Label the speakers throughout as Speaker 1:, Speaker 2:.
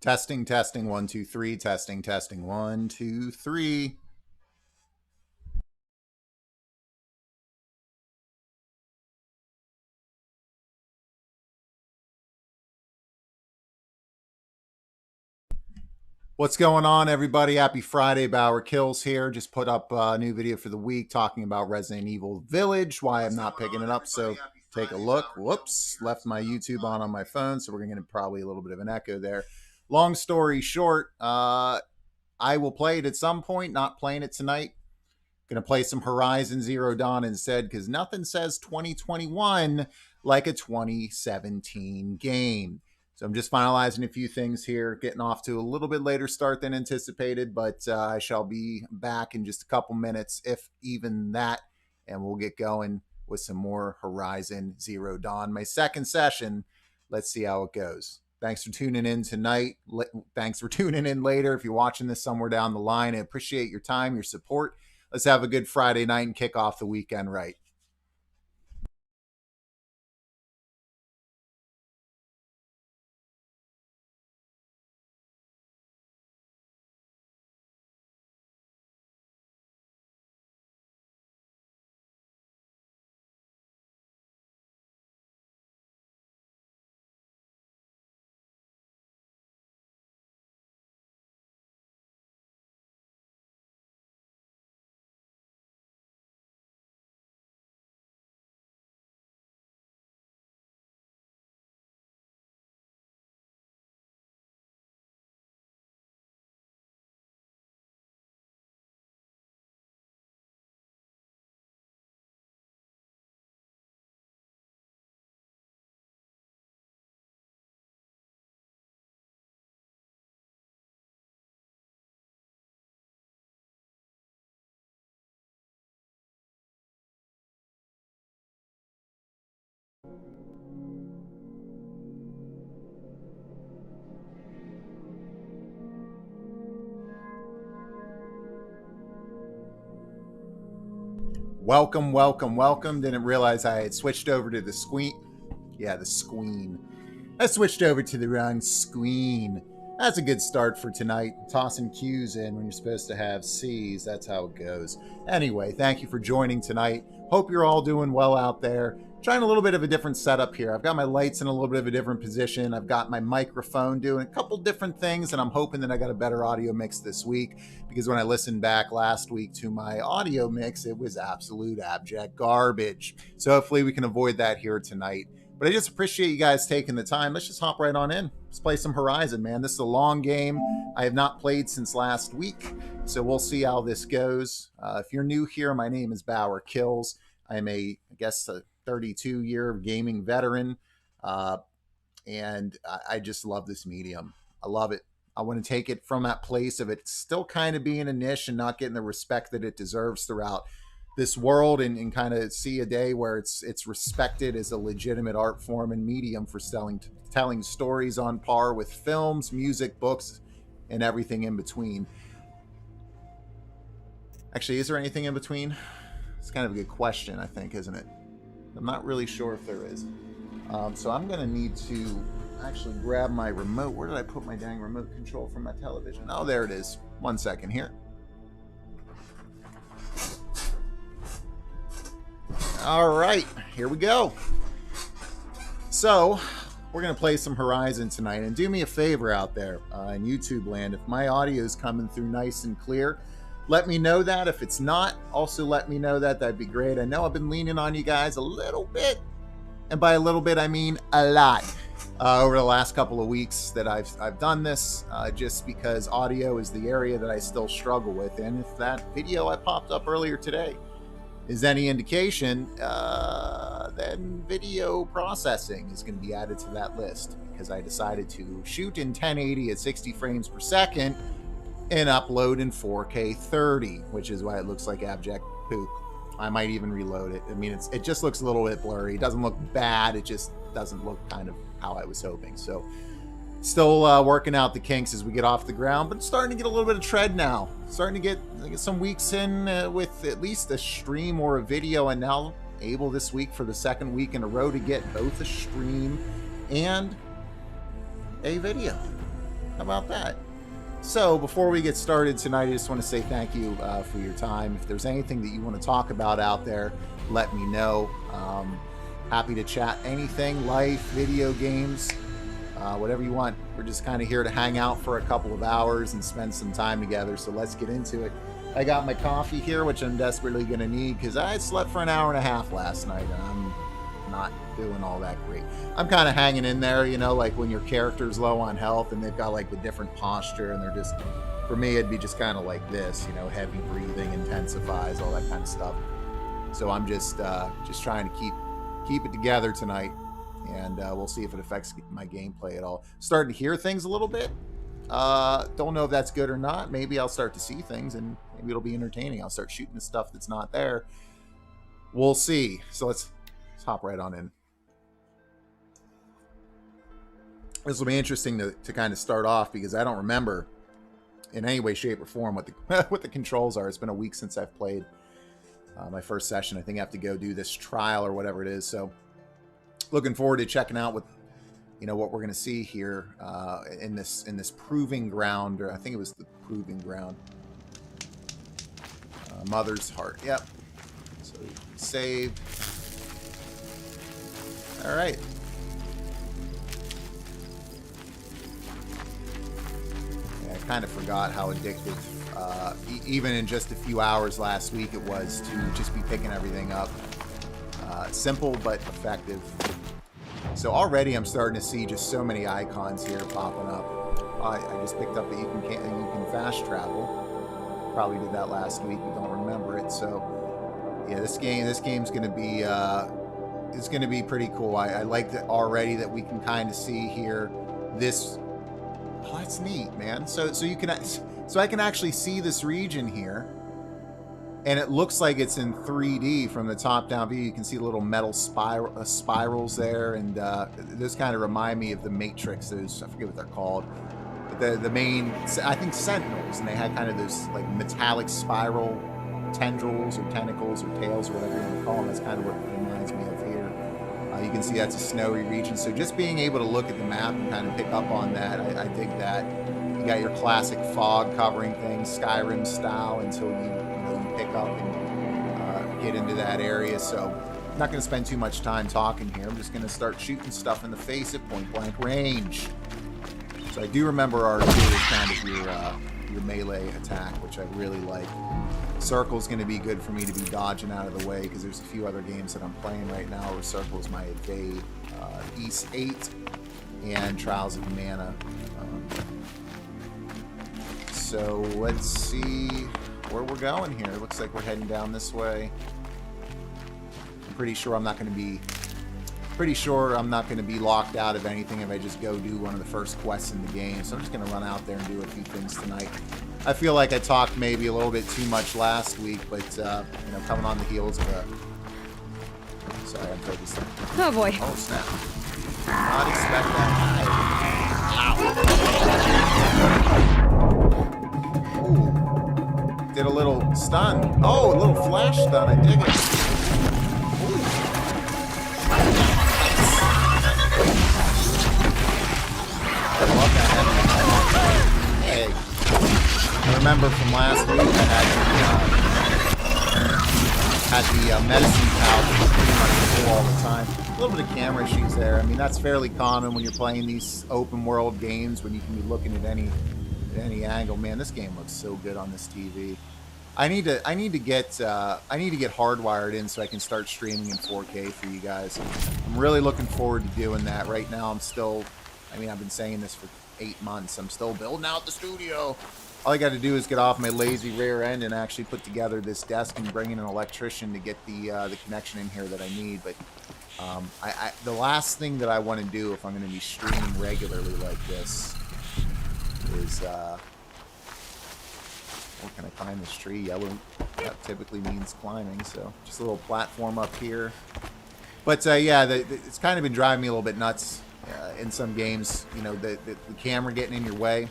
Speaker 1: Testing, testing, 1, 2, 3. Testing, testing, 1, 2, 3. What's going on, everybody? Happy Friday. BauerKillz here. Just put up a new video for the week talking about Resident Evil Village, why I'm not picking it up. So take a look. Whoops, left my YouTube on my phone, so we're going to probably a little bit of an echo there. Long story short, I will play it at some point, not playing it tonight. Going to play some Horizon Zero Dawn instead, because nothing says 2021 like a 2017 game. So I'm just finalizing a few things here, getting off to a little bit later start than anticipated, but I shall be back in just a couple minutes, if even that, and we'll get going with some more Horizon Zero Dawn. My second session. Let's see how it goes. Thanks for tuning in tonight. Thanks for tuning in later. If you're watching this somewhere down the line, I appreciate your time, your support. Let's have a good Friday night and kick off the weekend right. Welcome, welcome, welcome. Didn't realize I had switched over to the squeen. Yeah, the squeen. I switched over to the wrong screen. That's a good start for tonight. Tossing Q's in when you're supposed to have C's. That's how it goes. Anyway, thank you for joining tonight. Hope you're all doing well out there. Trying a little bit of a different setup here. I've got my lights in a little bit of a different position. I've got my microphone doing a couple different things, and I'm hoping that I got a better audio mix this week, because when I listened back last week to my audio mix, it was absolute abject garbage. So hopefully we can avoid that here tonight. But I just appreciate you guys taking the time. Let's just hop right on in. Let's play some Horizon, man. This is a long game. I have not played since last week, so we'll see how this goes. If you're new here, my name is BauerKillz. I'm a 32-year gaming veteran, and I just love this medium. I love it. I want to take it from that place of it still kind of being a niche and not getting the respect that it deserves throughout this world, and kind of see a day where it's respected as a legitimate art form and medium for telling stories on par with films, music, books, and everything in between. Actually, is there anything in between? It's kind of a good question, I think, isn't it? I'm not really sure if there is. So I'm going to need to actually grab my remote. Where did I put my dang remote control from my television? Oh, there it is. 1 second here. All right, here we go. So we're going to play some Horizon tonight. And do me a favor out there in YouTube land. If my audio is coming through nice and clear, let me know that. If it's not, also let me know that. That'd be great. I know I've been leaning on you guys a little bit. And by a little bit, I mean a lot. Over the last couple of weeks that I've done this, just because audio is the area that I still struggle with. And if that video I popped up earlier today is any indication, then video processing is going to be added to that list, because I decided to shoot in 1080 at 60 frames per second and upload in 4K 30, which is why it looks like abject poop. I might even reload it. I mean, it just looks a little bit blurry. It doesn't look bad. It just doesn't look kind of how I was hoping. So still working out the kinks as we get off the ground, but starting to get a little bit of tread now. Starting to get some weeks in with at least a stream or a video, and now able this week for the second week in a row to get both a stream and a video. How about that? So before we get started tonight, I just want to say thank you for your time. If there's anything that you want to talk about out there, let me know. Happy to chat anything, life, video games, whatever you want. We're just kind of here to hang out for a couple of hours and spend some time together. So let's get into it. I got my coffee here, which I'm desperately going to need because I slept for an hour and a half last night and I'm not doing all that great. I'm kind of hanging in there, you know, like when your character's low on health and they've got like the different posture and they're just, for me, it'd be just kind of like this, you know, heavy breathing intensifies, all that kind of stuff. So I'm just trying to keep it together tonight, and we'll see if it affects my gameplay at all. Starting to hear things a little bit. Don't know if that's good or not. Maybe I'll start to see things and maybe it'll be entertaining. I'll start shooting the stuff that's not there. We'll see. So let's hop right on in. This will be interesting to kind of start off because I don't remember in any way, shape, or form what the controls are. It's been a week since I've played my first session. I think I have to go do this trial or whatever it is. So looking forward to checking out what we're going to see here in this proving ground, or I think it was the proving ground. Mother's Heart. Yep. So save. All right. Yeah, I kind of forgot how addictive, even in just a few hours last week, it was to just be picking everything up. Simple but effective. So already I'm starting to see just so many icons here popping up. I just picked up that you can fast travel. Probably did that last week, but don't remember it. So yeah, this game's going to be it's going to be pretty cool. I like that already that we can kind of see here this. Oh, that's neat, man. So I can actually see this region here. And it looks like it's in 3D from the top-down view. You can see little metal spirals there, and those kind of remind me of the Matrix. Those, I forget what they're called, but the main, I think, Sentinels, and they had kind of those like metallic spiral tendrils or tentacles or tails or whatever you want to call them. That's kind of what it reminds me of here. You can see that's a snowy region. So just being able to look at the map and kind of pick up on that, I dig that. You got your classic fog covering things, Skyrim style, until you pick up and get into that area. So I'm not going to spend too much time talking here. I'm just going to start shooting stuff in the face at point blank range. So I do remember R2 is kind of your melee attack, which I really like. Circle's going to be good for me to be dodging out of the way because there's a few other games that I'm playing right now where Circle is my evade. East 8 and Trials of Mana. So let's see where we're going here. It looks like we're heading down this way. I'm pretty sure I'm not going to be locked out of anything if I just go do one of the first quests in the game. So I'm just going to run out there and do a few things tonight. I feel like I talked maybe a little bit too much last week, but coming on the heels of a... Sorry, I'm focused.
Speaker 2: Oh boy.
Speaker 1: Oh snap! Did not expect that. Ow. Ooh. Did a little stun. Oh, a little flash stun. I dig it. I love that. Hey. I remember from last week I had the medicine pouch pretty much full all the time. A little bit of camera issues there. I mean, that's fairly common when you're playing these open world games when you can be looking at any angle. Man, this game looks so good on this TV. I need to get hardwired in so I can start streaming in 4K for you guys. I'm really looking forward to doing that. Right now I'm still, I've been saying this for 8 months. I'm still building out the studio. All I got to do is get off my lazy rear end and actually put together this desk and bring in an electrician to get the connection in here that I need. But the last thing that I want to do if I'm going to be streaming regularly like this is where can I climb this tree? Yellow, that typically means climbing. So just a little platform up here. But yeah, it's kind of been driving me a little bit nuts in some games. You know, the camera getting in your way.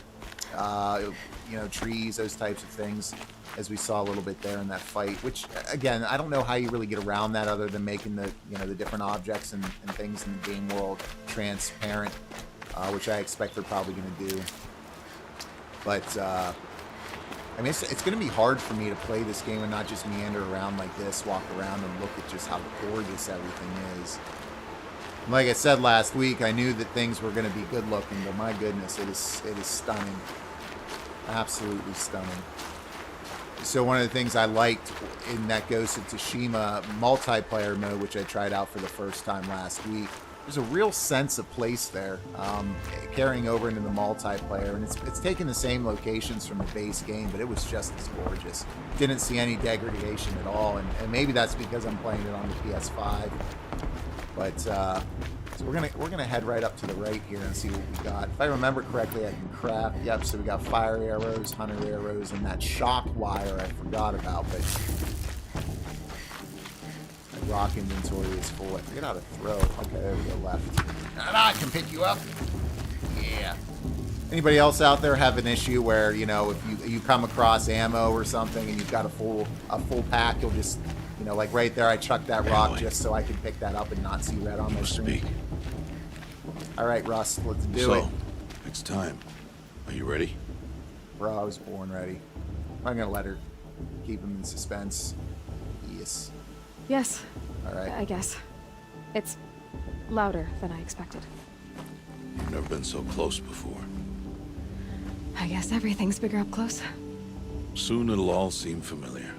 Speaker 1: Trees, those types of things, as we saw a little bit there in that fight, which again, I don't know how you really get around that other than making the different objects and things in the game world transparent, which I expect they're probably going to do. But I mean, it's going to be hard for me to play this game and not just meander around like this, walk around and look at just how gorgeous everything is. And like I said last week, I knew that things were going to be good looking, but my goodness, it is stunning. Absolutely stunning. So one of the things I liked in that Ghost of Tsushima multiplayer mode, which I tried out for the first time last week, there's a real sense of place there, carrying over into the multiplayer, and it's taking the same locations from the base game, but it was just as gorgeous. Didn't see any degradation at all, and maybe that's because I'm playing it on the PS5. But so we're gonna head right up to the right here and see what we got. If I remember correctly, I can craft. Yep. So we got fire arrows, hunter arrows, and that shock wire I forgot about, but. Rock inventory is full. I forget how to throw. Okay, there we go, left. And I can pick you up. Yeah. Anybody else out there have an issue where, you know, if you come across ammo or something and you've got a full pack, you'll just, you know, like right there, I chucked that rock just so I can pick that up and not see red on my screen. All right, Russ, let's do it.
Speaker 2: It's time. Are you ready?
Speaker 1: Bro, I was born ready. I'm gonna let her keep him in suspense. Yes.
Speaker 3: Yes.
Speaker 1: All right.
Speaker 3: I guess. It's louder than I expected.
Speaker 2: You've never been so close before.
Speaker 3: I guess everything's bigger up close.
Speaker 2: Soon it'll all seem familiar.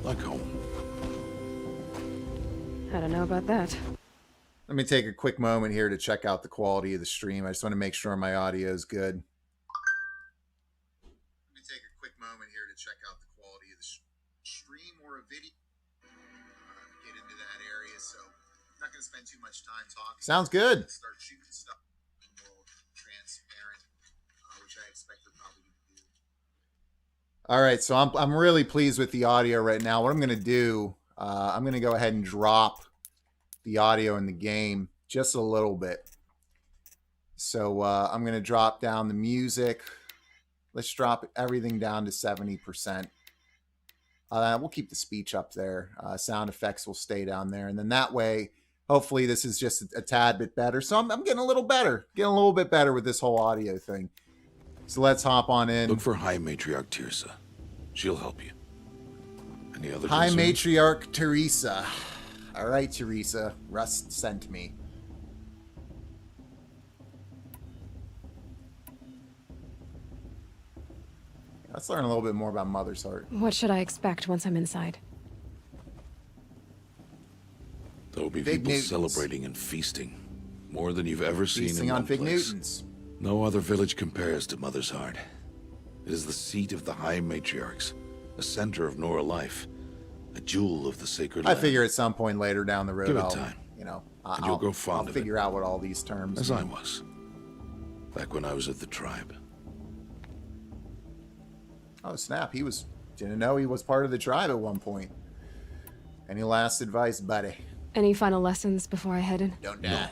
Speaker 2: Like home.
Speaker 3: I don't know about that.
Speaker 1: Let me take a quick moment here to check out the quality of the stream. I just want to make sure my audio is good. Let me take a quick moment here to check out the quality of the stream or a video. Get into that area, so I'm not going to spend too much time talking. Sounds good. Start shooting stuff more transparent, which I expect we're probably going to do. All right, so I'm really pleased with the audio right now. What I'm going to do, I'm going to go ahead and drop the audio in the game just a little bit. So I'm going to drop down the music. Let's drop everything down to 70%. We'll keep the speech up there. Sound effects will stay down there. And then that way, hopefully this is just a tad bit better. So I'm getting a little better. Getting a little bit better with this whole audio thing. So let's hop on in.
Speaker 2: Look for High Matriarch Tirsa. She'll help you. Any other
Speaker 1: High
Speaker 2: concerns?
Speaker 1: Matriarch Teresa. All right, Teresa. Rust sent me. Let's learn a little bit more about Mother's Heart.
Speaker 3: What should I expect once I'm inside?
Speaker 2: There'll be
Speaker 1: Fig
Speaker 2: people
Speaker 1: Newtons.
Speaker 2: celebrating and feasting. More than you've ever seen
Speaker 1: Feasting
Speaker 2: in
Speaker 1: on
Speaker 2: one
Speaker 1: Fig
Speaker 2: place.
Speaker 1: Newtons.
Speaker 2: No other village compares to Mother's Heart. It is the seat of the High Matriarchs, a center of Nora life, a jewel of the sacred
Speaker 1: I
Speaker 2: land.
Speaker 1: figure at some point later down the road,
Speaker 2: Give it
Speaker 1: I'll,
Speaker 2: time.
Speaker 1: you know,
Speaker 2: And you'll grow fond
Speaker 1: I'll
Speaker 2: of it.
Speaker 1: figure out what all these terms
Speaker 2: As
Speaker 1: mean.
Speaker 2: I was. Back when I was at the tribe.
Speaker 1: Oh, snap. Didn't know he was part of the tribe at one point. Any last advice, buddy?
Speaker 3: Any final lessons before I head in?
Speaker 1: Don't die.
Speaker 2: No.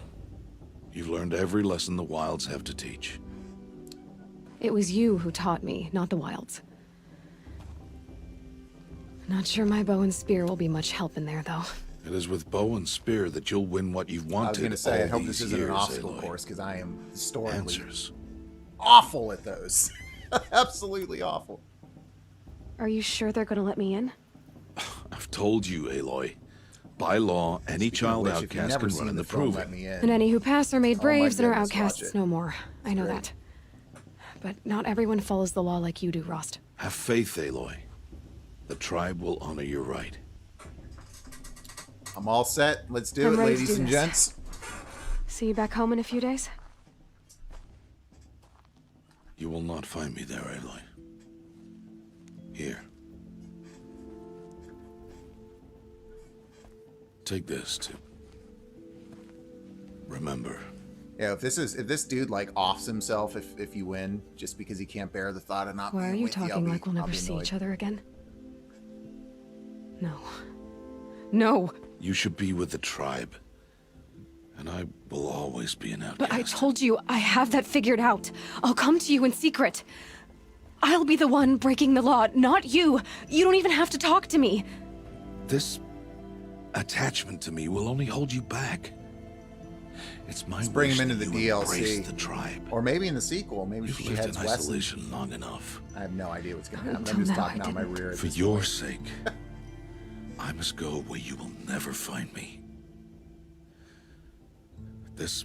Speaker 2: You've learned every lesson the wilds have to teach.
Speaker 3: It was you who taught me, not the wilds. Not sure my bow and spear will be much help in there, though.
Speaker 2: It is with bow and spear that you'll win what you've wanted.
Speaker 1: I was going to say, I
Speaker 2: all
Speaker 1: hope this
Speaker 2: these
Speaker 1: isn't an
Speaker 2: years,
Speaker 1: obstacle
Speaker 2: Aloy.
Speaker 1: course, because I am historically
Speaker 2: Answers.
Speaker 1: awful at those. Absolutely awful.
Speaker 3: Are you sure they're gonna let me in?
Speaker 2: I've told you, Aloy. By law, any
Speaker 1: Speaking of
Speaker 2: child
Speaker 1: which, if you've
Speaker 2: outcast
Speaker 1: never
Speaker 2: can
Speaker 1: seen
Speaker 2: run in the
Speaker 1: film,
Speaker 2: proving.
Speaker 1: let me in.
Speaker 3: And any who pass are made
Speaker 1: Oh my
Speaker 3: braves and are
Speaker 1: goodness, watch
Speaker 3: outcasts
Speaker 1: it.
Speaker 3: no more. I know
Speaker 1: great.
Speaker 3: that. But not everyone follows the law like you do, Rost.
Speaker 2: Have faith, Aloy. The tribe will honor your right.
Speaker 1: I'm all set. Let's do
Speaker 3: I'm
Speaker 1: it,
Speaker 3: ready to
Speaker 1: ladies
Speaker 3: do
Speaker 1: and
Speaker 3: this.
Speaker 1: gents.
Speaker 3: See you back home in a few days?
Speaker 2: You will not find me there, Aloy. Here. Take this to remember.
Speaker 1: Yeah, if this dude like offs himself if you win just because he can't bear the thought of not
Speaker 3: Why are
Speaker 1: being
Speaker 3: you
Speaker 1: with
Speaker 3: talking
Speaker 1: I'll be-
Speaker 3: like we'll
Speaker 1: I'll
Speaker 3: never
Speaker 1: be
Speaker 3: see
Speaker 1: annoyed.
Speaker 3: each other again? No. No!
Speaker 2: You should be with the tribe. And I will always be an outcast.
Speaker 3: But I told you, I have that figured out. I'll come to you in secret. I'll be the one breaking the law, not you. You don't even have to talk to me.
Speaker 2: This attachment to me will only hold you back. It's my
Speaker 1: Let's bring
Speaker 2: wish
Speaker 1: him into
Speaker 2: that
Speaker 1: the
Speaker 2: you
Speaker 1: DLC.
Speaker 2: embrace the tribe.
Speaker 1: Or maybe in the sequel. Maybe
Speaker 2: You've
Speaker 1: she
Speaker 2: lived
Speaker 1: heads
Speaker 2: in
Speaker 1: west.
Speaker 2: isolation long enough.
Speaker 1: I have no idea what's going to happen.
Speaker 3: Until
Speaker 1: I'm just
Speaker 3: now,
Speaker 1: talking
Speaker 3: I
Speaker 1: out my
Speaker 3: didn't.
Speaker 1: rear. at
Speaker 2: For
Speaker 1: this
Speaker 2: your
Speaker 1: point.
Speaker 2: sake, I must go where you will never find me. This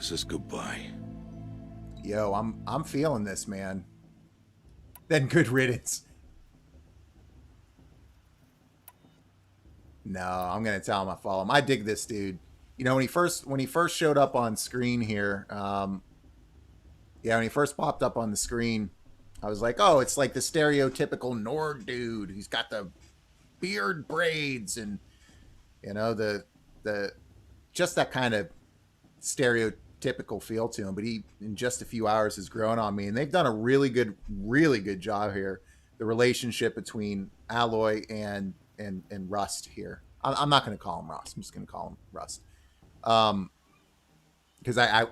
Speaker 2: is goodbye.
Speaker 1: Yo, I'm feeling this, man. Then good riddance. No, I'm gonna tell him I follow him. I dig this dude. You know, when he first showed up on screen here, yeah, when he first popped up on the screen, I was like, oh, it's like the stereotypical Nord dude. He's got the beard braids and you know the just that kind of stereotypical feel to him. But he, in just a few hours, has grown on me, and they've done a really good job here. The relationship between Alloy and Rust here. I'm not going to call him Rust. I'm just going to call him Rust. Because I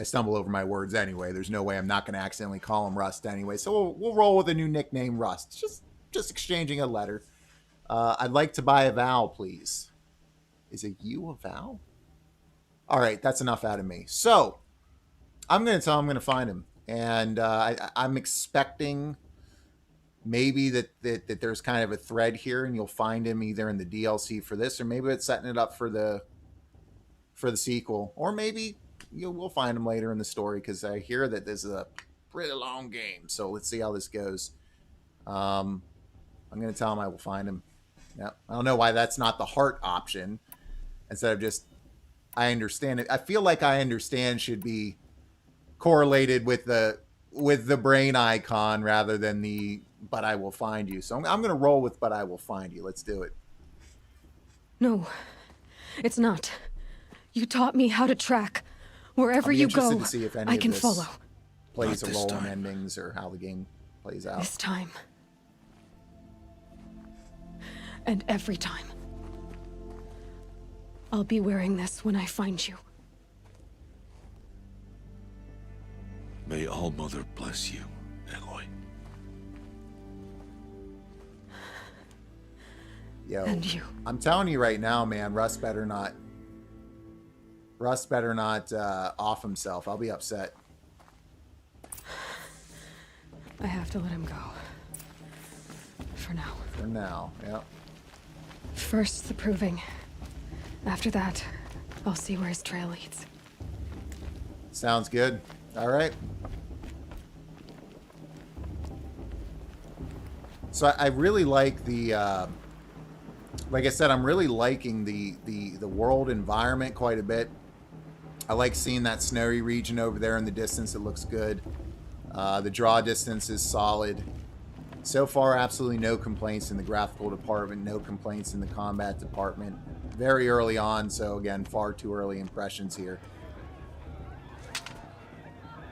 Speaker 1: stumble over my words anyway. There's no way I'm not going to accidentally call him Rust anyway. So we'll roll with a new nickname, Rust. Just exchanging a letter. I'd like to buy a vowel, please. Is it you, a vowel? All right, that's enough out of me. So I'm going to tell him I'm going to find him. And I'm expecting maybe that there's kind of a thread here, and you'll find him either in the DLC for this, or maybe it's setting it up for the sequel, or maybe we'll find him later in the story, because I hear that this is a pretty long game. So let's see how this goes. I'm going to tell him I will find him. Yeah, I don't know why that's not the heart option instead of just I understand it. I feel like I understand should be correlated with the brain icon rather than the but I will find you. So I'm going to roll with but I will find you. Let's do it.
Speaker 3: No, it's not. You taught me how to track. Wherever you go,
Speaker 1: to see if any
Speaker 3: I
Speaker 1: of
Speaker 3: can
Speaker 1: this
Speaker 3: follow.
Speaker 1: plays
Speaker 2: Not
Speaker 1: a
Speaker 2: this
Speaker 1: role in
Speaker 2: time.
Speaker 1: endings or how the game plays out.
Speaker 3: This time. And every time. I'll be wearing this when I find you.
Speaker 2: May All Mother bless you, Aloy.
Speaker 1: Yo,
Speaker 3: And you.
Speaker 1: I'm telling you right now, man, Russ better not off himself. I'll be upset.
Speaker 3: I have to let him go. For now.
Speaker 1: For now, yep.
Speaker 3: First, the proving. After that, I'll see where his trail leads.
Speaker 1: Sounds good. All right. So I really like the, like I said, I'm really liking the world environment quite a bit. I like seeing that snowy region over there in the distance. It looks good. The draw distance is solid. So far, absolutely no complaints in the graphical department, no complaints in the combat department. Very early on, so again, far too early impressions here.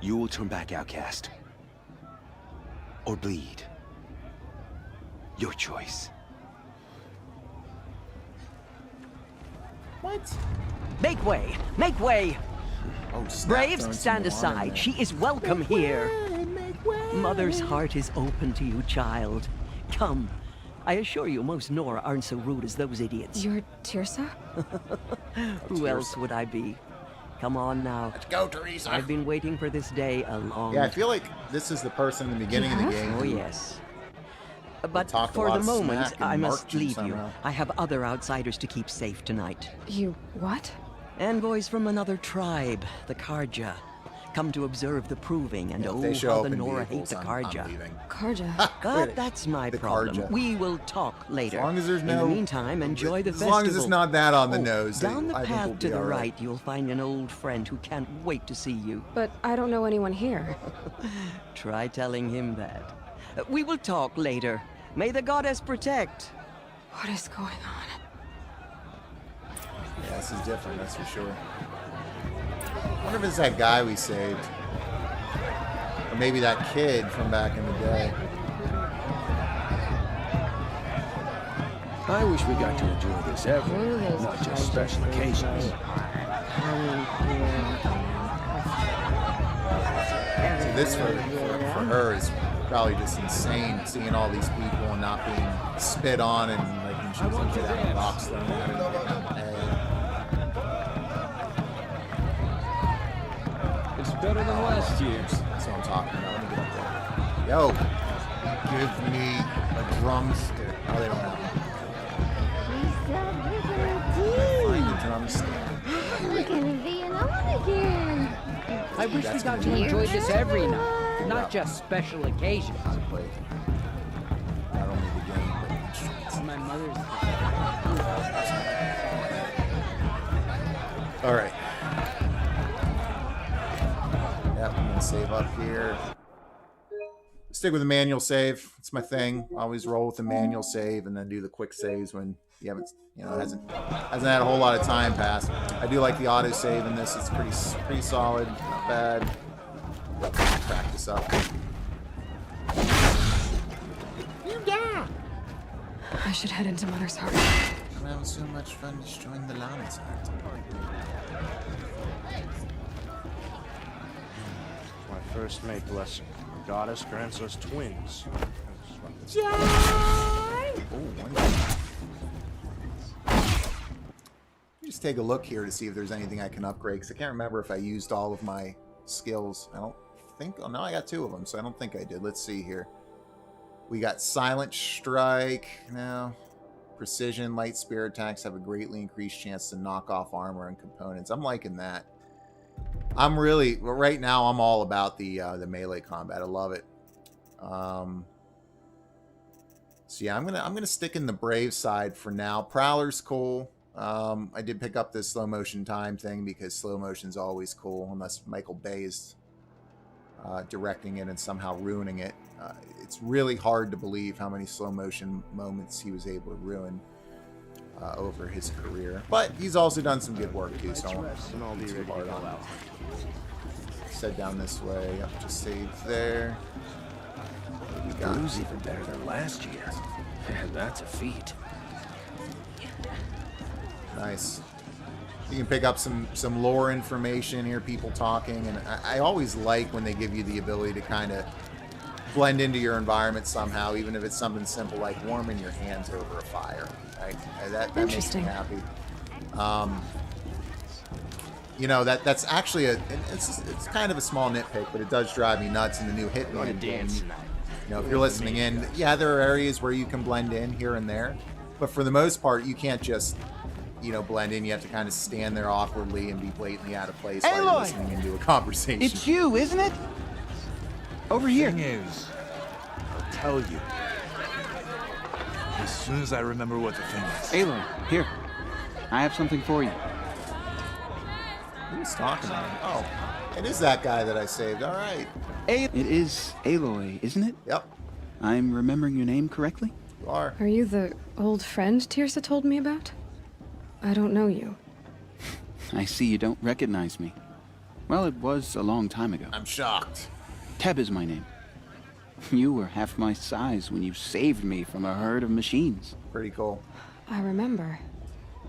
Speaker 4: You will turn back, outcast. Or bleed. Your choice.
Speaker 1: What?
Speaker 5: Make way! Make way!
Speaker 1: Oh, snap,
Speaker 5: Braves,
Speaker 1: throwing
Speaker 5: stand
Speaker 1: some alarm in
Speaker 5: aside.
Speaker 1: there.
Speaker 5: She is welcome here.
Speaker 1: Make way.
Speaker 5: Mother's heart is open to you, child. Come. I assure you, most Nora aren't so rude as those idiots.
Speaker 3: You're Tirsa?
Speaker 5: Who else would I be? Come on now.
Speaker 1: Let's go, Teresa.
Speaker 5: I've been waiting for this day a long
Speaker 1: Yeah, I
Speaker 5: time.
Speaker 1: feel like this is the person in the beginning of the game.
Speaker 5: Oh,
Speaker 1: who
Speaker 5: yes. But
Speaker 1: talked a
Speaker 5: for
Speaker 1: lot
Speaker 5: the
Speaker 1: of
Speaker 5: moment,
Speaker 1: smack and
Speaker 5: I must
Speaker 1: marched you
Speaker 5: leave you.
Speaker 1: somehow.
Speaker 5: I have other outsiders to keep safe tonight.
Speaker 3: You what?
Speaker 5: Envoys from another tribe, the Karja. Come to observe the proving, and
Speaker 1: If they
Speaker 5: oh,
Speaker 1: show
Speaker 5: how
Speaker 1: up
Speaker 5: the
Speaker 1: in
Speaker 5: Nora hate
Speaker 1: vehicles,
Speaker 5: the
Speaker 1: I'm
Speaker 5: Karja.
Speaker 1: leaving.
Speaker 3: Karja.
Speaker 5: But that's my
Speaker 1: The
Speaker 5: problem.
Speaker 1: Karja.
Speaker 5: We will talk later.
Speaker 1: As long as there's no...
Speaker 5: In the meantime, enjoy the
Speaker 1: as
Speaker 5: festival.
Speaker 1: long as it's not that on the
Speaker 5: Oh,
Speaker 1: nose.
Speaker 5: Down the
Speaker 1: I think we'll
Speaker 5: path
Speaker 1: be
Speaker 5: to the
Speaker 1: all
Speaker 5: right, you'll find an old friend who can't wait to see you.
Speaker 3: But I don't know anyone here.
Speaker 5: Try telling him that. We will talk later. May the goddess protect.
Speaker 3: What is going on?
Speaker 1: Yeah, this is different, that's for sure. I wonder if it's that guy we saved. Or maybe that kid from back in the day.
Speaker 4: I wish we got to enjoy this every, not just special occasions.
Speaker 1: So this for her is probably just insane, seeing all these people and not being spit on, and like when she was a kid having rocks thrown at her and getting out of the head.
Speaker 4: It's better than last year.
Speaker 1: That's what I'm talking about. Let me get up there. Yo, give me a drumstick. Oh, they don't have one. Find a drumstick.
Speaker 6: We're gonna be alone again.
Speaker 7: I wish we got to enjoy this every night, not just special occasions.
Speaker 1: Play not only the game, but the instruments.
Speaker 7: My mother's.
Speaker 1: All right. Yep, I'm gonna save up here. Stick with the manual save. It's my thing. Always roll with the manual save and then do the quick saves when you haven't, hasn't had a whole lot of time pass. I do like the auto save in this. It's pretty solid, not bad. Practice up.
Speaker 3: I should head into Mother's Heart.
Speaker 1: I'm having so much fun destroying the llama's heart.
Speaker 8: My first mate lesson. The goddess grants us twins.
Speaker 1: Just take a look here to see if there's anything I can upgrade, because I can't remember if I used all of my skills. I don't think... Oh, no, I got 2 of them, so I don't think I did. Let's see here. We got Silent Strike. No. Precision, light spear attacks have a greatly increased chance to knock off armor and components. I'm liking that. I'm really... Right now, I'm all about the melee combat. I love it. So yeah, I'm gonna stick in the brave side for now. Prowler's cool. I did pick up this slow motion time thing because slow motion's always cool, unless Michael Bay is directing it and somehow ruining it. It's really hard to believe how many slow motion moments he was able to ruin over his career. But he's also done some good work too, so I won't be too hard on it. Head down this way. Yep, just save there.
Speaker 4: Blue's even better than last year. That's a feat.
Speaker 1: Nice. You can pick up some lore information, hear people talking, and I always like when they give you the ability to kind of blend into your environment somehow, even if it's something simple like warming your hands over a fire. Right? That makes me happy. That's actually it's kind of a small nitpick, but it does drive me nuts in the new Hitman game. If you're listening in, yeah, there are areas where you can blend in here and there, but for the most part, you can't just blend in. You have to kind of stand there awkwardly and be blatantly out of place while you're listening into a conversation.
Speaker 9: It's you, isn't it? Over here.
Speaker 2: Thing is, I'll tell you as soon as I remember what the thing is.
Speaker 9: Aloy, here. I have something for you.
Speaker 1: Who's talking to me? Oh, it is that guy that I saved. All right.
Speaker 9: It is Aloy, isn't it?
Speaker 1: Yep.
Speaker 9: I'm remembering your name correctly?
Speaker 1: You are.
Speaker 3: Are you the old friend Tirsa told me about? I don't know you.
Speaker 9: I see you don't recognize me. Well, it was a long time ago.
Speaker 1: I'm shocked.
Speaker 9: Teb is my name. You were half my size when you saved me from a herd of machines.
Speaker 1: Pretty cool.
Speaker 3: I remember.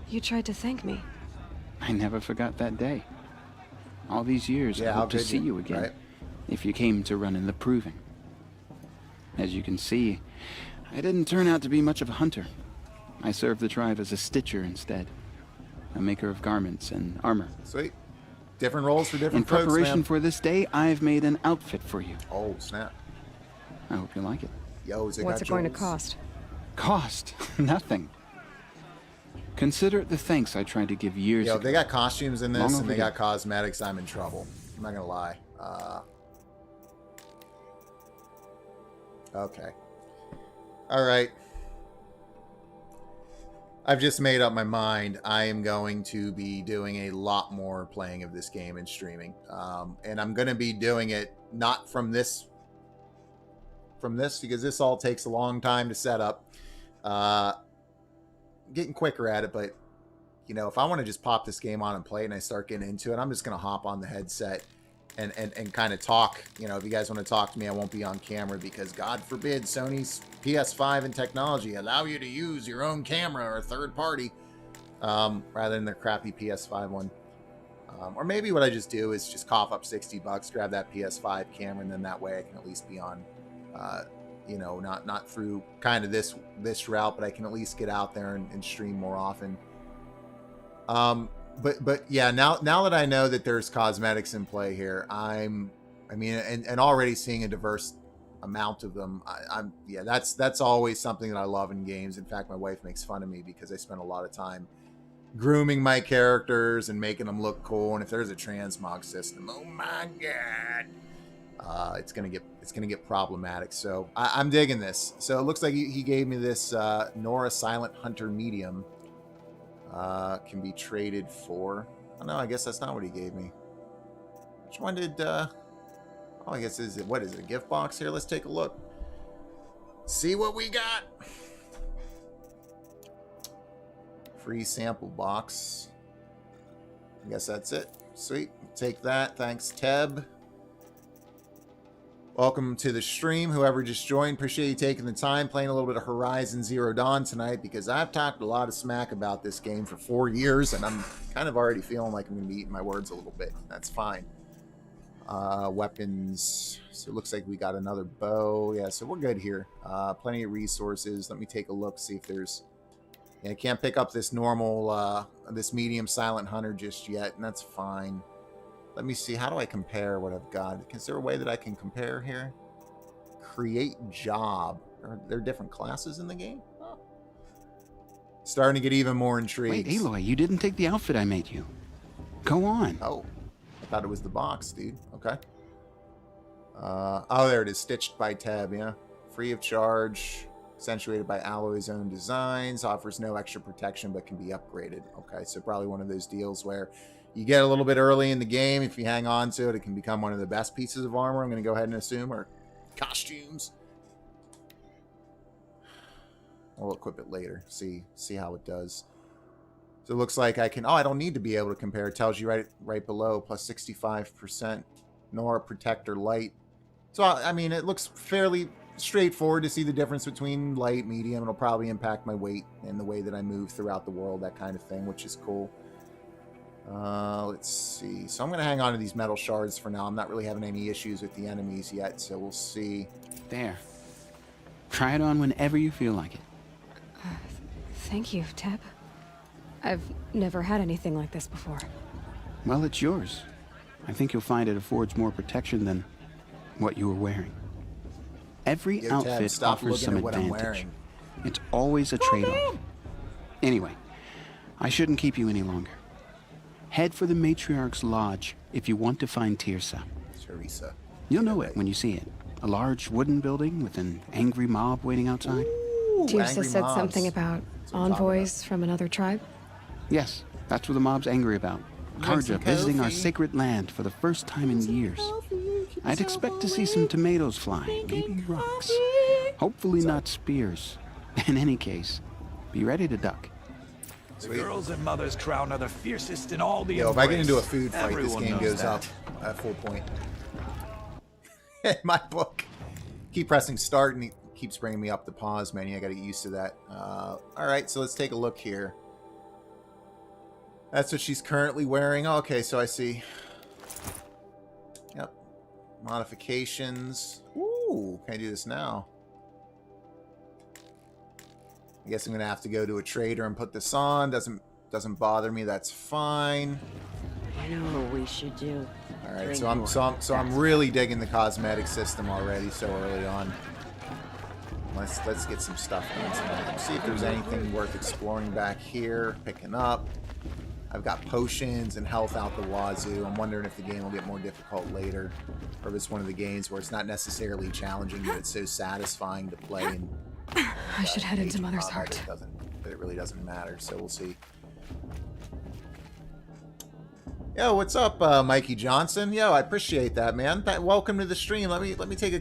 Speaker 3: You tried to thank me.
Speaker 9: I never forgot that day. All these years,
Speaker 1: Yeah,
Speaker 9: I hope to see you again.
Speaker 1: Right.
Speaker 9: If you came to run in the proving. As you can see, I didn't turn out to be much of a hunter. I served the tribe as a stitcher instead. A maker of garments and armor.
Speaker 1: Sweet. Different roles for different
Speaker 9: In
Speaker 1: folks,
Speaker 9: preparation
Speaker 1: man.
Speaker 9: for this day, I've made an outfit for you.
Speaker 1: Oh, snap.
Speaker 9: I hope you like it.
Speaker 1: Yo, is it
Speaker 3: What's
Speaker 1: got
Speaker 3: it going to
Speaker 1: jewels?
Speaker 3: cost?
Speaker 9: Cost? Nothing. Consider it the thanks I tried to give years
Speaker 1: Yo,
Speaker 9: ago.
Speaker 1: if they got costumes in this
Speaker 9: Long
Speaker 1: and they
Speaker 9: overdue.
Speaker 1: got cosmetics, I'm in trouble. I'm not gonna lie. Okay. All right. I've just made up my mind. I am going to be doing a lot more playing of this game and streaming. And I'm going to be doing it not from this because this all takes a long time to set up. Getting quicker at it, but if I want to just pop this game on and play and I start getting into it, I'm just going to hop on the headset and kind of talk. If you guys want to talk to me, I won't be on camera because God forbid Sony's PS5 and technology allow you to use your own camera or a third party rather than their crappy PS5 one. Or maybe what I just do is just cough up $60, grab that PS5 camera, and then that way I can at least be on, not through kind of this route, but I can at least get out there and stream more often. but yeah, now that I know that there's cosmetics in play here, I mean, and already seeing a diverse amount of them, yeah, that's always something that I love in games. In fact, my wife makes fun of me because I spend a lot of time grooming my characters and making them look cool. And if there's a transmog system, oh my god, it's gonna get problematic. So I'm digging this. So it looks like he gave me this Nora Silent Hunter medium. Can be traded for. Oh no, I guess that's not what he gave me. Which one did? Oh, I guess what is it? A gift box here? Let's take a look. See what we got. Free sample box. I guess that's it. Sweet. Take that. Thanks, Teb. Welcome to the stream, whoever just joined. Appreciate you taking the time, playing a little bit of Horizon Zero Dawn tonight, because I've talked a lot of smack about this game for 4 years, and I'm kind of already feeling like I'm going to be eating my words a little bit. That's fine. Weapons. So it looks like we got another bow. Yeah, so we're good here. Plenty of resources. Let me take a look, see if there's... Yeah, I can't pick up this normal, this medium Silent Hunter just yet, and that's fine. Let me see. How do I compare what I've got? Is there a way that I can compare here? Create job. Are there different classes in the game? Oh. Starting to get even more intrigued.
Speaker 9: Wait, Aloy, you didn't take the outfit I made you. Go on.
Speaker 1: Oh, I thought it was the box, dude. Okay. Oh, there it is. Stitched by Tab, yeah. Free of charge. Accentuated by Alloy's own designs. Offers no extra protection, but can be upgraded. Okay, so probably one of those deals where you get a little bit early in the game. If you hang on to it, it can become one of the best pieces of armor, I'm going to go ahead and assume, or costumes. We'll equip it later. See how it does. So it looks like I can... Oh, I don't need to be able to compare. It tells you right below, plus 65%. Nora Protector Light. So, I mean, it looks fairly straightforward to see the difference between light, medium. It'll probably impact my weight and the way that I move throughout the world, that kind of thing, which is cool. Let's see. So I'm going to hang on to these metal shards for now. I'm not really having any issues with the enemies yet, so we'll see.
Speaker 9: There. Try it on whenever you feel like it.
Speaker 3: Thank you, Teb. I've never had anything like this before.
Speaker 9: Well, it's yours. I think you'll find it affords more protection than what you were wearing. Every outfit
Speaker 1: Tab,
Speaker 9: offers some advantage. It's always a trade-off. Anyway, I shouldn't keep you any longer. Head for the Matriarch's Lodge if you want to find Tirsa.
Speaker 1: Teresa.
Speaker 9: You'll know it when you see it. A large wooden building with an angry mob waiting outside.
Speaker 1: Ooh,
Speaker 3: Tirsa said something about envoys from another tribe?
Speaker 9: Yes, that's what the mob's angry about. Karja visiting our sacred land for the first time in years. I'd expect to see some tomatoes flying, maybe rocks. Hopefully not spears. In any case, be ready to duck.
Speaker 10: The girls in Mother's Crown are the fiercest in all the
Speaker 1: Yo, if I get into a food fight, this game goes up at full point. In my book. Keep pressing start and it keeps bringing me up the pause menu. I got to get used to that. Alright, so let's take a look here. That's what she's currently wearing. Oh, okay, so I see. Yep. Modifications. Ooh, can I do this now? I guess I'm gonna have to go to a trader and put this on. Doesn't bother me. That's fine.
Speaker 5: I know what we should do.
Speaker 1: All right, so I'm really digging the cosmetic system already so early on. Let's get some stuff done tonight. See if there's anything worth exploring back here, picking up. I've got potions and health out the wazoo. I'm wondering if the game will get more difficult later, or if it's one of the games where it's not necessarily challenging, but it's so satisfying to play. And
Speaker 3: I should head into Mother's Heart.
Speaker 1: It really doesn't matter, so we'll see. Yo, what's up, Mikey Johnson? Yo, I appreciate that, man. Welcome to the stream. Let me take a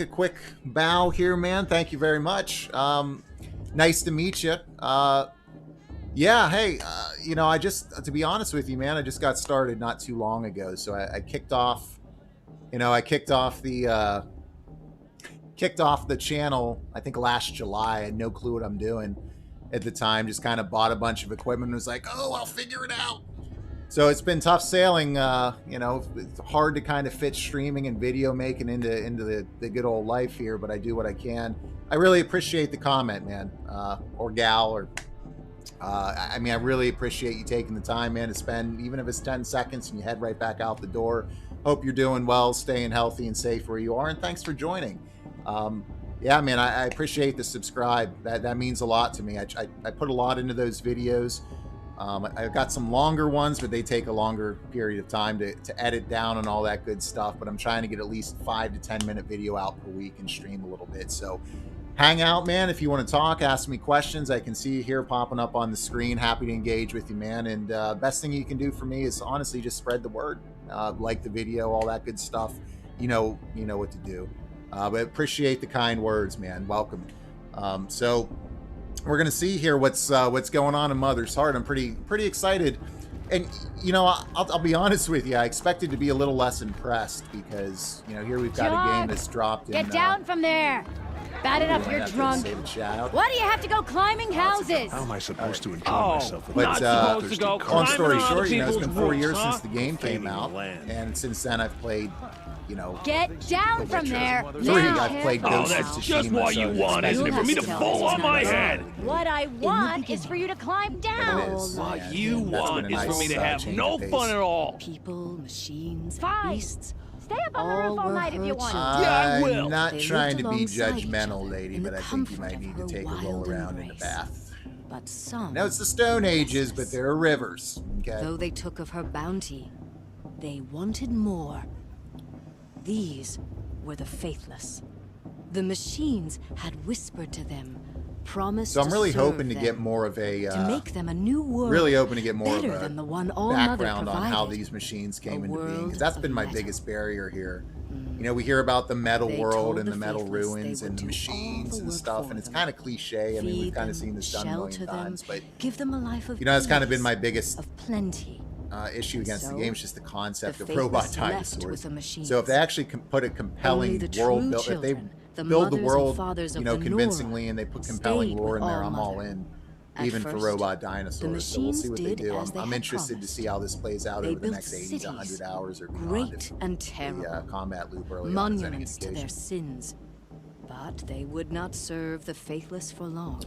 Speaker 1: quick bow here, man. Thank you very much. Nice to meet you. Yeah, hey, you know, to be honest with you, man, I just got started not too long ago, so I kicked off the channel, I think last July. I had no clue what I'm doing at the time, just kind of bought a bunch of equipment and was like, oh, I'll figure it out. So it's been tough sailing, you know, it's hard to kind of fit streaming and video making into the good old life here, but I do what I can. I really appreciate the comment, man, or gal, or I mean, I really appreciate you taking the time, man, to spend, even if it's 10 seconds and you head right back out the door. Hope you're doing well, staying healthy and safe where you are, and thanks for joining. Yeah, man, I appreciate the subscribe. That means a lot to me. I put a lot into those videos. I've got some longer ones, but they take a longer period of time to edit down and all that good stuff. But I'm trying to get at least 5 to 10 minute video out per week and stream a little bit. So hang out, man. If you want to talk, ask me questions. I can see you here popping up on the screen. Happy to engage with you, man. And best thing you can do for me is honestly just spread the word. Like the video, all that good stuff. You know what to do. But appreciate the kind words, man. Welcome. So we're gonna see here what's going on in Mother's Heart. I'm pretty excited, and you know, I'll be honest with you. I expected to be a little less impressed because you know here we've got a game that's dropped.
Speaker 6: Get down from there. Bad enough you're drunk. Why do you have to go climbing houses?
Speaker 10: How am I supposed to enjoy myself?
Speaker 1: But long story short, you know, it's been 4 years since the game came out, and since then I've played, you know,
Speaker 6: get down from there.
Speaker 1: I've played Ghost of
Speaker 10: That's
Speaker 1: Tsushima,
Speaker 10: just what you want, isn't it? For me to fall on my head.
Speaker 6: What I want is for you to climb down.
Speaker 10: What you want is for me to have no fun at all.
Speaker 5: People, machines,
Speaker 6: Fine.
Speaker 5: beasts.
Speaker 6: Stay up on the roof all night if you want.
Speaker 10: Yeah, I will.
Speaker 1: I'm not
Speaker 5: They
Speaker 1: trying to
Speaker 5: lived
Speaker 1: be
Speaker 5: alongside each
Speaker 1: judgmental,
Speaker 5: other
Speaker 1: lady,
Speaker 5: in the
Speaker 1: but I think you
Speaker 5: comfort
Speaker 1: might need
Speaker 5: of
Speaker 1: to
Speaker 5: her
Speaker 1: take a roll
Speaker 5: wild
Speaker 1: around in the
Speaker 5: embrace.
Speaker 1: bath.
Speaker 5: But some,
Speaker 1: Now it's the Stone Ages, but there are rivers. Okay.
Speaker 5: though they took of her bounty, they wanted more. These were the faithless. The machines had whispered to them, promised
Speaker 1: So I'm really
Speaker 5: to serve
Speaker 1: hoping to
Speaker 5: them,
Speaker 1: get more of a
Speaker 5: to make them a new world.
Speaker 1: really hoping to get more of
Speaker 5: better
Speaker 1: a
Speaker 5: than the one all
Speaker 1: background
Speaker 5: Mother
Speaker 1: on how
Speaker 5: provided.
Speaker 1: these machines came
Speaker 5: A
Speaker 1: into being,
Speaker 5: world
Speaker 1: because that's
Speaker 5: of
Speaker 1: been my
Speaker 5: metal.
Speaker 1: biggest barrier here. You know, we hear about the metal
Speaker 5: They
Speaker 1: world
Speaker 5: told
Speaker 1: and the
Speaker 5: the
Speaker 1: metal
Speaker 5: faithless they
Speaker 1: ruins
Speaker 5: would
Speaker 1: and the
Speaker 5: do all
Speaker 1: machines
Speaker 5: the
Speaker 1: and
Speaker 5: work
Speaker 1: stuff,
Speaker 5: for
Speaker 1: and it's
Speaker 5: them.
Speaker 1: kind of cliche. I mean, we've
Speaker 5: Feed
Speaker 1: kind of
Speaker 5: them,
Speaker 1: seen this done a
Speaker 5: shelter
Speaker 1: million
Speaker 5: them,
Speaker 1: times, but
Speaker 5: give them a life of
Speaker 1: you know, that's kind of been
Speaker 5: peace,
Speaker 1: my biggest
Speaker 5: of plenty.
Speaker 1: issue against the
Speaker 5: So,
Speaker 1: game is just the concept
Speaker 5: the
Speaker 1: of robot
Speaker 5: faithless left
Speaker 1: dinosaurs.
Speaker 5: with the machines.
Speaker 1: So if they actually put a compelling
Speaker 5: Only the
Speaker 1: world
Speaker 5: true
Speaker 1: build, if they
Speaker 5: children, the
Speaker 1: build the
Speaker 5: mothers and
Speaker 1: world,
Speaker 5: fathers
Speaker 1: you
Speaker 5: of
Speaker 1: know,
Speaker 5: the
Speaker 1: convincingly,
Speaker 5: Nora,
Speaker 1: and they put compelling
Speaker 5: stayed
Speaker 1: lore
Speaker 5: with
Speaker 1: in there,
Speaker 5: All
Speaker 1: I'm all
Speaker 5: Mother.
Speaker 1: in.
Speaker 5: At
Speaker 1: Even for
Speaker 5: first,
Speaker 1: robot
Speaker 5: the
Speaker 1: dinosaurs, so we'll see what they
Speaker 5: machines
Speaker 1: do.
Speaker 5: did as they
Speaker 1: I'm
Speaker 5: had
Speaker 1: interested to
Speaker 5: promised.
Speaker 1: see how this plays out
Speaker 5: They
Speaker 1: over the
Speaker 5: built
Speaker 1: next 80 to
Speaker 5: cities,
Speaker 1: 100 hours or beyond.
Speaker 5: great and
Speaker 1: if
Speaker 5: terrible,
Speaker 1: the combat loop early on is any
Speaker 5: monuments to their
Speaker 1: indication.
Speaker 5: sins. But they would not serve the faithless for long.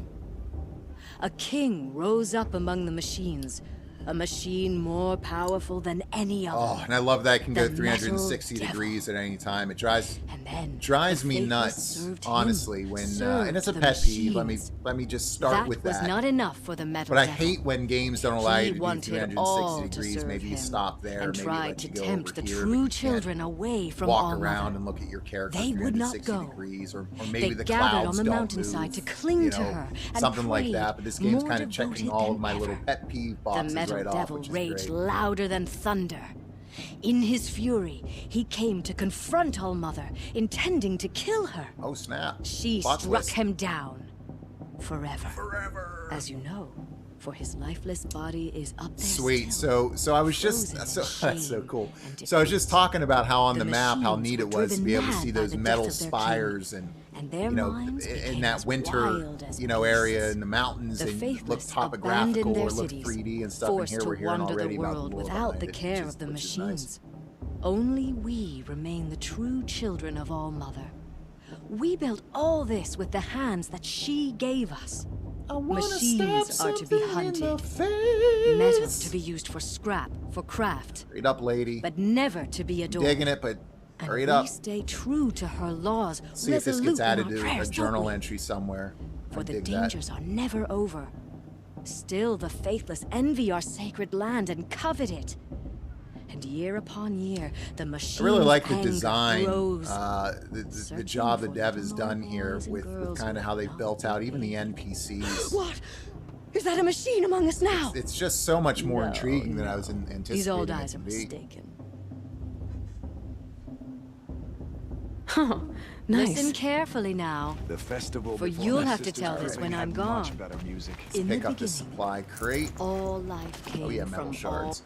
Speaker 5: A king rose up among the machines, a machine more powerful than any other.
Speaker 1: Oh, and I love that it can go
Speaker 5: The
Speaker 1: 360
Speaker 5: metal
Speaker 1: degrees at any time. It drives
Speaker 5: And then
Speaker 1: drives me
Speaker 5: the faithless
Speaker 1: nuts,
Speaker 5: served him,
Speaker 1: honestly, when and it's a
Speaker 5: served the
Speaker 1: pet peeve.
Speaker 5: machines.
Speaker 1: Let me just start
Speaker 5: that
Speaker 1: with
Speaker 5: was
Speaker 1: that.
Speaker 5: not enough for the metal
Speaker 1: But I
Speaker 5: devil.
Speaker 1: hate when games don't allow
Speaker 5: He
Speaker 1: you to do
Speaker 5: wanted all
Speaker 1: 360
Speaker 5: to
Speaker 1: degrees.
Speaker 5: serve
Speaker 1: Maybe you
Speaker 5: him
Speaker 1: stop there,
Speaker 5: and
Speaker 1: maybe
Speaker 5: tried
Speaker 1: let
Speaker 5: to
Speaker 1: you go
Speaker 5: tempt
Speaker 1: over
Speaker 5: the
Speaker 1: here, but
Speaker 5: true
Speaker 1: you can't
Speaker 5: children away from
Speaker 1: walk
Speaker 5: All
Speaker 1: around
Speaker 5: Mother.
Speaker 1: and look at your character
Speaker 5: They would not
Speaker 1: 360
Speaker 5: go.
Speaker 1: degrees, or maybe
Speaker 5: They
Speaker 1: the
Speaker 5: gathered
Speaker 1: clouds
Speaker 5: on the
Speaker 1: don't
Speaker 5: mountainside
Speaker 1: move,
Speaker 5: to cling
Speaker 1: you
Speaker 5: to
Speaker 1: know,
Speaker 5: her and
Speaker 1: something like
Speaker 5: prayed,
Speaker 1: that. But this game's
Speaker 5: more
Speaker 1: kind of checking
Speaker 5: devoted
Speaker 1: all
Speaker 5: than
Speaker 1: of my little
Speaker 5: ever.
Speaker 1: pet peeve
Speaker 5: The
Speaker 1: boxes
Speaker 5: metal
Speaker 1: right off,
Speaker 5: devil
Speaker 1: which is
Speaker 5: raged
Speaker 1: great.
Speaker 5: louder than thunder. In his fury, he came to confront All Mother, intending to kill her.
Speaker 1: Oh snap!
Speaker 5: She
Speaker 1: Plot
Speaker 5: struck
Speaker 1: twist.
Speaker 5: him down forever. As you know, for his lifeless body is up there
Speaker 1: Sweet.
Speaker 5: still,
Speaker 1: So I was just
Speaker 5: frozen in
Speaker 1: that's so
Speaker 5: shame
Speaker 1: cool.
Speaker 5: and
Speaker 1: So I was just talking about how on
Speaker 5: The
Speaker 1: the map how
Speaker 5: machines
Speaker 1: neat
Speaker 5: were
Speaker 1: it was to
Speaker 5: driven
Speaker 1: be able to
Speaker 5: mad
Speaker 1: see
Speaker 5: by
Speaker 1: those
Speaker 5: the death
Speaker 1: metal
Speaker 5: of their
Speaker 1: spires
Speaker 5: king,
Speaker 1: and
Speaker 5: their
Speaker 1: you know
Speaker 5: minds
Speaker 1: in
Speaker 5: became
Speaker 1: that
Speaker 5: as
Speaker 1: winter
Speaker 5: wild as
Speaker 1: area
Speaker 5: beasts.
Speaker 1: in the mountains
Speaker 5: The
Speaker 1: and look
Speaker 5: faithless
Speaker 1: topographical
Speaker 5: abandoned
Speaker 1: or
Speaker 5: their
Speaker 1: look
Speaker 5: cities,
Speaker 1: 3D and stuff. And
Speaker 5: forced
Speaker 1: here
Speaker 5: to
Speaker 1: we're hearing
Speaker 5: wander
Speaker 1: already
Speaker 5: the
Speaker 1: about
Speaker 5: world
Speaker 1: the lore
Speaker 5: without
Speaker 1: behind
Speaker 5: the
Speaker 1: it,
Speaker 5: care of the
Speaker 1: which is
Speaker 5: machines.
Speaker 1: nice.
Speaker 5: Only we remain the true children of All Mother. We built all this with the hands that she gave us. Machines are to be hunted, metal to be used for scrap, for craft,
Speaker 1: Hurry up, lady.
Speaker 5: but never to be adored.
Speaker 1: Digging it, but
Speaker 5: And
Speaker 1: hurry it
Speaker 5: we
Speaker 1: up.
Speaker 5: stay true to her laws,
Speaker 1: See if this
Speaker 5: resolute
Speaker 1: gets
Speaker 5: in
Speaker 1: added
Speaker 5: our
Speaker 1: to
Speaker 5: prayers,
Speaker 1: a
Speaker 5: don't
Speaker 1: journal
Speaker 5: we?
Speaker 1: entry somewhere. I
Speaker 5: For the
Speaker 1: dig that.
Speaker 5: dangers are never over. Still, the faithless envy our sacred land and covet it. And year upon year, the machines'
Speaker 1: I really like the
Speaker 5: anger
Speaker 1: design,
Speaker 5: grows.
Speaker 1: the
Speaker 5: Searching
Speaker 1: job the
Speaker 5: for
Speaker 1: dev
Speaker 5: little
Speaker 1: has done here
Speaker 5: boys and
Speaker 1: with
Speaker 5: girls
Speaker 1: kind of how they've
Speaker 5: without
Speaker 1: built out even the
Speaker 5: pain.
Speaker 1: NPCs.
Speaker 5: What? Is that a machine among us now?
Speaker 1: It's just so much more
Speaker 5: No,
Speaker 1: intriguing than I
Speaker 5: no.
Speaker 1: was anticipating
Speaker 5: These old
Speaker 1: it
Speaker 5: eyes
Speaker 1: to
Speaker 5: are
Speaker 1: be.
Speaker 5: mistaken.
Speaker 3: Huh. Nice.
Speaker 5: Listen carefully now.
Speaker 10: The festival
Speaker 5: For
Speaker 10: before
Speaker 5: you'll
Speaker 10: my
Speaker 5: have to
Speaker 10: sister's
Speaker 5: tell this
Speaker 10: wedding
Speaker 5: when
Speaker 10: had
Speaker 5: I'm
Speaker 10: much
Speaker 5: gone.
Speaker 10: better music.
Speaker 5: In the
Speaker 1: Pick up the
Speaker 5: beginning,
Speaker 1: supply crate.
Speaker 5: all life came
Speaker 1: Oh yeah, metal
Speaker 5: from
Speaker 1: shards.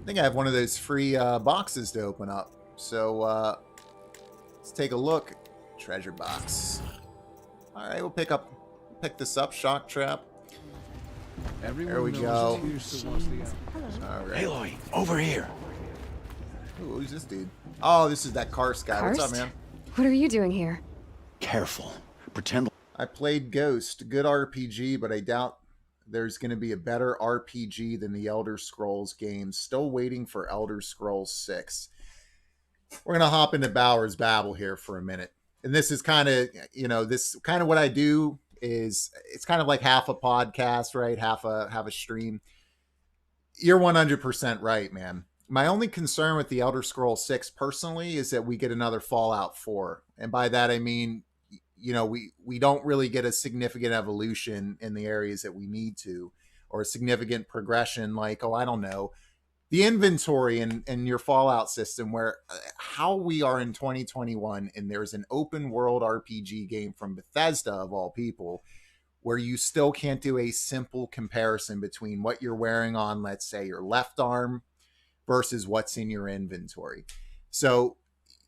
Speaker 1: I think I have one of those free boxes to open up. So let's take a look. Treasure box. All right, we'll pick this up. Shock trap. There we go. All right.
Speaker 10: Aloy, over here.
Speaker 1: Ooh, who's this dude? Oh, this is that Karst guy. What's up,
Speaker 3: Karst?
Speaker 1: man?
Speaker 3: What are you doing here?
Speaker 2: Careful. Pretend
Speaker 1: I played Ghost. Good RPG, but I doubt there's going to be a better RPG than the Elder Scrolls games. Still waiting for Elder Scrolls 6. We're going to hop into Bauer's Babble here for a minute. And this is kind of, this kind of what I do is it's kind of like half a podcast, right? Half a stream. You're 100% right, man. My only concern with the Elder Scrolls 6 personally is that we get another Fallout 4. And by that, I mean, we don't really get a significant evolution in the areas that we need to, or a significant progression like, I don't know, the inventory in your Fallout system, where how we are in 2021 and there's an open world RPG game from Bethesda of all people, where you still can't do a simple comparison between what you're wearing on, let's say, your left arm versus what's in your inventory. So,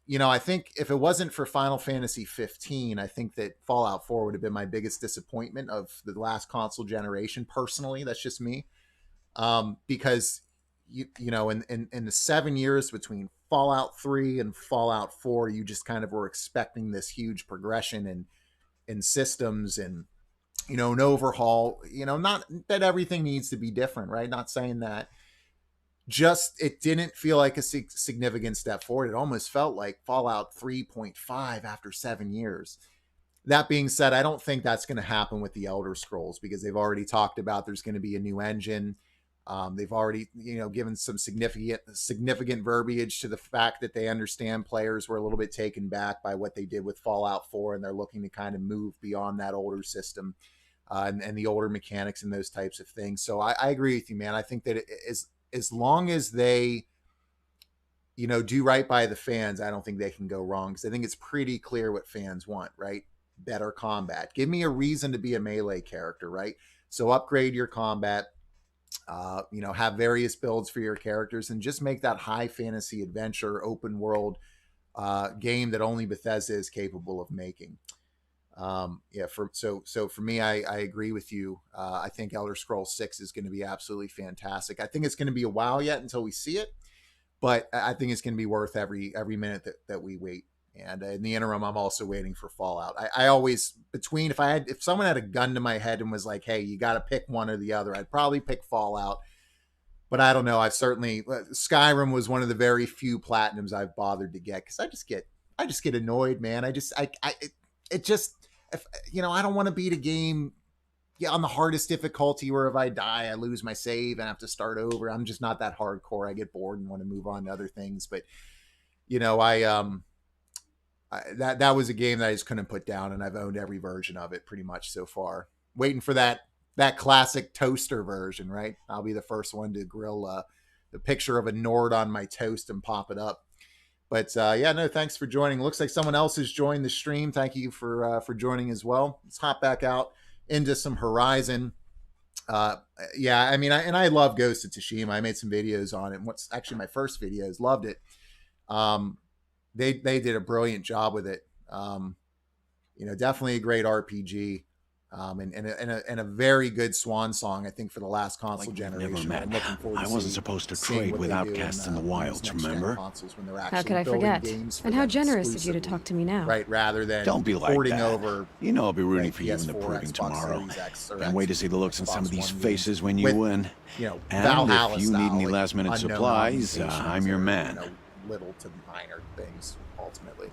Speaker 1: I think if it wasn't for Final Fantasy 15, I think that Fallout 4 would have been my biggest disappointment of the last console generation. Personally, that's just me. Because, in the 7 years between Fallout 3 and Fallout 4, you just kind of were expecting this huge progression in systems and, an overhaul, not that everything needs to be different, right? Not saying that. Just, it didn't feel like a significant step forward. It almost felt like Fallout 3.5 after 7 years. That being said, I don't think that's going to happen with the Elder Scrolls, because they've already talked about there's going to be a new engine. They've already, given some significant verbiage to the fact that they understand players were a little bit taken back by what they did with Fallout 4, and they're looking to kind of move beyond that older system and the older mechanics and those types of things. So I agree with you, man. I think that as long as they, do right by the fans, I don't think they can go wrong, because I think it's pretty clear what fans want, right? Better combat. Give me a reason to be a melee character, right? So upgrade your combat. Have various builds for your characters, and just make that high fantasy adventure open world game that only Bethesda is capable of making. For me, I agree with you. I think Elder Scrolls 6 is going to be absolutely fantastic. I think it's going to be a while yet until we see it, but I think it's going to be worth every minute that we wait. And in the interim, I'm also waiting for Fallout. I always, if someone had a gun to my head and was like, hey, you got to pick one or the other, I'd probably pick Fallout. But I don't know. Skyrim was one of the very few platinums I've bothered to get, because I just get annoyed, man. I don't want to beat a game on the hardest difficulty where if I die, I lose my save and have to start over. I'm just not that hardcore. I get bored and want to move on to other things. But, that was a game that I just couldn't put down, and I've owned every version of it pretty much so far. Waiting for that classic toaster version, right? I'll be the first one to grill the picture of a Nord on my toast and pop it up. But thanks for joining. Looks like someone else has joined the stream. Thank you for joining as well. Let's hop back out into some Horizon. I love Ghost of Tsushima. I made some videos on it. What's actually my first videos. Loved it. They did a brilliant job with it. Definitely a great RPG. And a very good swan song, I think, for the last console generation.
Speaker 4: Never met. I wasn't supposed to trade with outcasts in the wilds, remember?
Speaker 3: How could I forget? And how generous of you to talk to me now.
Speaker 1: Right, rather than
Speaker 4: don't be like that.
Speaker 1: Over.
Speaker 4: I'll be rooting for you in the proving tomorrow. Can't wait to see the looks on some of these faces when you win. And if you need any last-minute supplies, I'm your man.
Speaker 1: Little to minor things, ultimately.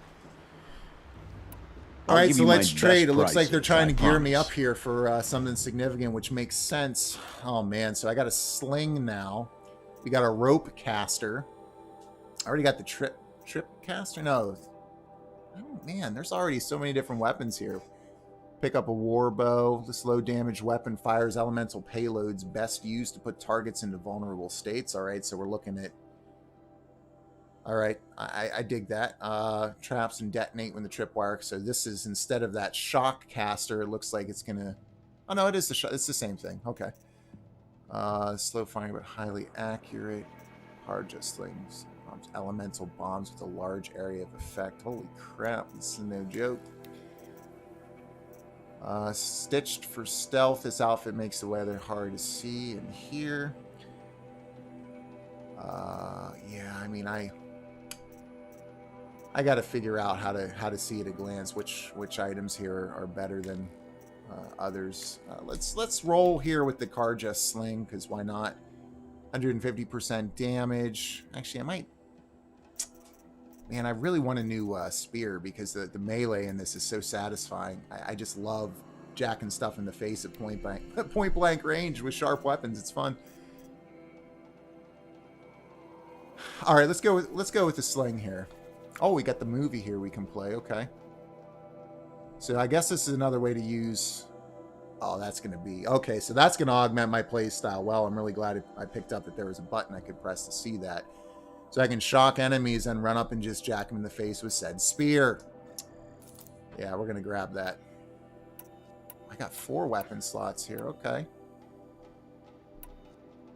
Speaker 1: All right, so let's trade. It looks like they're trying to gear me up here for something significant, which makes sense. Oh, man. So I got a sling now. We got a rope caster. I already got the trip caster? No. Oh, man, there's already so many different weapons here. Pick up a war bow. This low damage weapon fires elemental payloads best used to put targets into vulnerable states. All right, so we're looking at... All right, I dig that. Traps and detonate when the tripwire. So this is, instead of that shock caster, it looks like it's gonna... Oh no, it is it's the same thing. Okay. Slow firing but highly accurate. Hard just things. Elemental bombs with a large area of effect. Holy crap, this is no joke. Stitched for stealth. This outfit makes the weather hard to see and hear. I got to figure out how to see at a glance which items here are better than others. Let's roll here with the Karja sling, because why not? 150% damage. Actually, I might... Man, I really want a new spear, because the melee in this is so satisfying. I just love jacking stuff in the face at point blank range with sharp weapons. It's fun. All right, let's go with the sling here. Oh, we got the movie here we can play. Okay. So I guess this is another way to use... Oh, that's going to be... Okay, so that's going to augment my play style. Well, I'm really glad I picked up that there was a button I could press to see that. So I can shock enemies and run up and just jack them in the face with said spear. Yeah, we're going to grab that. I got 4 weapon slots here. Okay.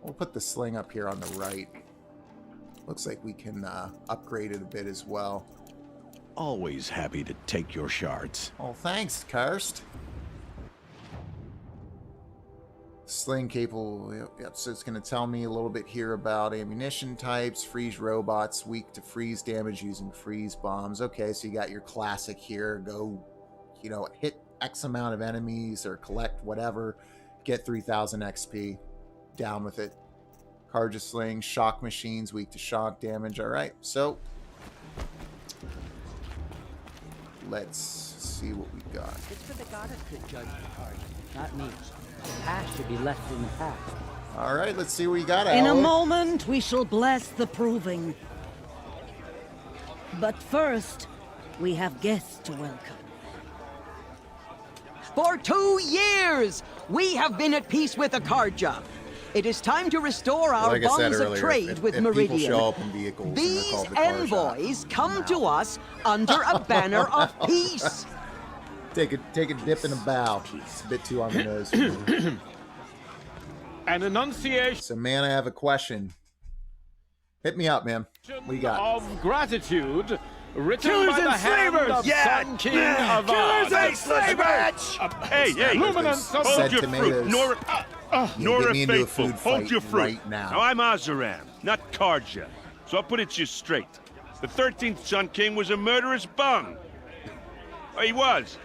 Speaker 1: We'll put the sling up here on the right. Looks like we can upgrade it a bit as well.
Speaker 4: Always happy to take your shards.
Speaker 1: Oh, thanks, Karst. Sling capable. Yep, so it's going to tell me a little bit here about ammunition types, freeze robots, weak to freeze damage using freeze bombs. Okay, so you got your classic here. Go, you know, hit X amount of enemies or collect whatever. Get 3,000 XP. Down with it. Karja sling, shock machines, weak to shock damage. All right, so let's see what we got.
Speaker 7: It's for the goddess to judge the Karja, not me. The past should be left in the past.
Speaker 1: All right, let's see what you got.
Speaker 11: In a moment, we shall bless the proving. But first, we have guests to welcome.
Speaker 12: For 2 years, we have been at peace with the Karja. It is time to restore our bonds of trade with Meridian. These envoys come to us under a banner of peace.
Speaker 1: Take a dip and a bow. It's a bit too on the nose.
Speaker 13: An enunciation.
Speaker 1: So, man, I have a question. Hit me up, man. What you got?
Speaker 13: Of gratitude, written
Speaker 10: Killers
Speaker 13: by the
Speaker 10: and slavers!
Speaker 13: hand of Sun King of
Speaker 10: Killers and slavers!
Speaker 13: Hey, luminance of
Speaker 10: hold your fruit. Nora Faithful, hold your fruit.
Speaker 1: Right now,
Speaker 10: I'm Azaram, not Karja. So I'll put it to you straight. The 13th Sun King was a murderous bum. Oh, he was.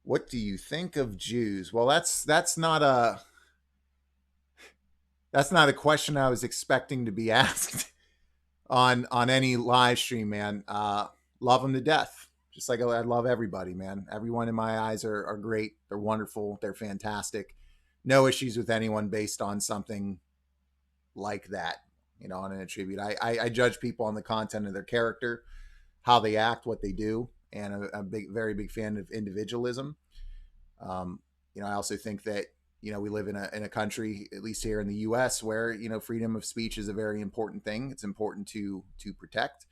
Speaker 1: What do you think of Jews? Well, that's not a question I was expecting to be asked on any live stream, man. Love them to death. Just like I love everybody, man. Everyone in my eyes are great. They're wonderful. They're fantastic. No issues with anyone based on something like that, you know, on an attribute. I judge people on the content of their character, how they act, what they do, and I'm a very big fan of individualism. You know, I also think that, you know, we live in a country, at least here in the U.S., where, you know, freedom of speech is a very important thing. It's important to protect.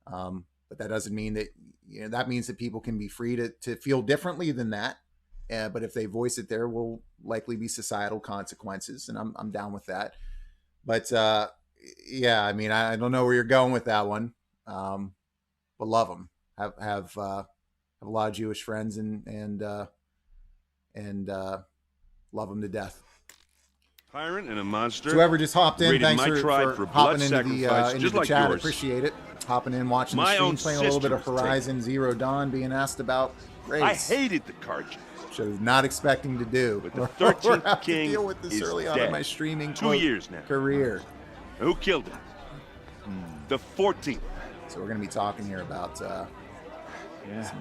Speaker 1: But that doesn't mean that, you know, that means that people can be free to feel differently than that. But if they voice it, there will likely be societal consequences, and I'm down with that. But yeah, I mean, I don't know where you're going with that one, but love them. Have a lot of Jewish friends and love them to death.
Speaker 10: Tyrant and a monster.
Speaker 1: So whoever just hopped in, thanks for hopping into the
Speaker 10: like
Speaker 1: chat.
Speaker 10: Yours.
Speaker 1: Appreciate it. Hopping in, watching the stream, playing a little bit of Horizon Zero Dawn, being asked about race.
Speaker 10: I hated the Karja.
Speaker 1: Which I was not expecting to do.
Speaker 10: But the 13th
Speaker 1: King
Speaker 10: to
Speaker 1: deal with this
Speaker 10: is
Speaker 1: early
Speaker 10: dead.
Speaker 1: on in my streaming
Speaker 10: 2 years now.
Speaker 1: career.
Speaker 10: Who killed him? The 14th.
Speaker 1: So we're going to be talking here about some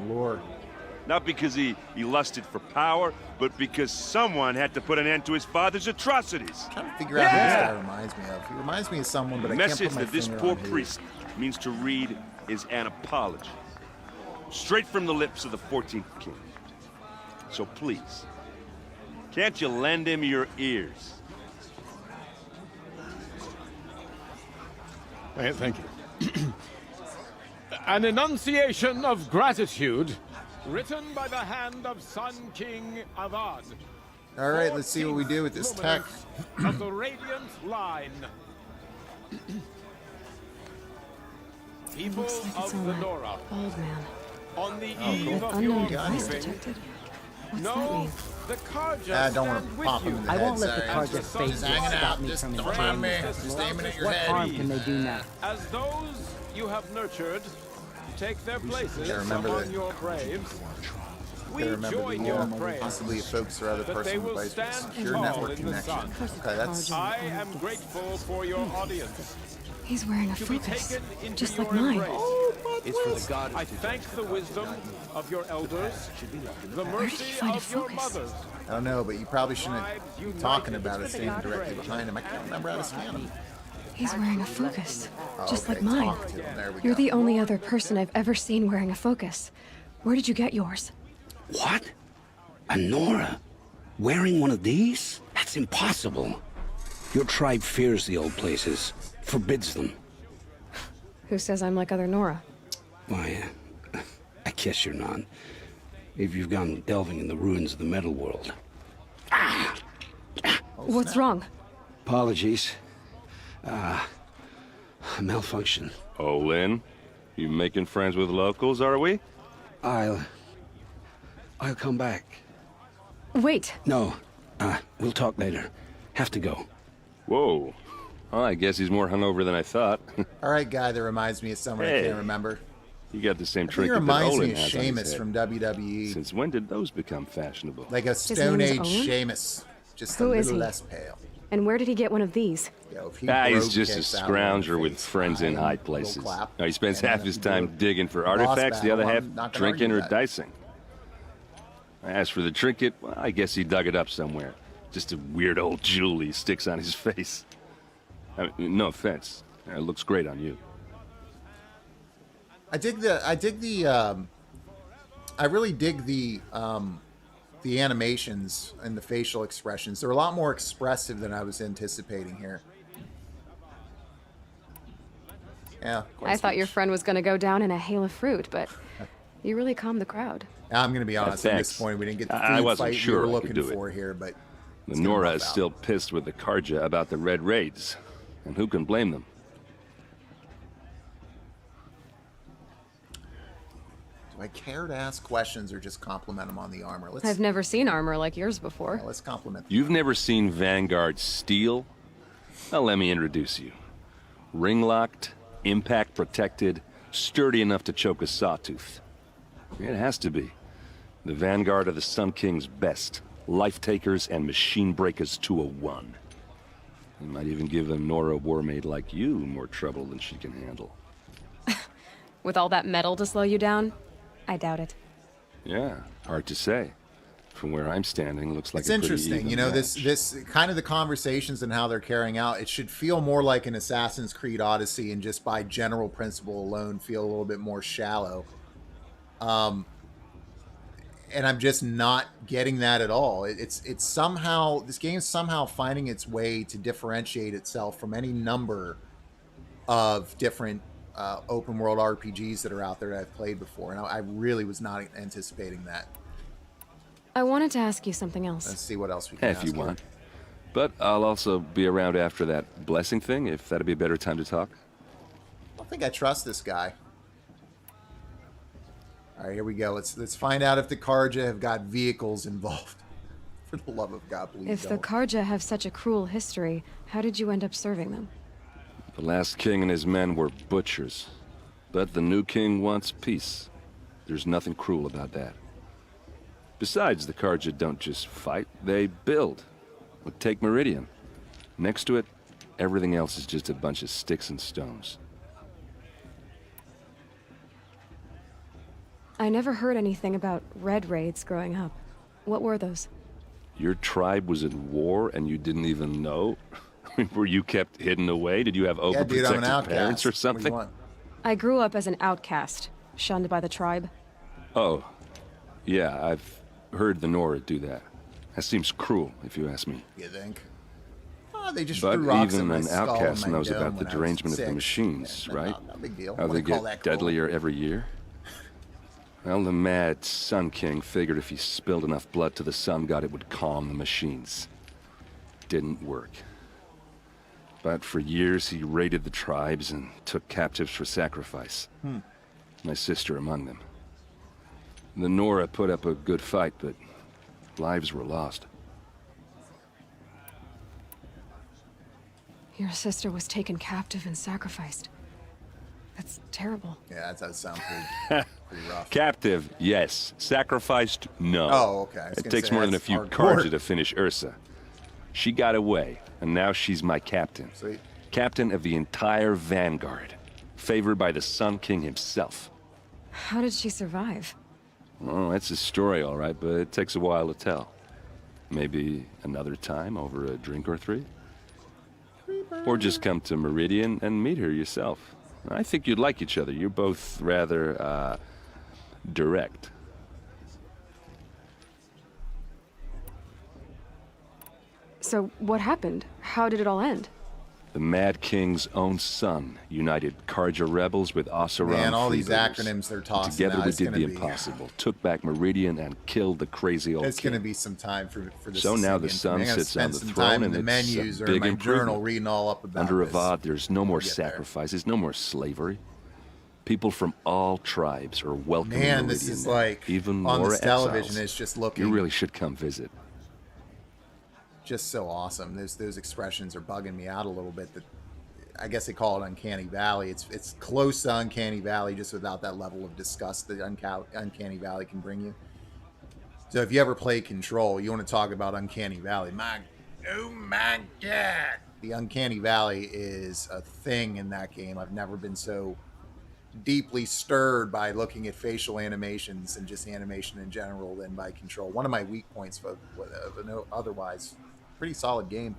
Speaker 1: lore.
Speaker 10: Not because he lusted for power, but because someone had to put an end to his father's atrocities.
Speaker 1: I'm trying to figure out who this guy reminds me of. He reminds me of someone, but
Speaker 10: the
Speaker 1: I can't
Speaker 10: message
Speaker 1: put my
Speaker 10: that this
Speaker 1: finger
Speaker 10: poor
Speaker 1: on who.
Speaker 10: priest means to read is an apology. Straight from the lips of the 14th king. So please, can't you lend him your ears?
Speaker 13: Thank you. An enunciation of gratitude, written by the hand of Sun King Avad.
Speaker 1: All right, let's see what we do with this tech.
Speaker 13: Of the Radiant Line. People of the Nora.
Speaker 3: Old man.
Speaker 13: On the eve of your proving, no, the Karja
Speaker 1: I don't want to
Speaker 13: stand
Speaker 1: pop
Speaker 13: with
Speaker 1: him in
Speaker 13: you.
Speaker 1: the
Speaker 7: I
Speaker 1: head.
Speaker 7: won't let the
Speaker 1: sorry.
Speaker 7: Karja fate
Speaker 1: Just hanging
Speaker 7: stop
Speaker 1: out.
Speaker 7: me
Speaker 1: Just
Speaker 7: from
Speaker 1: don't
Speaker 7: enjoying
Speaker 1: mind me.
Speaker 7: this
Speaker 1: Just aiming at your
Speaker 7: What
Speaker 1: head.
Speaker 7: harm can they do now?
Speaker 13: As those you have nurtured, take their places
Speaker 1: remember
Speaker 13: among your braves. We
Speaker 1: remember
Speaker 13: join
Speaker 1: the
Speaker 13: your praise.
Speaker 1: possibly a focus or other
Speaker 13: that
Speaker 1: person
Speaker 13: they will
Speaker 1: device with
Speaker 13: stand
Speaker 1: secure
Speaker 13: tall
Speaker 1: network
Speaker 13: in the
Speaker 1: connection.
Speaker 13: sun.
Speaker 1: Okay, that's.
Speaker 13: I am grateful for your audience.
Speaker 3: He's wearing a
Speaker 13: To be
Speaker 3: focus,
Speaker 13: taken into
Speaker 3: just
Speaker 13: your
Speaker 3: like mine.
Speaker 13: embrace.
Speaker 8: It's for the god.
Speaker 13: I thank the wisdom of your elders, the mercy
Speaker 3: find a
Speaker 13: of your
Speaker 3: focus?
Speaker 13: mothers.
Speaker 1: I don't know, but you probably shouldn't be talking about it standing directly behind him. I can't remember how to scan him.
Speaker 3: He's wearing a focus, just
Speaker 1: okay,
Speaker 3: like mine.
Speaker 1: talk to him. There we
Speaker 3: You're
Speaker 1: go.
Speaker 3: the only other person I've ever seen wearing a focus. Where did you get yours?
Speaker 14: What? A Nora? Wearing one of these? That's impossible. Your tribe fears the old places, forbids them.
Speaker 3: Who says I'm like other Nora?
Speaker 14: Why, I guess you're not. If you've gone delving in the ruins of the metal world.
Speaker 3: What's wrong?
Speaker 14: Apologies. Malfunction.
Speaker 10: Oh, Lynn? You making friends with locals, are we?
Speaker 14: I'll come back.
Speaker 3: Wait.
Speaker 14: No. We'll talk later. Have to go.
Speaker 10: Whoa. Well, I guess he's more hungover than I thought.
Speaker 1: All right, guy that reminds me of someone I can't remember.
Speaker 10: You got the same
Speaker 1: He
Speaker 10: trinket that
Speaker 1: reminds
Speaker 10: Olin
Speaker 1: me of
Speaker 10: has on his
Speaker 1: Sheamus
Speaker 10: head.
Speaker 1: from WWE.
Speaker 10: Since when did those become fashionable?
Speaker 1: Like a Stone Age Sheamus, just a
Speaker 3: Who is
Speaker 1: little
Speaker 3: he?
Speaker 1: less pale.
Speaker 3: And where did he get one of these?
Speaker 1: Yo, if he
Speaker 10: He's
Speaker 1: broke
Speaker 10: just a
Speaker 1: kicks out
Speaker 10: scrounger
Speaker 1: in the
Speaker 10: with
Speaker 1: face,
Speaker 10: friends in
Speaker 1: fine,
Speaker 10: high
Speaker 1: little
Speaker 10: places.
Speaker 1: clap,
Speaker 10: Now, he spends
Speaker 1: and
Speaker 10: half
Speaker 1: then
Speaker 10: his
Speaker 1: if you
Speaker 10: time
Speaker 1: do a
Speaker 10: digging for
Speaker 1: boss
Speaker 10: artifacts, the other
Speaker 1: battle,
Speaker 10: half
Speaker 1: I'm not gonna
Speaker 10: drinking
Speaker 1: argue
Speaker 10: or
Speaker 1: that.
Speaker 10: dicing. As for the trinket, well, I guess he dug it up somewhere. Just a weird old jewel he sticks on his face. I mean, no offense. It looks great on you.
Speaker 1: I really dig the animations and the facial expressions. They're a lot more expressive than I was anticipating here. Yeah.
Speaker 3: I thought your friend was going to go down in a hail of fruit, but you really calmed the crowd.
Speaker 1: I'm going to be honest. I'm
Speaker 10: Thanks.
Speaker 1: disappointed we didn't get the
Speaker 10: I
Speaker 1: food
Speaker 10: wasn't
Speaker 1: fight
Speaker 10: sure
Speaker 1: we were
Speaker 10: I could
Speaker 1: looking
Speaker 10: do it.
Speaker 1: for here, but
Speaker 10: The
Speaker 1: it's gonna
Speaker 10: Nora
Speaker 1: rough
Speaker 10: is
Speaker 1: out.
Speaker 10: still pissed with the Karja about the Red Raids. And who can blame them?
Speaker 1: Do I care to ask questions or just compliment them on the armor?
Speaker 3: I've never seen armor like yours before.
Speaker 1: Yeah, let's compliment them.
Speaker 10: You've never seen Vanguard steel? Well, let me introduce you. Ring-locked, impact-protected, sturdy enough to choke a sawtooth. It has to be. The Vanguard of the Sun King's best. Life-takers and machine-breakers to a one. You might even give a Nora warmaid like you more trouble than she can handle.
Speaker 3: With all that metal to slow you down? I doubt it.
Speaker 10: Yeah, hard to say. From where I'm standing, looks like
Speaker 1: It's
Speaker 10: a pretty
Speaker 1: interesting,
Speaker 10: even
Speaker 1: you know,
Speaker 10: match.
Speaker 1: this kind of the conversations and how they're carrying out. It should feel more like an Assassin's Creed Odyssey, and just by general principle alone, feel a little bit more shallow. And I'm just not getting that at all. It's somehow, this game's somehow finding its way to differentiate itself from any number of different open world RPGs that are out there that I've played before, and I really was not anticipating that.
Speaker 3: I wanted to ask you something else.
Speaker 1: Let's see what else we can
Speaker 10: If
Speaker 1: ask
Speaker 10: you want. But I'll also be around after that blessing thing, if that'd be a better time to talk.
Speaker 1: I don't think I trust this guy. All right, here we go. Let's find out if the Karja have got vehicles involved. For the love of God, please
Speaker 3: If the
Speaker 1: don't.
Speaker 3: Karja have such a cruel history, how did you end up serving them?
Speaker 10: The last king and his men were butchers. But the new king wants peace. There's nothing cruel about that. Besides, the Karja don't just fight, they build. Look, take Meridian. Next to it, everything else is just a bunch of sticks and stones.
Speaker 3: I never heard anything about red raids growing up. What were those?
Speaker 10: Your tribe was at war and you didn't even know? Were you kept hidden away? Did you have
Speaker 1: Yeah, dude, I'm an
Speaker 10: overprotective
Speaker 1: outcast.
Speaker 10: parents or
Speaker 1: What do you
Speaker 10: something?
Speaker 1: want?
Speaker 3: I grew up as an outcast, shunned by the tribe.
Speaker 10: Oh, yeah, I've heard the Nora do that. That seems cruel, if you ask me.
Speaker 1: You think? Oh, they just
Speaker 10: But
Speaker 1: threw rocks at
Speaker 10: even
Speaker 1: my
Speaker 10: an
Speaker 1: skull
Speaker 10: outcast
Speaker 1: and my
Speaker 10: knows
Speaker 1: dome
Speaker 10: about the
Speaker 1: when I was
Speaker 10: derangement of the
Speaker 1: 6.
Speaker 10: machines,
Speaker 1: Yeah,
Speaker 10: right?
Speaker 1: No big deal.
Speaker 10: How they
Speaker 1: Wouldn't call
Speaker 10: get
Speaker 1: that cruel.
Speaker 10: deadlier every year? Well, the mad Sun King figured if he spilled enough blood to the Sun God, it would calm the machines. Didn't work. But for years, he raided the tribes and took captives for sacrifice. My sister among them. The Nora put up a good fight, but lives were lost.
Speaker 3: Your sister was taken captive and sacrificed. That's terrible.
Speaker 1: Yeah, that does sound pretty rough.
Speaker 10: Captive, yes. Sacrificed, no.
Speaker 1: Oh, okay.
Speaker 10: It takes more than a few carja to finish Ursa. She got away, and now she's my captain.
Speaker 1: Sweet.
Speaker 10: Captain of the entire Vanguard. Favored by the Sun King himself.
Speaker 3: How did she survive?
Speaker 10: Oh, that's a story, all right, but it takes a while to tell. Maybe another time over a drink or three? Or just come to Meridian and meet her yourself. I think you'd like each other. You're both rather, direct.
Speaker 3: So, what happened? How did it all end?
Speaker 10: The Mad King's own son united Carja rebels with Oseram.
Speaker 1: Man, all these
Speaker 10: freebooters.
Speaker 1: acronyms they're tossing
Speaker 10: Together
Speaker 1: out,
Speaker 10: we
Speaker 1: it's
Speaker 10: did the
Speaker 1: gonna be-
Speaker 10: impossible. Took back Meridian and killed the crazy old
Speaker 1: It's
Speaker 10: king.
Speaker 1: going to be some time for this.
Speaker 10: So
Speaker 1: to
Speaker 10: now
Speaker 1: sink
Speaker 10: the
Speaker 1: in.
Speaker 10: sun
Speaker 1: I'm gonna
Speaker 10: sits on
Speaker 1: spend
Speaker 10: the
Speaker 1: some
Speaker 10: throne,
Speaker 1: time in
Speaker 10: and
Speaker 1: the
Speaker 10: it's
Speaker 1: menus
Speaker 10: a
Speaker 1: or
Speaker 10: big
Speaker 1: my journal
Speaker 10: improvement.
Speaker 1: reading all up about
Speaker 10: Under
Speaker 1: this.
Speaker 10: Avad, there's no more
Speaker 1: get there.
Speaker 10: sacrifices, no more slavery. People from all tribes are welcome in
Speaker 1: Man,
Speaker 10: Meridian
Speaker 1: this is
Speaker 10: now.
Speaker 1: like
Speaker 10: even
Speaker 1: on
Speaker 10: more
Speaker 1: this television.
Speaker 10: exiles.
Speaker 1: It's just looking.
Speaker 10: You really should come visit.
Speaker 1: Just so awesome. Those expressions are bugging me out a little bit. That I guess they call it Uncanny Valley. It's close to Uncanny Valley, just without that level of disgust that Uncanny Valley can bring you. So if you ever play Control, you want to talk about Uncanny Valley. Oh my God! The Uncanny Valley is a thing in that game. I've never been so deeply stirred by looking at facial animations and just animation in general than by Control. One of my weak points of an otherwise pretty solid game.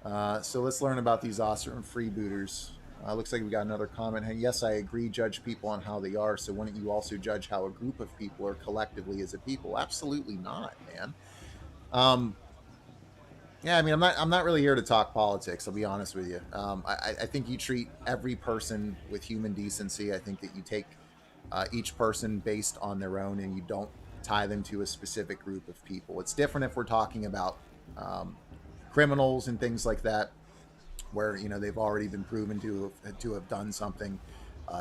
Speaker 1: So let's learn about these Oseram freebooters. Looks like we got another comment. Hey, yes, I agree. Judge people on how they are. So wouldn't you also judge how a group of people are collectively as a people? Absolutely not, man. Yeah, I mean, I'm not really here to talk politics. I'll be honest with you. I think you treat every person with human decency. I think that you take each person based on their own, and you don't tie them to a specific group of people. It's different if we're talking about criminals and things like that, where they've already been proven to have done something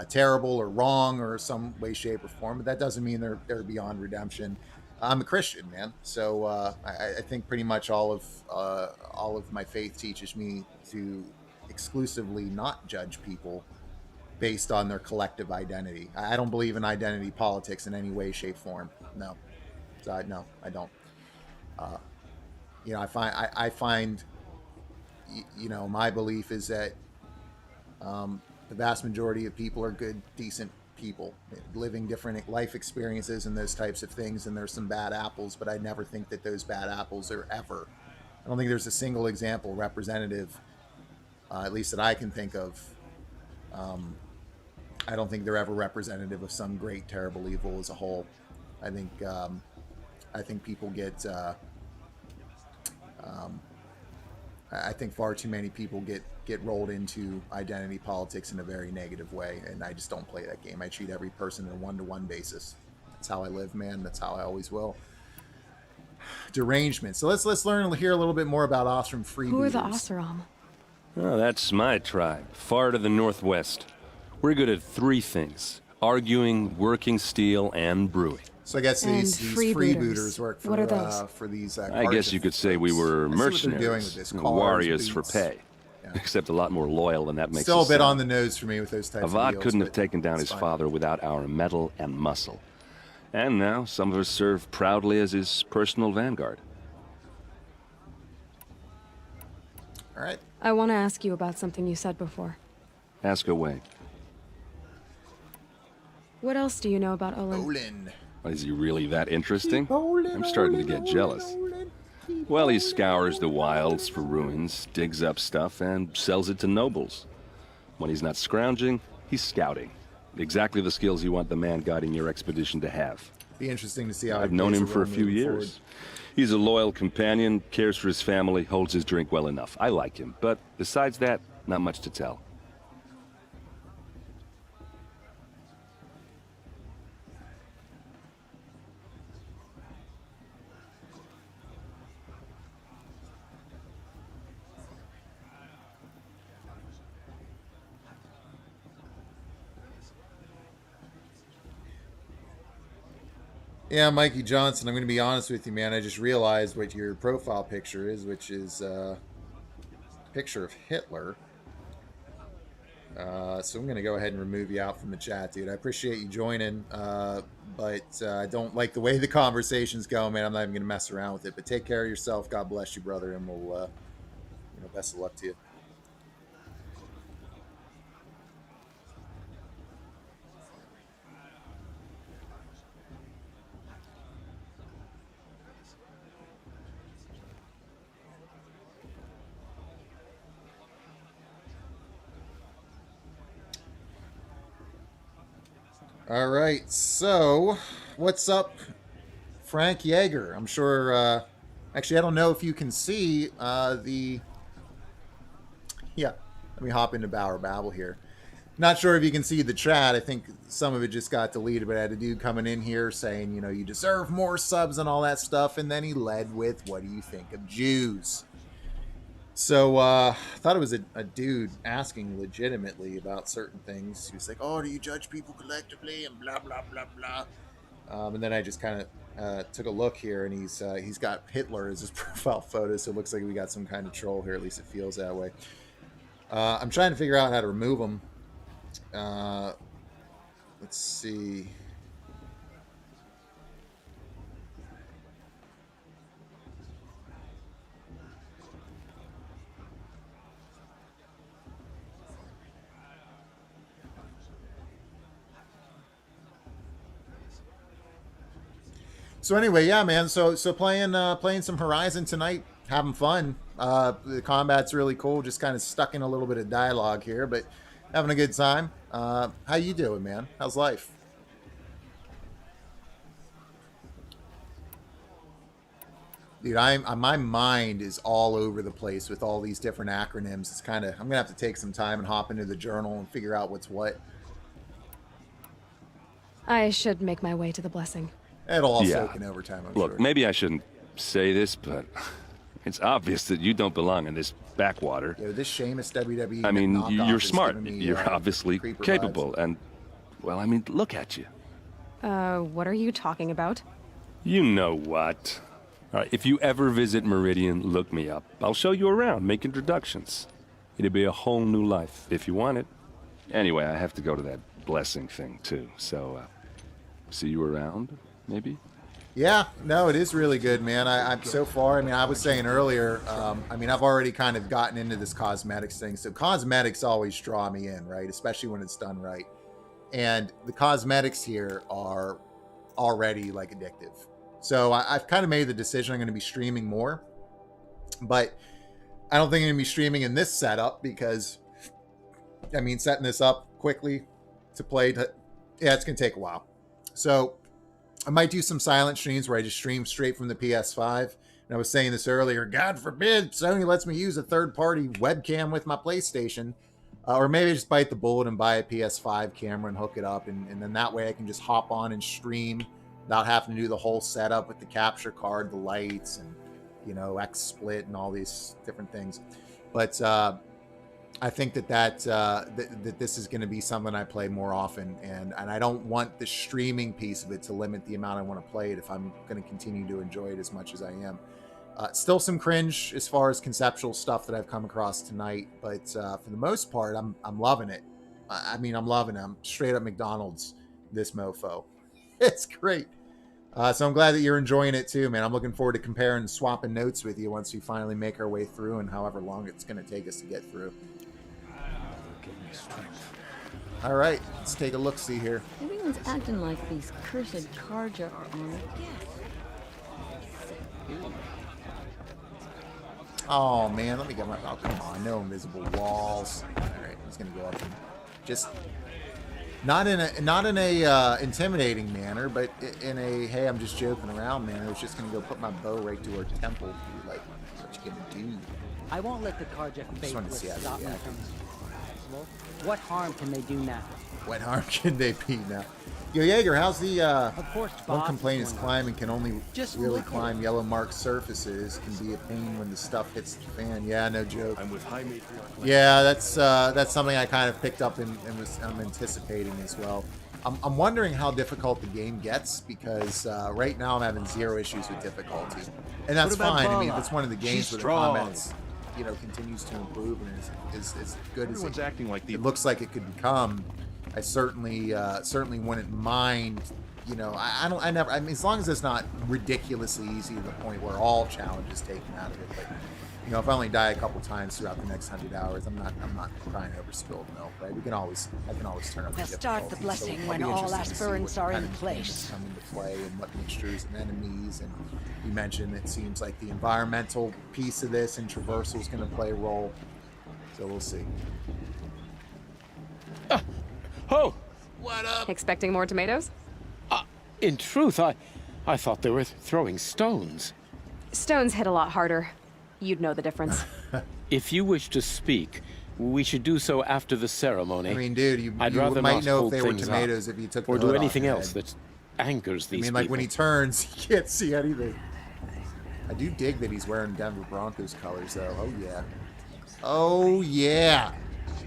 Speaker 1: terrible or wrong or some way, shape, or form. But that doesn't mean they're beyond redemption. I'm a Christian, man, so I think pretty much all of my faith teaches me to exclusively not judge people based on their collective identity. I don't believe in identity politics in any way, shape, form. No, no, I don't. I find, my belief is that the vast majority of people are good, decent people living different life experiences and those types of things. And there's some bad apples, but I never think that those bad apples are ever. I don't think there's a single example representative, at least that I can think of. I don't think they're ever representative of some great, terrible evil as a whole. I think people get. I think far too many people get rolled into identity politics in a very negative way, and I just don't play that game. I treat every person on a one-to-one basis. That's how I live, man. That's how I always will. Derangement. So let's learn here a little bit more about Oseram freebooters.
Speaker 3: Who are the Oseram?
Speaker 10: Oh, that's my tribe, far to the northwest. We're good at three things: arguing, working steel, and brewing.
Speaker 1: So I guess these freebooters work for,
Speaker 3: what are those?
Speaker 1: For these.
Speaker 10: I guess you could say we were mercenaries, warriors for pay. Yeah. Except a lot more loyal than that makes
Speaker 1: Still
Speaker 10: us
Speaker 1: a bit
Speaker 10: sound.
Speaker 1: on the nose for me with those types of
Speaker 10: Avad
Speaker 1: deals,
Speaker 10: couldn't
Speaker 1: but
Speaker 10: have taken down his father without our metal and muscle. And now some of us serve proudly as his personal vanguard.
Speaker 1: All right.
Speaker 3: I want to ask you about something you said before.
Speaker 10: Ask away.
Speaker 3: What else do you know about Olin?
Speaker 1: Olin.
Speaker 10: Is he really that interesting? I'm starting to get jealous. Well, he scours the wilds for ruins, digs up stuff, and sells it to nobles. When he's not scrounging, he's scouting. Exactly the skills you want the man guiding your expedition to have.
Speaker 1: Be interesting to see how
Speaker 10: I've known him for a few years. He's a loyal companion, cares for his family, holds his drink well enough. I like him, but besides that, not much to tell.
Speaker 1: Yeah, Mikey Johnson, I'm going to be honest with you, man. I just realized what your profile picture is, which is a picture of Hitler. So I'm going to go ahead and remove you out from the chat, dude. I appreciate you joining, but I don't like the way the conversation's going, man. I'm not even going to mess around with it. But take care of yourself. God bless you, brother, and we'll, best of luck to you. All right, so what's up, Frank Yeager? I'm sure, actually, I don't know if you can see yeah, let me hop into Bauer Babble here. Not sure if you can see the chat. I think some of it just got deleted, but I had a dude coming in here saying, you deserve more subs and all that stuff, and then he led with, what do you think of Jews? So I thought it was a dude asking legitimately about certain things. He was like, oh, do you judge people collectively and blah, blah, blah, blah. And then I just kind of took a look here, and he's got Hitler as his profile photo, so it looks like we got some kind of troll here. At least it feels that way. I'm trying to figure out how to remove him. Let's see. So anyway, yeah, man. So playing some Horizon tonight, having fun. The combat's really cool. Just kind of stuck in a little bit of dialogue here, but having a good time. How you doing, man? How's life? Dude, my mind is all over the place with all these different acronyms. It's kind of, I'm gonna have to take some time and hop into the journal and figure out what's what.
Speaker 3: I should make my way to the blessing.
Speaker 1: It'll all soak in over time, I'm sure.
Speaker 10: Look, maybe I shouldn't say this, but it's obvious that you don't belong in this backwater.
Speaker 1: Yo, this Sheamus WWE.
Speaker 10: I mean, you're smart. You're obviously capable, and, well, I mean, look at you.
Speaker 3: What are you talking about?
Speaker 10: You know what. All right, if you ever visit Meridian, look me up. I'll show you around, make introductions. It'll be a whole new life, if you want it. Anyway, I have to go to that blessing thing, too, so, see you around, maybe?
Speaker 1: Yeah, no, it is really good, man. I'm so far, I mean, I was saying earlier, I mean, I've already kind of gotten into this cosmetics thing. So cosmetics always draw me in, right? Especially when it's done right. And the cosmetics here are already like addictive. So I've kind of made the decision I'm going to be streaming more, but I don't think I'm going to be streaming in this setup because, I mean, setting this up quickly to play, yeah, it's going to take a while. So I might do some silent streams where I just stream straight from the PS5. And I was saying this earlier, God forbid Sony lets me use a third-party webcam with my PlayStation. Or maybe just bite the bullet and buy a PS5 camera and hook it up. And then that way I can just hop on and stream without having to do the whole setup with the capture card, the lights, and, XSplit and all these different things. But I think that this is going to be something I play more often, and I don't want the streaming piece of it to limit the amount I want to play it if I'm going to continue to enjoy it as much as I am. Still some cringe as far as conceptual stuff that I've come across tonight, but for the most part, I'm loving it. I mean, I'm loving it. I'm straight up McDonald's, this mofo. It's great. So I'm glad that you're enjoying it too, man. I'm looking forward to comparing and swapping notes with you once we finally make our way through, and however long it's going to take us to get through. All right, let's take a look-see here.
Speaker 15: Everyone's acting like these cursed Karja are on it.
Speaker 1: Oh man, let me get my. Oh come on, no invisible walls. All right, he's gonna go up and just not in a intimidating manner, but in a hey, I'm just joking around manner. I was just gonna go put my bow right to her temple. Be like, what you gonna do?
Speaker 7: I won't let the Karja faithless stop me from. What harm can they do now?
Speaker 1: What harm can they be now? Yo, Jaeger, how's the,
Speaker 7: of course,
Speaker 1: one complaint is climbing can only really climb yellow marked surfaces. Can be a pain when the stuff hits the fan. Yeah, no joke.
Speaker 16: I'm with High Mate.
Speaker 1: Yeah, that's something I kind of picked up and I'm anticipating as well. I'm wondering how difficult the game gets because right now I'm having 0 issues with difficulty. And that's fine. I mean, if it's one of the games where the combat is you know, continues to improve and is as good as
Speaker 2: it
Speaker 1: looks like it could become, I certainly wouldn't mind. You know, I mean, as long as it's not ridiculously easy to the point where all challenges taken out of it. But, you know, if I only die a couple times throughout the next 100 hours, I'm not crying over spilled milk, right? I can always turn up.
Speaker 11: We'll start the blessing when all aspirants are in place.
Speaker 1: Come into play and what mixtures and enemies, and you mentioned it seems like the environmental piece of this and traversal is going to play a role. So we'll see.
Speaker 13: Oh,
Speaker 1: what up?
Speaker 3: Expecting more tomatoes?
Speaker 13: In truth, I thought they were throwing stones.
Speaker 3: Stones hit a lot harder. You'd know the difference.
Speaker 13: If you wish to speak, we should do so after the ceremony.
Speaker 1: I mean, dude,
Speaker 13: I'd
Speaker 1: you
Speaker 13: rather
Speaker 1: might
Speaker 13: not
Speaker 1: know
Speaker 13: hold
Speaker 1: if they were
Speaker 13: things
Speaker 1: tomatoes
Speaker 13: up,
Speaker 1: if you took the
Speaker 13: or do
Speaker 1: hood
Speaker 13: anything
Speaker 1: off
Speaker 13: else
Speaker 1: your
Speaker 13: that angers these
Speaker 1: I mean,
Speaker 13: people.
Speaker 1: like when he turns, he can't see anything. I do dig that he's wearing Denver Broncos colors, though. Oh yeah, oh yeah,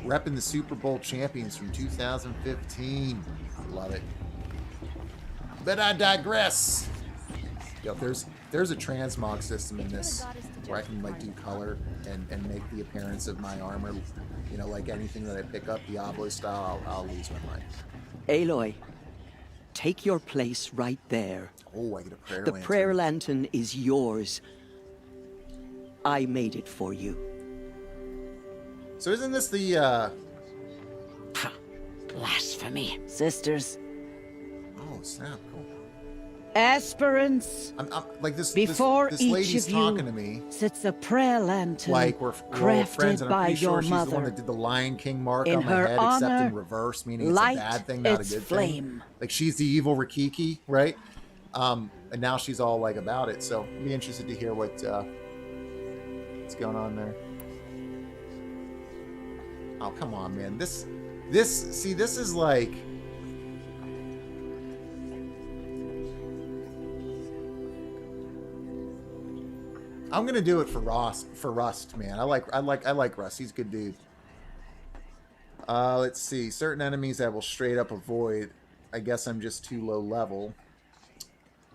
Speaker 1: repping the Super Bowl champions from 2015. I love it. But I digress. Yo, there's a transmog system in this where I can like do color and make the appearance of my armor, you know, like anything that I pick up Diablo style, I'll lose my mind.
Speaker 12: Aloy, take your place right there.
Speaker 1: Oh, I get a prayer
Speaker 12: The
Speaker 1: lantern.
Speaker 12: prayer lantern is yours. I made it for you.
Speaker 1: So isn't this the
Speaker 11: Blasphemy. Sisters.
Speaker 1: Oh, snap, cool.
Speaker 11: Aspirants.
Speaker 1: I'm like this.
Speaker 11: Before
Speaker 1: this
Speaker 11: each
Speaker 1: lady's
Speaker 11: of
Speaker 1: talking
Speaker 11: you
Speaker 1: to me.
Speaker 11: sits a prayer lantern,
Speaker 1: Like we're old friends, and I'm
Speaker 11: by
Speaker 1: pretty sure
Speaker 11: your
Speaker 1: she's the one
Speaker 11: mother.
Speaker 1: that did the Lion King mark
Speaker 11: In
Speaker 1: on my
Speaker 11: her
Speaker 1: head, except in
Speaker 11: honor,
Speaker 1: reverse, meaning it's a
Speaker 11: light
Speaker 1: bad thing, not a
Speaker 11: its
Speaker 1: good
Speaker 11: flame.
Speaker 1: thing. Like she's the evil Rikiki, right? And now she's all like about it. So I'd be interested to hear what's going on there. Oh, come on, man. This is like. I'm gonna do it for Rust, man. I like Rust. He's a good dude. Let's see. Certain enemies I will straight up avoid. I guess I'm just too low level.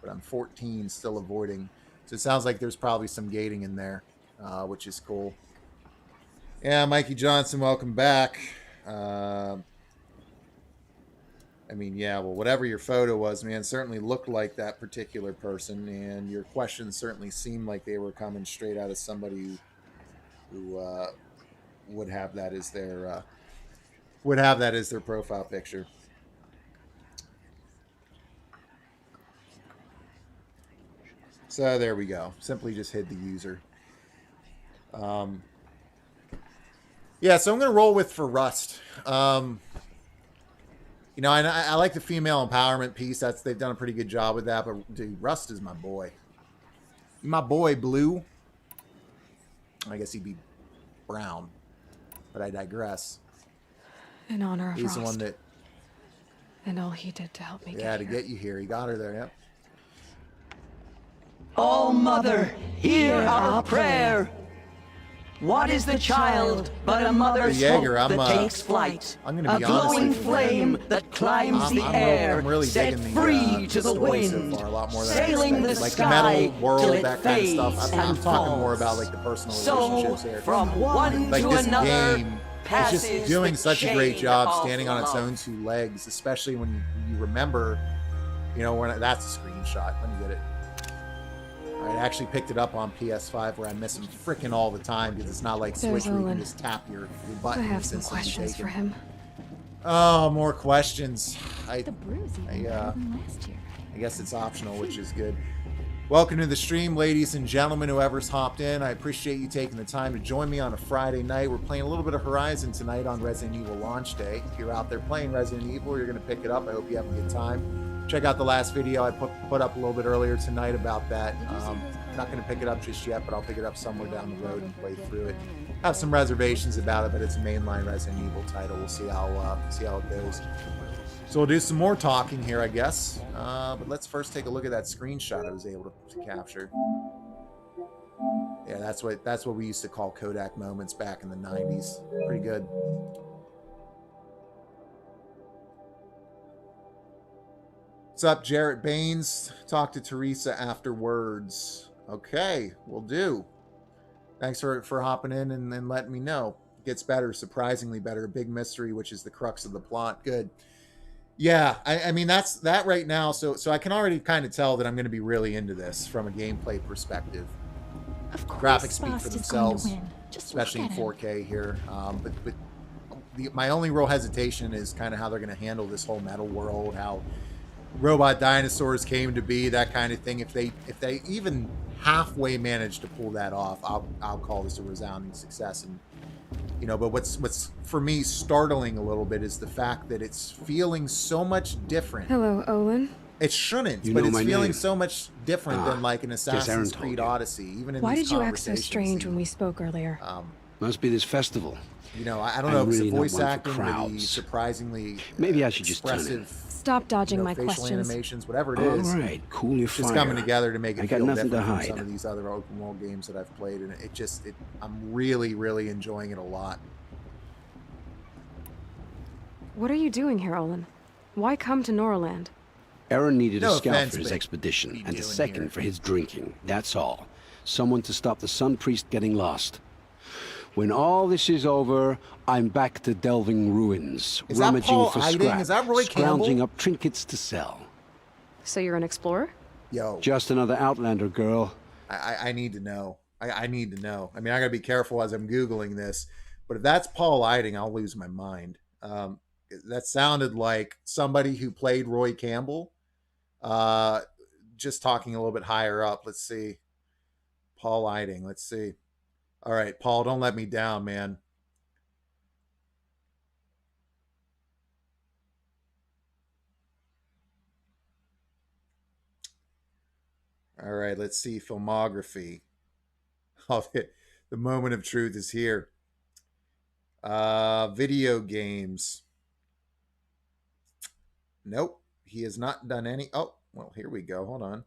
Speaker 1: But I'm 14, still avoiding. So it sounds like there's probably some gating in there, which is cool. Yeah, Mikey Johnson, welcome back. I mean, yeah, well, whatever your photo was, man, certainly looked like that particular person, and your questions certainly seemed like they were coming straight out of somebody who would have that as their profile picture. So there we go. Simply just hid the user. Yeah, so I'm gonna roll with for Rust. You know, and I like the female empowerment piece. They've done a pretty good job with that. But dude, Rust is my boy. My boy Blue. I guess he'd be brown, but I digress.
Speaker 3: In honor of
Speaker 1: He's
Speaker 3: Rost.
Speaker 1: the one that.
Speaker 3: And all he did to help me
Speaker 1: Yeah,
Speaker 3: get
Speaker 1: to
Speaker 3: here.
Speaker 1: get you here. He got her there. Yep.
Speaker 12: Oh, Mother, hear our prayer. What is the child but a mother's hope that takes flight?
Speaker 1: I'm gonna
Speaker 12: a
Speaker 1: be honest
Speaker 12: glowing
Speaker 1: with you,
Speaker 12: flame that climbs the air,
Speaker 1: I'm really
Speaker 12: set
Speaker 1: digging
Speaker 12: free to the
Speaker 1: story so
Speaker 12: wind,
Speaker 1: far, a lot more than I
Speaker 12: sailing the
Speaker 1: expected. Like
Speaker 12: sky
Speaker 1: the metal world,
Speaker 12: till it
Speaker 1: that kind of stuff.
Speaker 12: fades
Speaker 1: I'm
Speaker 12: and
Speaker 1: talking more
Speaker 12: falls.
Speaker 1: about like the personal
Speaker 12: So,
Speaker 1: relationships here.
Speaker 12: from one
Speaker 1: like
Speaker 12: to
Speaker 1: this
Speaker 12: another,
Speaker 1: game is
Speaker 12: passes
Speaker 1: just doing
Speaker 12: the
Speaker 1: such a great
Speaker 12: chain
Speaker 1: job
Speaker 12: of
Speaker 1: standing on its
Speaker 12: love.
Speaker 1: own two legs, especially when you remember, you know, when that's a screenshot. Let me get it. I actually picked it up on PS5 where I miss him freaking all the time because it's not like Switch where you can just tap your button.
Speaker 3: I have
Speaker 1: and
Speaker 3: some
Speaker 1: instantly
Speaker 3: questions
Speaker 1: take
Speaker 3: for
Speaker 1: it.
Speaker 3: him.
Speaker 1: Oh, more questions.
Speaker 15: The bruise even better than last year.
Speaker 1: I guess it's optional, which is good. Welcome to the stream, ladies and gentlemen, whoever's hopped in. I appreciate you taking the time to join me on a Friday night. We're playing a little bit of Horizon tonight on Resident Evil launch day. If you're out there playing Resident Evil, you're going to pick it up. I hope you have a good time. Check out the last video I put up a little bit earlier tonight about that. Not going to pick it up just yet, but I'll pick it up somewhere down the road and play through it. Have some reservations about it, but it's a mainline Resident Evil title. We'll see how it goes. So we'll do some more talking here, I guess. But let's first take a look at that screenshot I was able to capture. Yeah, that's what we used to call Kodak moments back in the 90s. Pretty good. What's up, Jarrett Baines? Talk to Teresa afterwards. Okay, we'll do. Thanks for hopping in and letting me know. It gets better, surprisingly better. A big mystery, which is the crux of the plot. Good. Yeah, I mean, that's that right now. So I can already kind of tell that I'm going to be really into this from a gameplay perspective.
Speaker 3: Of course,
Speaker 1: Graphics speak for themselves, especially in 4K here. But my only real hesitation is kind of how they're going to handle this whole metal world, how robot dinosaurs came to be, that kind of thing. If they even halfway manage to pull that off, I'll call this a resounding success. And you know, but what's for me startling a little bit is the fact that it's feeling so much different.
Speaker 3: Hello, Olin.
Speaker 1: It shouldn't, but it's feeling so much different than like an Assassin's Creed Odyssey. Even in
Speaker 3: Why
Speaker 1: these
Speaker 3: did you act so strange when we spoke earlier?
Speaker 14: Must be this festival.
Speaker 1: You know, I don't know if it's the voice acting or the surprisingly
Speaker 14: maybe I should just
Speaker 1: expressive.
Speaker 3: Stop dodging my
Speaker 1: facial
Speaker 3: questions.
Speaker 1: Animations, whatever it is.
Speaker 14: All right, cool your fire.
Speaker 1: It's coming together to make it
Speaker 14: got
Speaker 1: feel
Speaker 14: nothing
Speaker 1: different
Speaker 14: to
Speaker 1: from
Speaker 14: hide.
Speaker 1: some of these other open world games that I've played, and I'm really enjoying it a lot.
Speaker 3: What are you doing here, Olin? Why come to Noraland?
Speaker 14: Aaron needed a scout
Speaker 1: offense,
Speaker 14: for his
Speaker 1: but
Speaker 14: expedition, and a
Speaker 1: doing
Speaker 14: second
Speaker 1: here?
Speaker 14: for his drinking. That's all. Someone to stop the Sun Priest getting lost. When all this is over, I'm back to delving ruins,
Speaker 1: Is that
Speaker 14: rummaging
Speaker 1: Paul
Speaker 14: for
Speaker 1: Eiding?
Speaker 14: scrap,
Speaker 1: Is that Roy
Speaker 14: scrounging
Speaker 1: Campbell?
Speaker 14: up trinkets to sell.
Speaker 3: So you're an explorer?
Speaker 1: Yo,
Speaker 14: Just another Outlander girl.
Speaker 1: I need to know. I need to know. I mean, I got to be careful as I'm Googling this, but if that's Paul Eiding, I'll lose my mind. That sounded like somebody who played Roy Campbell. Just talking a little bit higher up. Let's see. Paul Eiding. Let's see. All right, Paul, don't let me down, man. All right, let's see. Filmography. Oh, the moment of truth is here. Video games. Nope, he has not done any. Oh, well, here we go. Hold on.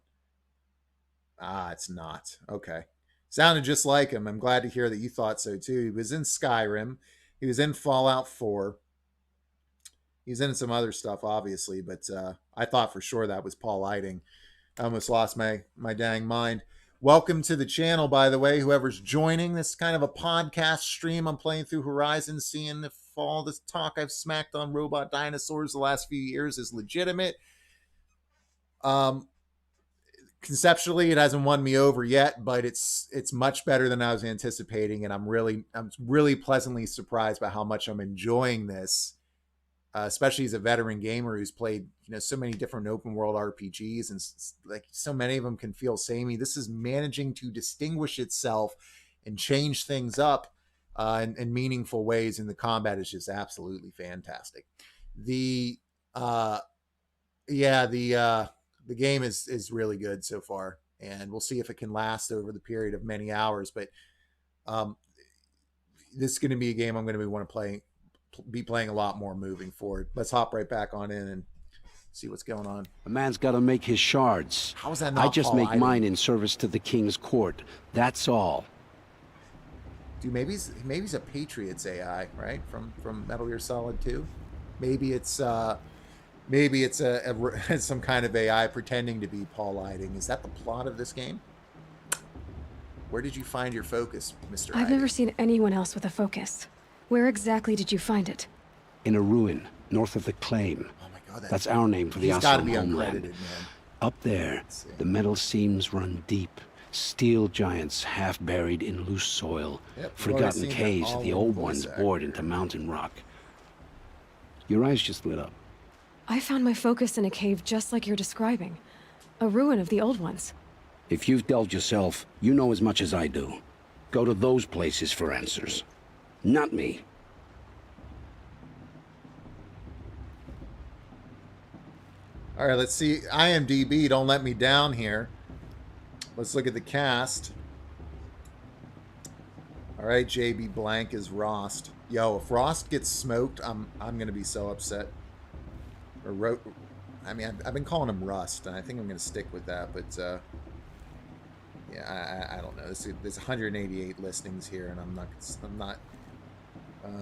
Speaker 1: It's not. Okay. Sounded just like him. I'm glad to hear that you thought so too. He was in Skyrim. He was in Fallout 4. He's in some other stuff, obviously, but I thought for sure that was Paul Eiding. I almost lost my dang mind. Welcome to the channel, by the way, whoever's joining. This is kind of a podcast stream. I'm playing through Horizon, seeing if all this talk I've smacked on robot dinosaurs the last few years is legitimate. Conceptually, it hasn't won me over yet, but it's much better than I was anticipating, and I'm really pleasantly surprised by how much I'm enjoying this, especially as a veteran gamer who's played so many different open world RPGs, and like so many of them can feel samey. This is managing to distinguish itself and change things up in meaningful ways, and the combat is just absolutely fantastic. The game is really good so far, and we'll see if it can last over the period of many hours. But this is going to be a game I'm going to be playing a lot more moving forward. Let's hop right back on in and see what's going on.
Speaker 14: A man's got to make his shards.
Speaker 1: How is that not
Speaker 14: I just
Speaker 1: Paul
Speaker 14: make
Speaker 1: Eiding?
Speaker 14: mine in service to the king's court. That's all.
Speaker 1: Dude, maybe he's a Patriots AI, right? From Metal Gear Solid 2. Maybe it's some kind of AI pretending to be Paul Eiding. Is that the plot of this game? Where did you find your focus, Mr.
Speaker 3: I've
Speaker 1: Eiding?
Speaker 3: never seen anyone else with a focus. Where exactly did you find it?
Speaker 14: In a ruin, north of the claim.
Speaker 1: Oh my God,
Speaker 14: That's our name for the
Speaker 1: he's gotta
Speaker 14: Asylum
Speaker 1: be
Speaker 14: homeland.
Speaker 1: uncredited, man.
Speaker 14: Up there, the metal seams run deep. Steel giants half buried in loose soil.
Speaker 1: Yep,
Speaker 14: Forgotten
Speaker 1: seen that
Speaker 14: caves
Speaker 1: all
Speaker 14: that the
Speaker 1: in
Speaker 14: old
Speaker 1: voice
Speaker 14: ones
Speaker 1: actor.
Speaker 14: bored into mountain rock. Your eyes just lit up.
Speaker 3: I found my focus in a cave just like you're describing. A ruin of the old ones.
Speaker 14: If you've delved yourself, you know as much as I do. Go to those places for answers. Not me.
Speaker 1: All right, let's see. IMDb, don't let me down here. Let's look at the cast. All right, JB Blank is Rost. Yo, if Rost gets smoked, I'm gonna be so upset. Or I've been calling him Rust, and I think I'm gonna stick with that. But yeah, I don't know. There's 188 listings here, and I'm not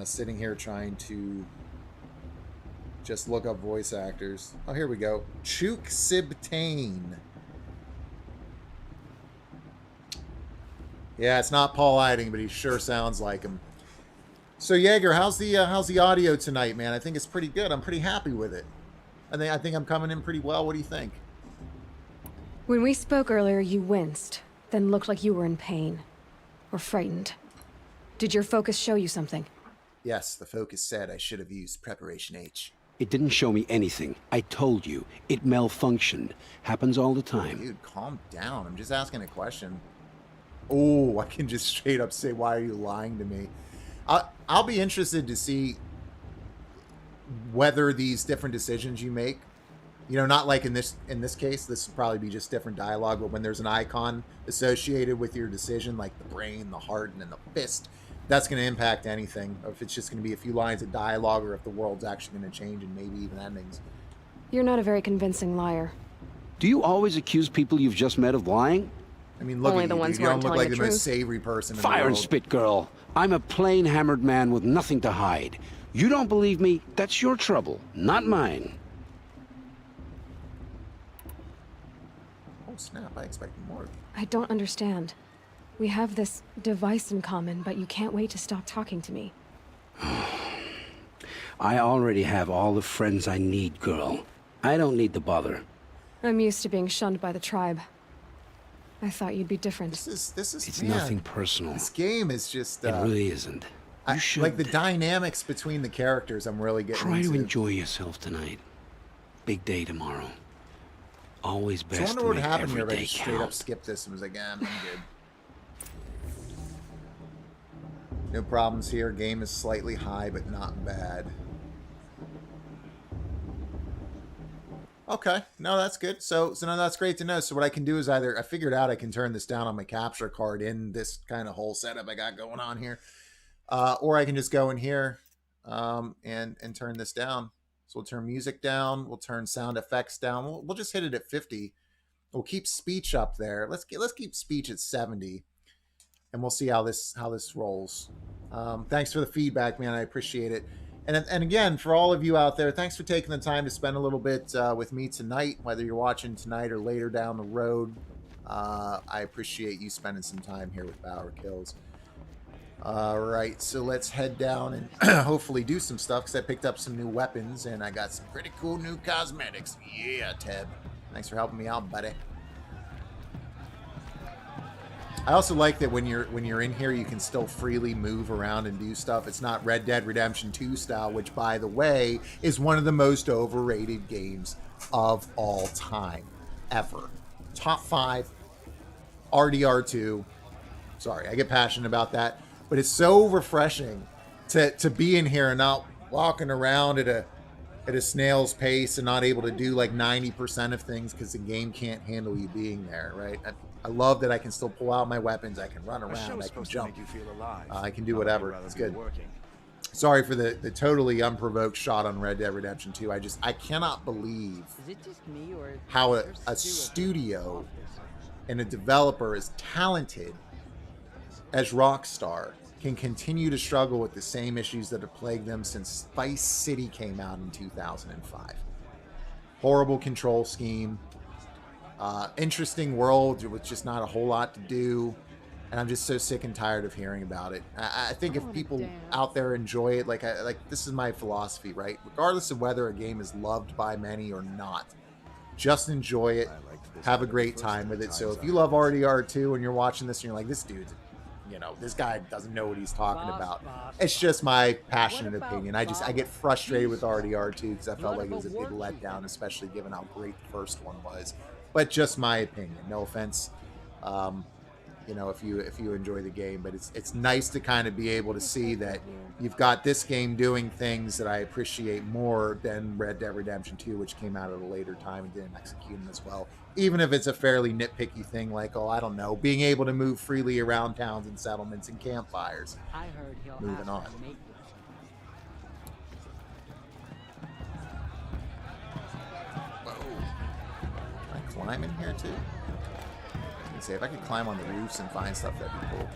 Speaker 1: sitting here trying to just look up voice actors. Oh, here we go. Chuk Sibtain. Yeah, it's not Paul Eiding, but he sure sounds like him. So Jaeger, how's the audio tonight, man? I think it's pretty good. I'm pretty happy with it. I think I'm coming in pretty well. What do you think?
Speaker 3: When we spoke earlier, you winced, then looked like you were in pain. Or frightened. Did your focus show you something?
Speaker 1: Yes, the focus said I should have used Preparation H.
Speaker 14: It didn't show me anything. I told you. It malfunctioned. Happens all the time.
Speaker 1: Dude, calm down. I'm just asking a question. Oh, I can just straight up say, why are you lying to me? I'll be interested to see whether these different decisions you make, you know, not like in this case, this would probably be just different dialogue, but when there's an icon associated with your decision, like the brain, the heart, and then the fist, that's going to impact anything. Or if it's just going to be a few lines of dialogue, or if the world's actually going to change and maybe even endings.
Speaker 3: You're not a very convincing liar.
Speaker 14: Do you always accuse people you've just met of lying?
Speaker 1: I mean, look
Speaker 3: Only
Speaker 1: at
Speaker 3: the
Speaker 1: you,
Speaker 3: ones
Speaker 1: dude.
Speaker 3: who
Speaker 1: You
Speaker 3: aren't
Speaker 1: don't look
Speaker 3: telling
Speaker 1: like
Speaker 3: the
Speaker 1: the most
Speaker 3: truth.
Speaker 1: savory person in the
Speaker 14: Fire
Speaker 1: world.
Speaker 14: and spit, girl. I'm a plain hammered man with nothing to hide. You don't believe me? That's your trouble, not mine.
Speaker 1: Oh, snap. I expected more.
Speaker 3: I don't understand. We have this device in common, but you can't wait to stop talking to me.
Speaker 14: I already have all the friends I need, girl. I don't need the bother.
Speaker 3: I'm used to being shunned by the tribe. I thought you'd be different.
Speaker 1: This is
Speaker 14: It's
Speaker 1: man,
Speaker 14: nothing personal.
Speaker 1: This game is just
Speaker 14: It really isn't. You should
Speaker 1: like the dynamics between the characters. I'm really getting
Speaker 14: try
Speaker 1: into.
Speaker 14: to enjoy yourself tonight. Big day tomorrow. Always
Speaker 1: So I
Speaker 14: best
Speaker 1: wonder
Speaker 14: to
Speaker 1: what
Speaker 14: make
Speaker 1: happened
Speaker 14: every
Speaker 1: here if I
Speaker 14: day
Speaker 1: just straight up
Speaker 14: count.
Speaker 1: skipped this and was like, I'm good. No problems here. Game is slightly high, but not bad. Okay, no, that's good. So no, that's great to know. So what I can do is I figured out I can turn this down on my capture card in this kind of whole setup I got going on here, or I can just go in here and turn this down. So we'll turn music down. We'll turn sound effects down. We'll just hit it at 50. We'll keep speech up there. Let's keep speech at 70, and we'll see how this rolls. Thanks for the feedback, man. I appreciate it. And again, for all of you out there, thanks for taking the time to spend a little bit with me tonight, whether you're watching tonight or later down the road. I appreciate you spending some time here with BauerKillz. All right, so let's head down and hopefully do some stuff, because I picked up some new weapons and I got some pretty cool new cosmetics. Yeah, Teb. Thanks for helping me out, buddy. I also like that when you're in here, you can still freely move around and do stuff. It's not Red Dead Redemption 2 style, which, by the way, is one of the most overrated games of all time, ever. Top 5, RDR2. Sorry, I get passionate about that, but it's so refreshing to be in here and not walking around at a snail's pace and not able to do like 90% of things because the game can't handle you being there, right? I love that I can still pull out my weapons. I can run around. I can jump. I can do whatever. It's good. Sorry for the totally unprovoked shot on Red Dead Redemption 2. I cannot believe how a studio and a developer as talented as Rockstar can continue to struggle with the same issues that have plagued them since Vice City came out in 2005. Horrible control scheme. Interesting world with just not a whole lot to do, and I'm just so sick and tired of hearing about it. I think if people out there enjoy it, like this is my philosophy, right? Regardless of whether a game is loved by many or not, just enjoy it, have a great time with it. So if you love RDR2 and you're watching this and you're like, this dude's, you know, this guy doesn't know what he's talking about. It's just my passionate opinion. I get frustrated with RDR2 because I felt like it was a big letdown, especially given how great the first one was. But just my opinion. No offense, you know, if you enjoy the game. But it's nice to kind of be able to see that you've got this game doing things that I appreciate more than Red Dead Redemption 2, which came out at a later time and didn't execute them as well. Even if it's a fairly nitpicky thing, like, oh, I don't know, being able to move freely around towns and settlements and campfires. Moving on. Climb in here too? Let's see if I could climb on the roofs and find stuff, that'd be cool.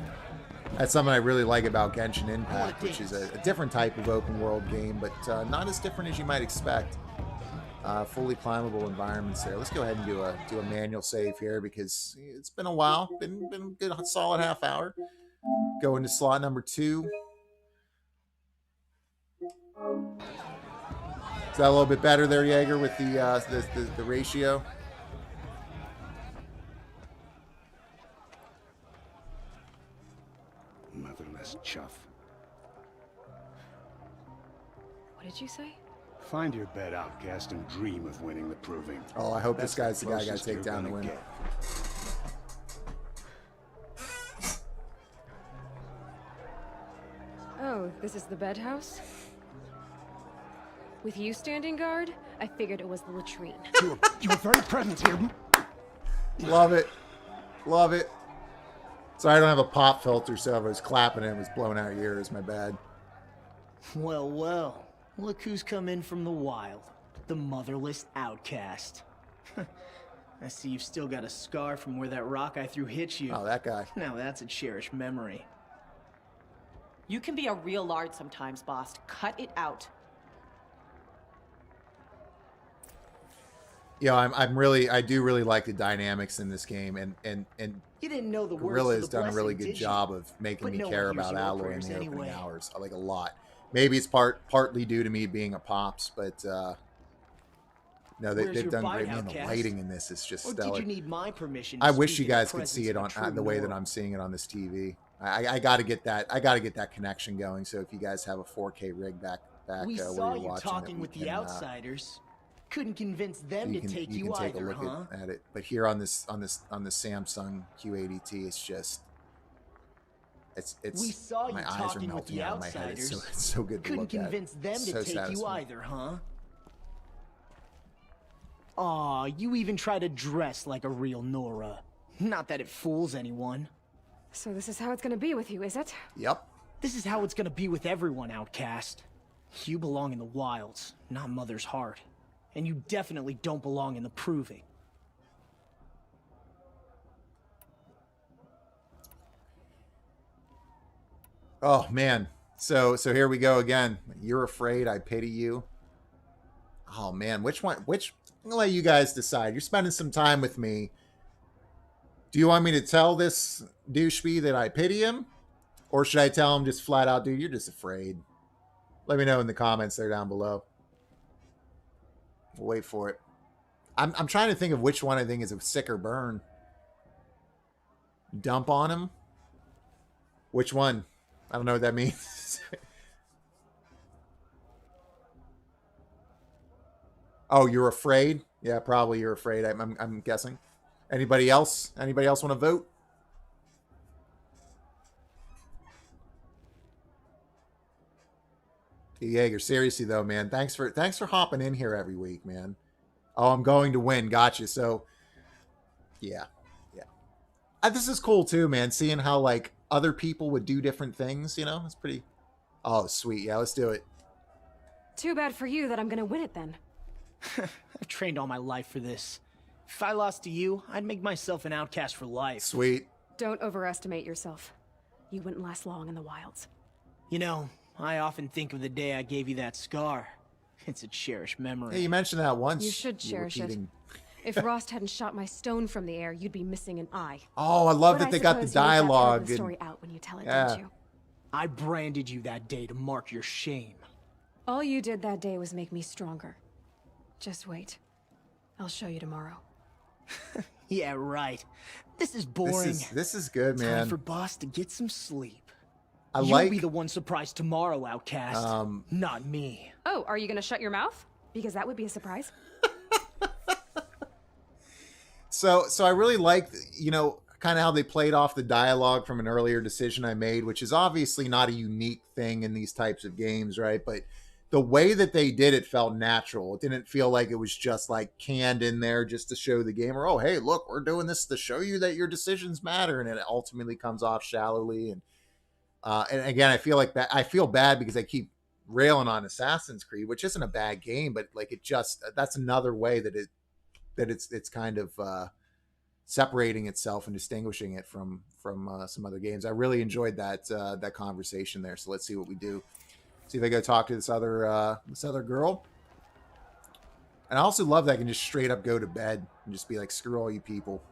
Speaker 1: That's something I really like about Genshin Impact, which is a different type of open world game, but not as different as you might expect. fully climbable environments there. Let's go ahead and do a manual save here because it's been a while. Been a good solid half hour. Go into slot number 2. Is that a little bit better there, Jaeger, with the ratio?
Speaker 14: Motherless chuff.
Speaker 3: What did you say?
Speaker 14: Find your bed, outcast, and dream of winning the proving.
Speaker 1: Oh, I hope this guy's the guy I gotta take down to win.
Speaker 3: Oh, this is the bed house? With you standing guard, I figured it was the latrine.
Speaker 14: Your very presence here.
Speaker 1: Love it. Love it. Sorry, I don't have a pop filter, so if I was clapping it was blowing out your ears. My bad.
Speaker 16: Well, well. Look who's come in from the wild. The motherless outcast. I see you've still got a scar from where that rock I threw hit you.
Speaker 1: Oh, that guy.
Speaker 16: Now that's a cherished memory.
Speaker 17: You can be a real lard sometimes, boss. Cut it out.
Speaker 1: Yeah, I do really like the dynamics in this game, and
Speaker 16: you didn't know the
Speaker 1: Gorilla
Speaker 16: words
Speaker 1: has
Speaker 16: to the
Speaker 1: done a really
Speaker 16: blessing,
Speaker 1: good
Speaker 16: did you?
Speaker 1: job of making
Speaker 16: But
Speaker 1: me
Speaker 16: no
Speaker 1: care
Speaker 16: one hears
Speaker 1: about
Speaker 16: your
Speaker 1: Alloy in
Speaker 16: prayers
Speaker 1: the
Speaker 16: anyway.
Speaker 1: opening hours. I like a lot. Maybe it's partly due to me being a pops, but no, they've done great. Man, the lighting in this is just stellar.
Speaker 16: Did you need my permission to
Speaker 1: I wish
Speaker 16: speak
Speaker 1: you
Speaker 16: in the
Speaker 1: guys could see it
Speaker 16: presence
Speaker 1: on
Speaker 16: of a
Speaker 1: the way
Speaker 16: true
Speaker 1: that I'm seeing it on this TV. I got to get that. I got to get that connection going. So if you guys have a 4K rig back
Speaker 16: We
Speaker 1: where
Speaker 16: saw
Speaker 1: you're
Speaker 16: you
Speaker 1: watching
Speaker 16: talking
Speaker 1: it,
Speaker 16: with the outsiders. Couldn't convince them to take you
Speaker 1: can take
Speaker 16: either,
Speaker 1: a look
Speaker 16: huh?
Speaker 1: at it. But here on the Samsung Q80T, it's just it's
Speaker 16: We saw you
Speaker 1: my eyes are
Speaker 16: talking with
Speaker 1: melting
Speaker 16: the
Speaker 1: out of my head.
Speaker 16: outsiders.
Speaker 1: It's so good to
Speaker 16: Couldn't
Speaker 1: look at.
Speaker 16: convince them
Speaker 1: It's
Speaker 16: to
Speaker 1: so
Speaker 16: take you
Speaker 1: satisfying.
Speaker 16: either, huh? Aw, you even try to dress like a real Nora. Not that it fools anyone.
Speaker 3: So this is how it's gonna be with you, is it?
Speaker 1: Yep.
Speaker 16: This is how it's gonna be with everyone, outcast. You belong in the wilds, not Mother's heart. And you definitely don't belong in the proving.
Speaker 1: Oh man. So here we go again. You're afraid, I pity you. Oh man, which one? I'm gonna let you guys decide. You're spending some time with me. Do you want me to tell this douchebag that I pity him? Or should I tell him just flat out, dude, you're just afraid? Let me know in the comments there down below. We'll wait for it. I'm trying to think of which one I think is a sicker burn. Dump on him? Which one? I don't know what that means. Oh, you're afraid? Yeah, probably you're afraid. I'm guessing. Anybody else? Anybody else want to vote? Jaeger, seriously though, man. Thanks for hopping in here every week, man. Oh, I'm going to win. Gotcha. So, yeah. This is cool too, man. Seeing how like other people would do different things, you know, it's pretty. Oh, sweet. Yeah, let's do it.
Speaker 3: Too bad for you that I'm gonna win it then.
Speaker 16: I've trained all my life for this. If I lost to you, I'd make myself an outcast for life.
Speaker 1: Sweet.
Speaker 3: Don't overestimate yourself. You wouldn't last long in the wilds.
Speaker 16: You know, I often think of the day I gave you that scar. It's a cherished memory.
Speaker 1: Hey, you mentioned that once.
Speaker 3: You should cherish it.
Speaker 1: repeating.
Speaker 3: If Rost hadn't shot my stone from the air, you'd be missing an eye.
Speaker 1: Oh, I love
Speaker 3: But
Speaker 1: that they got the
Speaker 3: suppose you leave that part of
Speaker 1: dialogue.
Speaker 3: the story out when you tell it,
Speaker 1: Yeah.
Speaker 3: don't you?
Speaker 16: I branded you that day to mark your shame.
Speaker 3: All you did that day was make me stronger. Just wait. I'll show you tomorrow.
Speaker 16: Yeah, right. This is boring.
Speaker 1: This is good, man.
Speaker 16: Time for boss to get some sleep.
Speaker 1: I
Speaker 16: You'll
Speaker 1: like.
Speaker 16: be the one surprised tomorrow, outcast. Not me.
Speaker 3: Oh, are you gonna shut your mouth? Because that would be a surprise.
Speaker 1: So I really like, you know, kind of how they played off the dialogue from an earlier decision I made, which is obviously not a unique thing in these types of games, right? But the way that they did it felt natural. It didn't feel like it was just like canned in there just to show the gamer, oh, hey, look, we're doing this to show you that your decisions matter. And it ultimately comes off shallowly. And again, I feel bad because I keep railing on Assassin's Creed, which isn't a bad game, but like that's another way that it's kind of separating itself and distinguishing it from some other games. I really enjoyed that conversation there. So let's see what we do. See if I go talk to this other girl. And I also love that I can just straight up go to bed and just be like, screw all you people.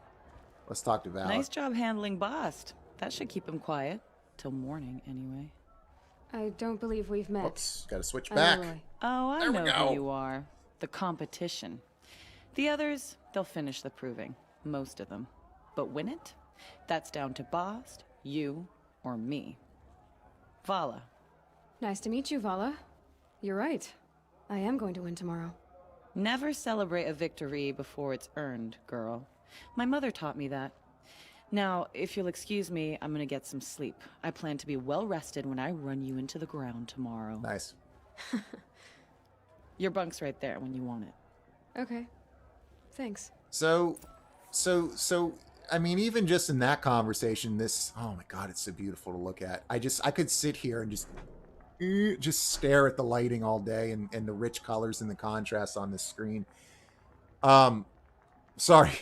Speaker 1: Let's talk to Val.
Speaker 18: Nice job handling Bast. That should keep him quiet. Till morning, anyway.
Speaker 3: I don't believe we've met.
Speaker 1: Oops, gotta switch back.
Speaker 18: Oh, I know who you are. The competition. The others, they'll finish the proving. Most of them. But win it? That's down to Bast, you, or me. Vala.
Speaker 3: Nice to meet you, Vala. You're right. I am going to win tomorrow.
Speaker 18: Never celebrate a victory before it's earned, girl. My mother taught me that. Now, if you'll excuse me, I'm gonna get some sleep. I plan to be well rested when I run you into the ground tomorrow.
Speaker 1: Nice.
Speaker 18: Your bunk's right there when you want it.
Speaker 3: Okay. Thanks.
Speaker 1: So, I mean, even just in that conversation, this, oh my God, it's so beautiful to look at. I could sit here and just stare at the lighting all day and the rich colors and the contrast on this screen. Sorry.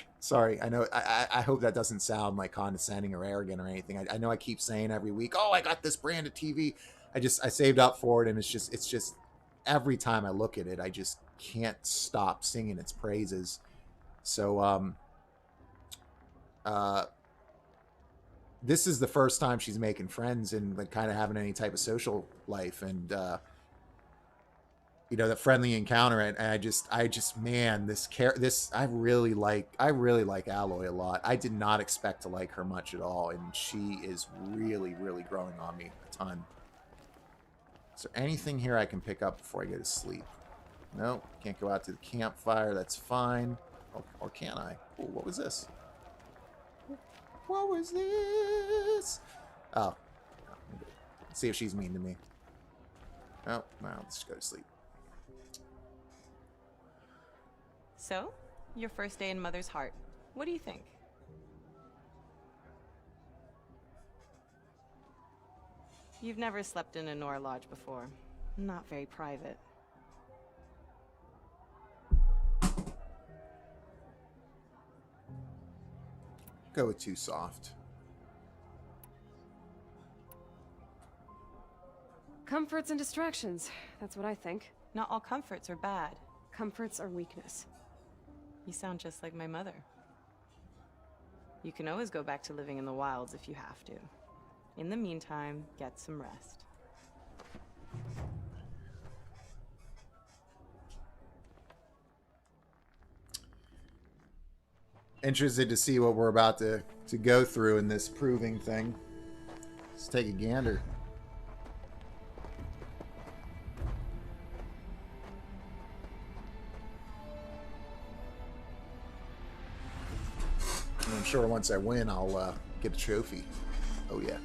Speaker 1: I know. I hope that doesn't sound like condescending or arrogant or anything. I know I keep saying every week, oh, I got this brand of TV. I saved up for it, and it's just every time I look at it, I just can't stop singing its praises. So, this is the first time she's making friends and like kind of having any type of social life, and you know, that friendly encounter, and I just man, I really like Aloy a lot. I did not expect to like her much at all, and she is really growing on me a ton. Is there anything here I can pick up before I go to sleep? No, can't go out to the campfire. That's fine. Or can I? Ooh, what was this? What was this? Oh. Let's see if she's mean to me. Oh, well, let's just go to sleep.
Speaker 17: So, your first day in Mother's Heart. What do you think? You've never slept in a Nora Lodge before. Not very private.
Speaker 1: Go with too soft.
Speaker 3: Comforts and distractions. That's what I think.
Speaker 17: Not all comforts are bad.
Speaker 3: Comforts are weakness.
Speaker 17: You sound just like my mother. You can always go back to living in the wilds if you have to. In the meantime, get some rest.
Speaker 1: Interested to see what we're about to go through in this proving thing. Let's take a gander. And I'm sure once I win, I'll get a trophy. Oh yeah.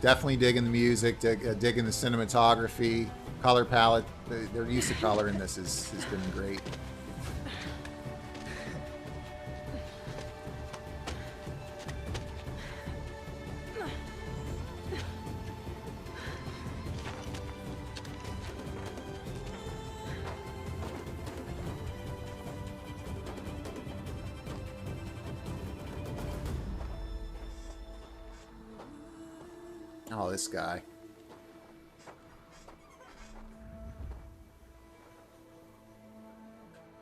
Speaker 1: Definitely digging the music, digging the cinematography, color palette. Their use of color in this has been great. Oh, this guy.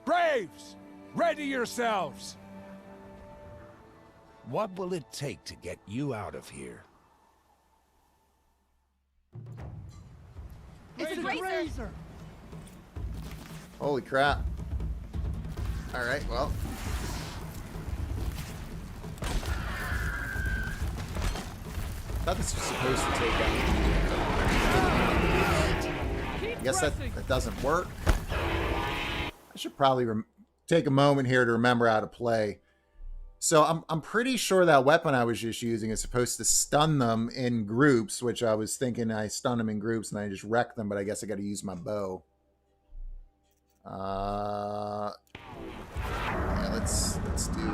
Speaker 19: Braves, ready yourselves! What will it take to get you out of here?
Speaker 6: It's a razor!
Speaker 1: Holy crap. Alright, well. I thought this was supposed to take out. I guess that doesn't work. I should probably take a moment here to remember how to play. So I'm pretty sure that weapon I was just using is supposed to stun them in groups, which I was thinking I stun them in groups and I just wreck them, but I guess I got to use my bow. Yeah, let's do.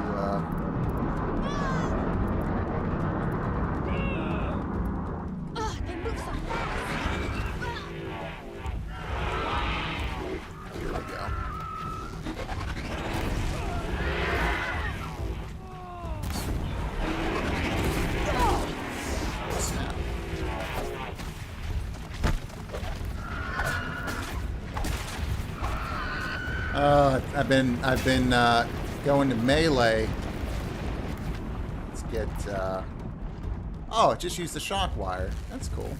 Speaker 1: I've been going to melee. Let's get. Oh, it just used the shock wire. That's cool.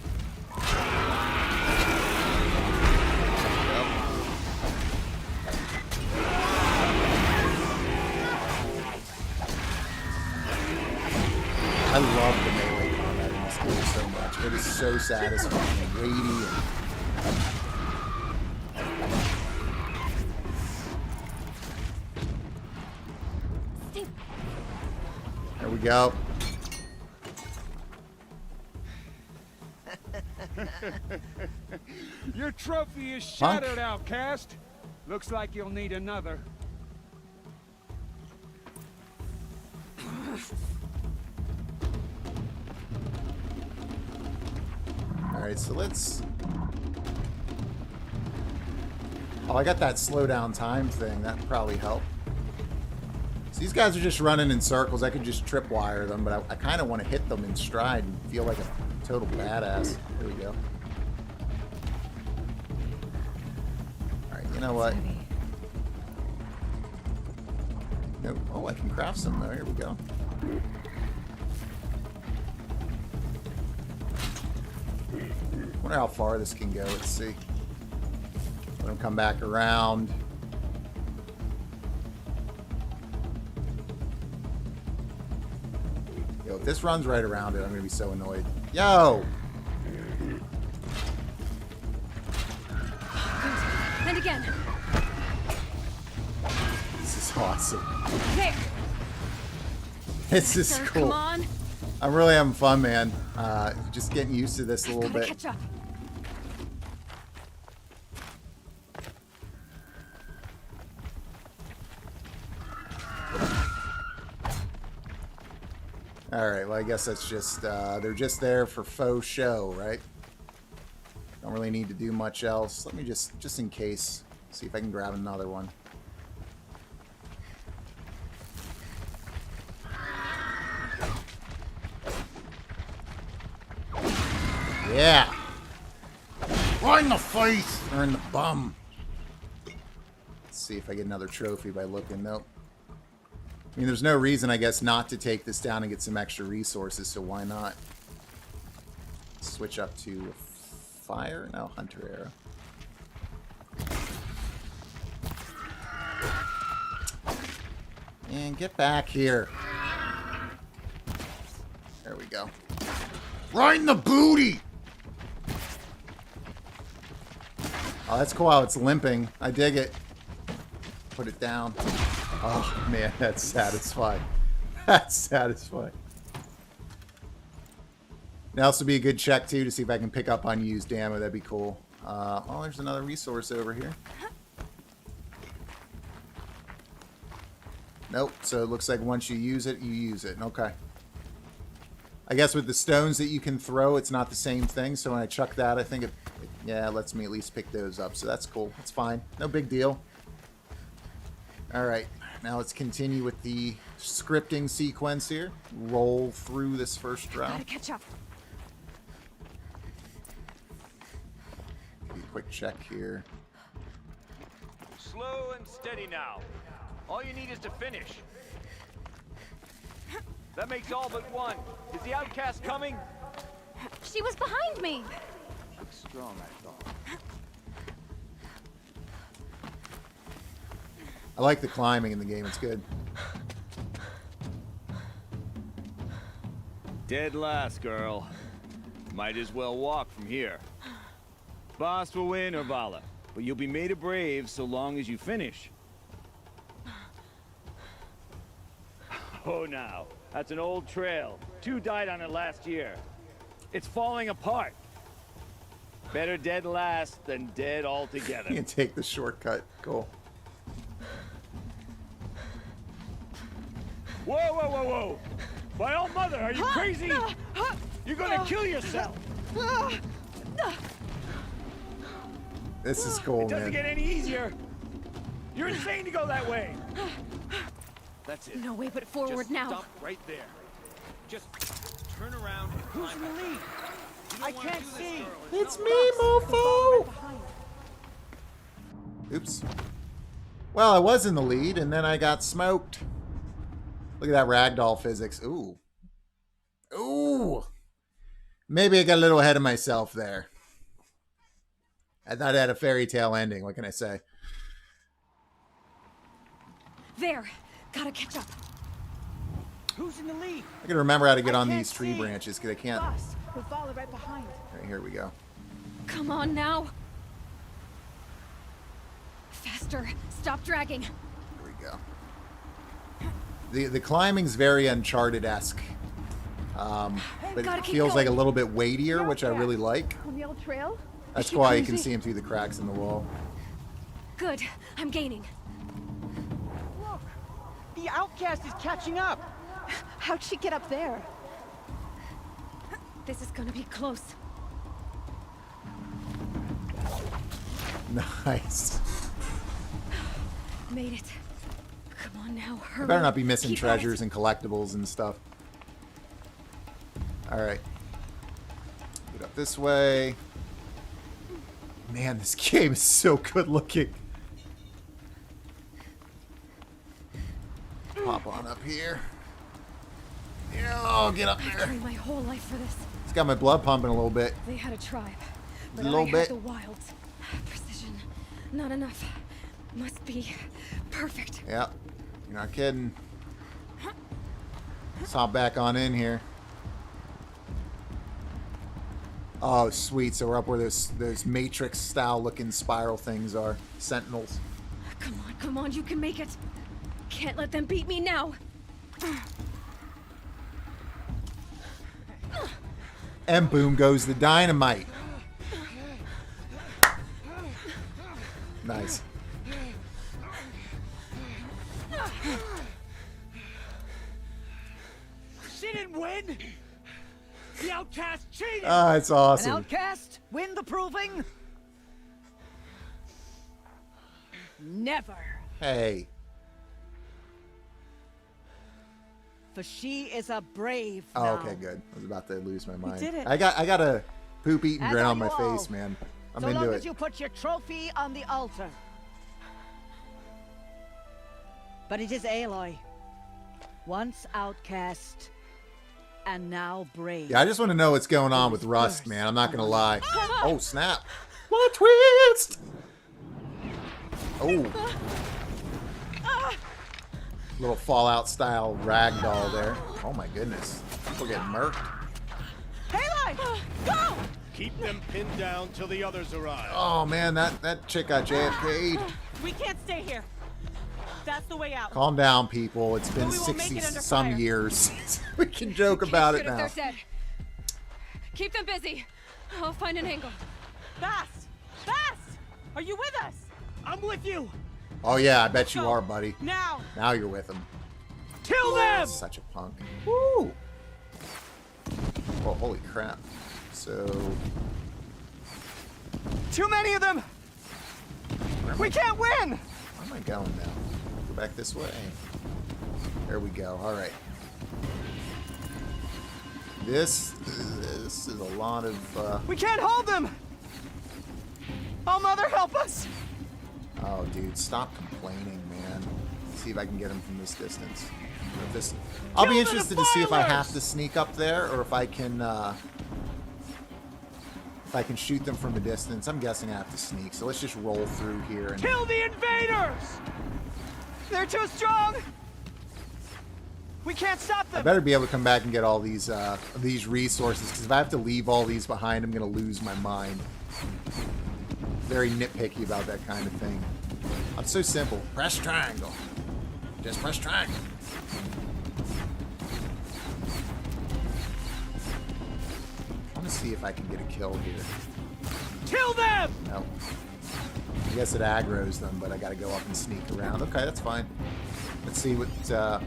Speaker 1: I love the melee combat in this game so much. It is so satisfying and weighty. There we go.
Speaker 19: Your trophy is shattered, outcast. Looks like you'll need another.
Speaker 1: Alright, so let's... Oh, I got that slow down time thing. That probably helped. So these guys are just running in circles. I could just tripwire them, but I kind of want to hit them in stride and feel like a total badass. There we go. Alright, you know what? Nope. Oh, I can craft some though. Here we go. Wonder how far this can go. Let's see. Let them come back around. Yo, if this runs right around it, I'm gonna be so annoyed. Yo!
Speaker 3: And again.
Speaker 1: This is awesome.
Speaker 3: There.
Speaker 1: This is cool.
Speaker 3: Come on.
Speaker 1: I'm really having fun, man. Just getting used to this a little bit.
Speaker 3: Catch up.
Speaker 1: Alright, well I guess that's just, they're just there for faux show, right? Don't really need to do much else. Let me just in case, see if I can grab another one. Yeah! Right in the face! Or in the bum. Let's see if I get another trophy by looking. Nope. I mean, there's no reason, I guess, not to take this down and get some extra resources, so why not? Switch up to fire? No, hunter arrow. And get back here. There we go. Right in the booty! Oh, that's cool how it's limping. I dig it. Put it down. Oh, man, that's satisfying. That's satisfying. Now, this would be a good check, too, to see if I can pick up unused ammo. That'd be cool. Oh, there's another resource over here. Nope. So it looks like once you use it, you use it. Okay. I guess with the stones that you can throw, it's not the same thing. So when I chuck that, I think it lets me at least pick those up. So that's cool. That's fine. No big deal. All right. Now let's continue with the scripting sequence here. Roll through this first round.
Speaker 3: Gotta catch up.
Speaker 1: Give you a quick check here.
Speaker 20: Slow and steady now. All you need is to finish. That makes all but one. Is the outcast coming?
Speaker 3: She was behind me.
Speaker 20: Looks strong, I thought.
Speaker 1: I like the climbing in the game. It's good.
Speaker 20: Dead last, girl. Might as well walk from here. Boss will win or Vala, but you'll be made a brave so long as you finish. Oh, now. That's an old trail. 2 died on it last year. It's falling apart. Better dead last than dead altogether.
Speaker 1: You can take the shortcut. Cool.
Speaker 20: Whoa, whoa, whoa, whoa! By all mother, are you crazy? You're gonna kill yourself!
Speaker 1: This is cool,
Speaker 20: man. It doesn't
Speaker 1: man.
Speaker 20: get any easier. You're insane to go that way. That's it.
Speaker 3: No way but forward
Speaker 20: Just
Speaker 3: now.
Speaker 20: Stop right there. Just turn around and
Speaker 12: Who's in the lead? I can't see.
Speaker 1: It's me, mofo! Oops. Well, I was in the lead, and then I got smoked. Look at that ragdoll physics. Ooh. Ooh. Maybe I got a little ahead of myself there. I thought it had a fairy tale ending. What can I say?
Speaker 3: There. Gotta catch up.
Speaker 16: Who's in the lead?
Speaker 1: I gotta remember how to get on these tree branches, because I can't.
Speaker 11: Boss, we'll follow right behind.
Speaker 1: All right, here we go.
Speaker 3: Come on now. Faster. Stop dragging.
Speaker 1: Here we go. The climbing's very Uncharted-esque. But it feels like a little bit weightier, which I really like.
Speaker 11: On the old trail?
Speaker 1: That's why you can see him through the cracks in the wall.
Speaker 3: Good. I'm gaining.
Speaker 16: Look! The outcast is catching up!
Speaker 11: How'd she get up there?
Speaker 3: This is gonna be close.
Speaker 1: Nice.
Speaker 3: Made it. Come on now, hurry.
Speaker 1: I better not be missing treasures and collectibles and stuff. Alright. Get up this way. Man, this game is so good looking. Pop on up here. Oh, get up there.
Speaker 3: I've trained my whole life for this.
Speaker 1: It's got my blood pumping a little bit.
Speaker 3: They had a tribe, but
Speaker 1: a little
Speaker 3: I
Speaker 1: bit.
Speaker 3: had the wilds. Precision, not enough. Must be perfect.
Speaker 1: Yep, you're not kidding. Let's hop back on in here. Oh, sweet. So we're up where those Matrix-style looking spiral things are. Sentinels.
Speaker 3: Come on, you can make it. Can't let them beat me now.
Speaker 1: And boom goes the dynamite. Nice.
Speaker 16: She didn't win! The outcast cheated!
Speaker 1: Ah, it's awesome.
Speaker 12: An outcast? Win the proving? Never.
Speaker 1: Hey.
Speaker 12: For she is a brave
Speaker 1: Oh,
Speaker 12: now.
Speaker 1: okay, good. I was about to lose my mind.
Speaker 12: did it.
Speaker 1: I got a poop-eating
Speaker 12: As
Speaker 1: grin
Speaker 12: are
Speaker 1: on my
Speaker 12: you all.
Speaker 1: face, man. I'm
Speaker 12: so
Speaker 1: into
Speaker 12: long
Speaker 1: it.
Speaker 12: as you put your trophy on the altar. But it is Aloy. Once outcast, and now brave.
Speaker 1: Yeah, I just want to know what's going on with Rust, man. I'm not going to lie. Oh, snap. What twist? Oh. Little Fallout-style ragdoll there. Oh, my goodness. People getting murked.
Speaker 12: Aloy! Go!
Speaker 13: Keep them pinned down till the others arrive.
Speaker 1: Oh, man, that chick got JFK'd.
Speaker 17: We can't stay here. That's the way out.
Speaker 1: Calm down, people. It's been
Speaker 17: But we won't make it
Speaker 1: 60
Speaker 17: under
Speaker 1: some
Speaker 17: fire.
Speaker 1: years. We can joke about it
Speaker 3: Shoot if
Speaker 1: now.
Speaker 3: they're dead. Keep them busy. I'll find an angle.
Speaker 17: Fast! Fast! Are you with us?
Speaker 16: I'm with you!
Speaker 1: Oh, yeah, I bet you are, buddy.
Speaker 17: Now!
Speaker 1: Now you're with him.
Speaker 16: Kill them!
Speaker 1: Such a punk. Woo! Oh, holy crap. So...
Speaker 16: Too many of them! We can't win!
Speaker 1: Where am I going now? Go back this way. There we go. All right. This is a lot of...
Speaker 16: We can't hold them! Oh, Mother, help us!
Speaker 1: Oh, dude, stop complaining, man. Let's see if I can get him from this distance. I'll be interested to see if I have to sneak up there or if I can shoot them from a distance. I'm guessing I have to sneak, so let's just roll through here and
Speaker 16: Kill the invaders! They're too strong! We can't stop
Speaker 1: I
Speaker 16: them!
Speaker 1: better be able to come back and get all these resources, because if I have to leave all these behind, I'm going to lose my mind. Very nitpicky about that kind of thing. I'm so simple. Press triangle. Just press triangle. I want to see if I can get a kill here.
Speaker 16: Kill them!
Speaker 1: No. I guess it aggroes them, but I got to go up and sneak around. Okay, that's fine. Let's see what...
Speaker 16: Too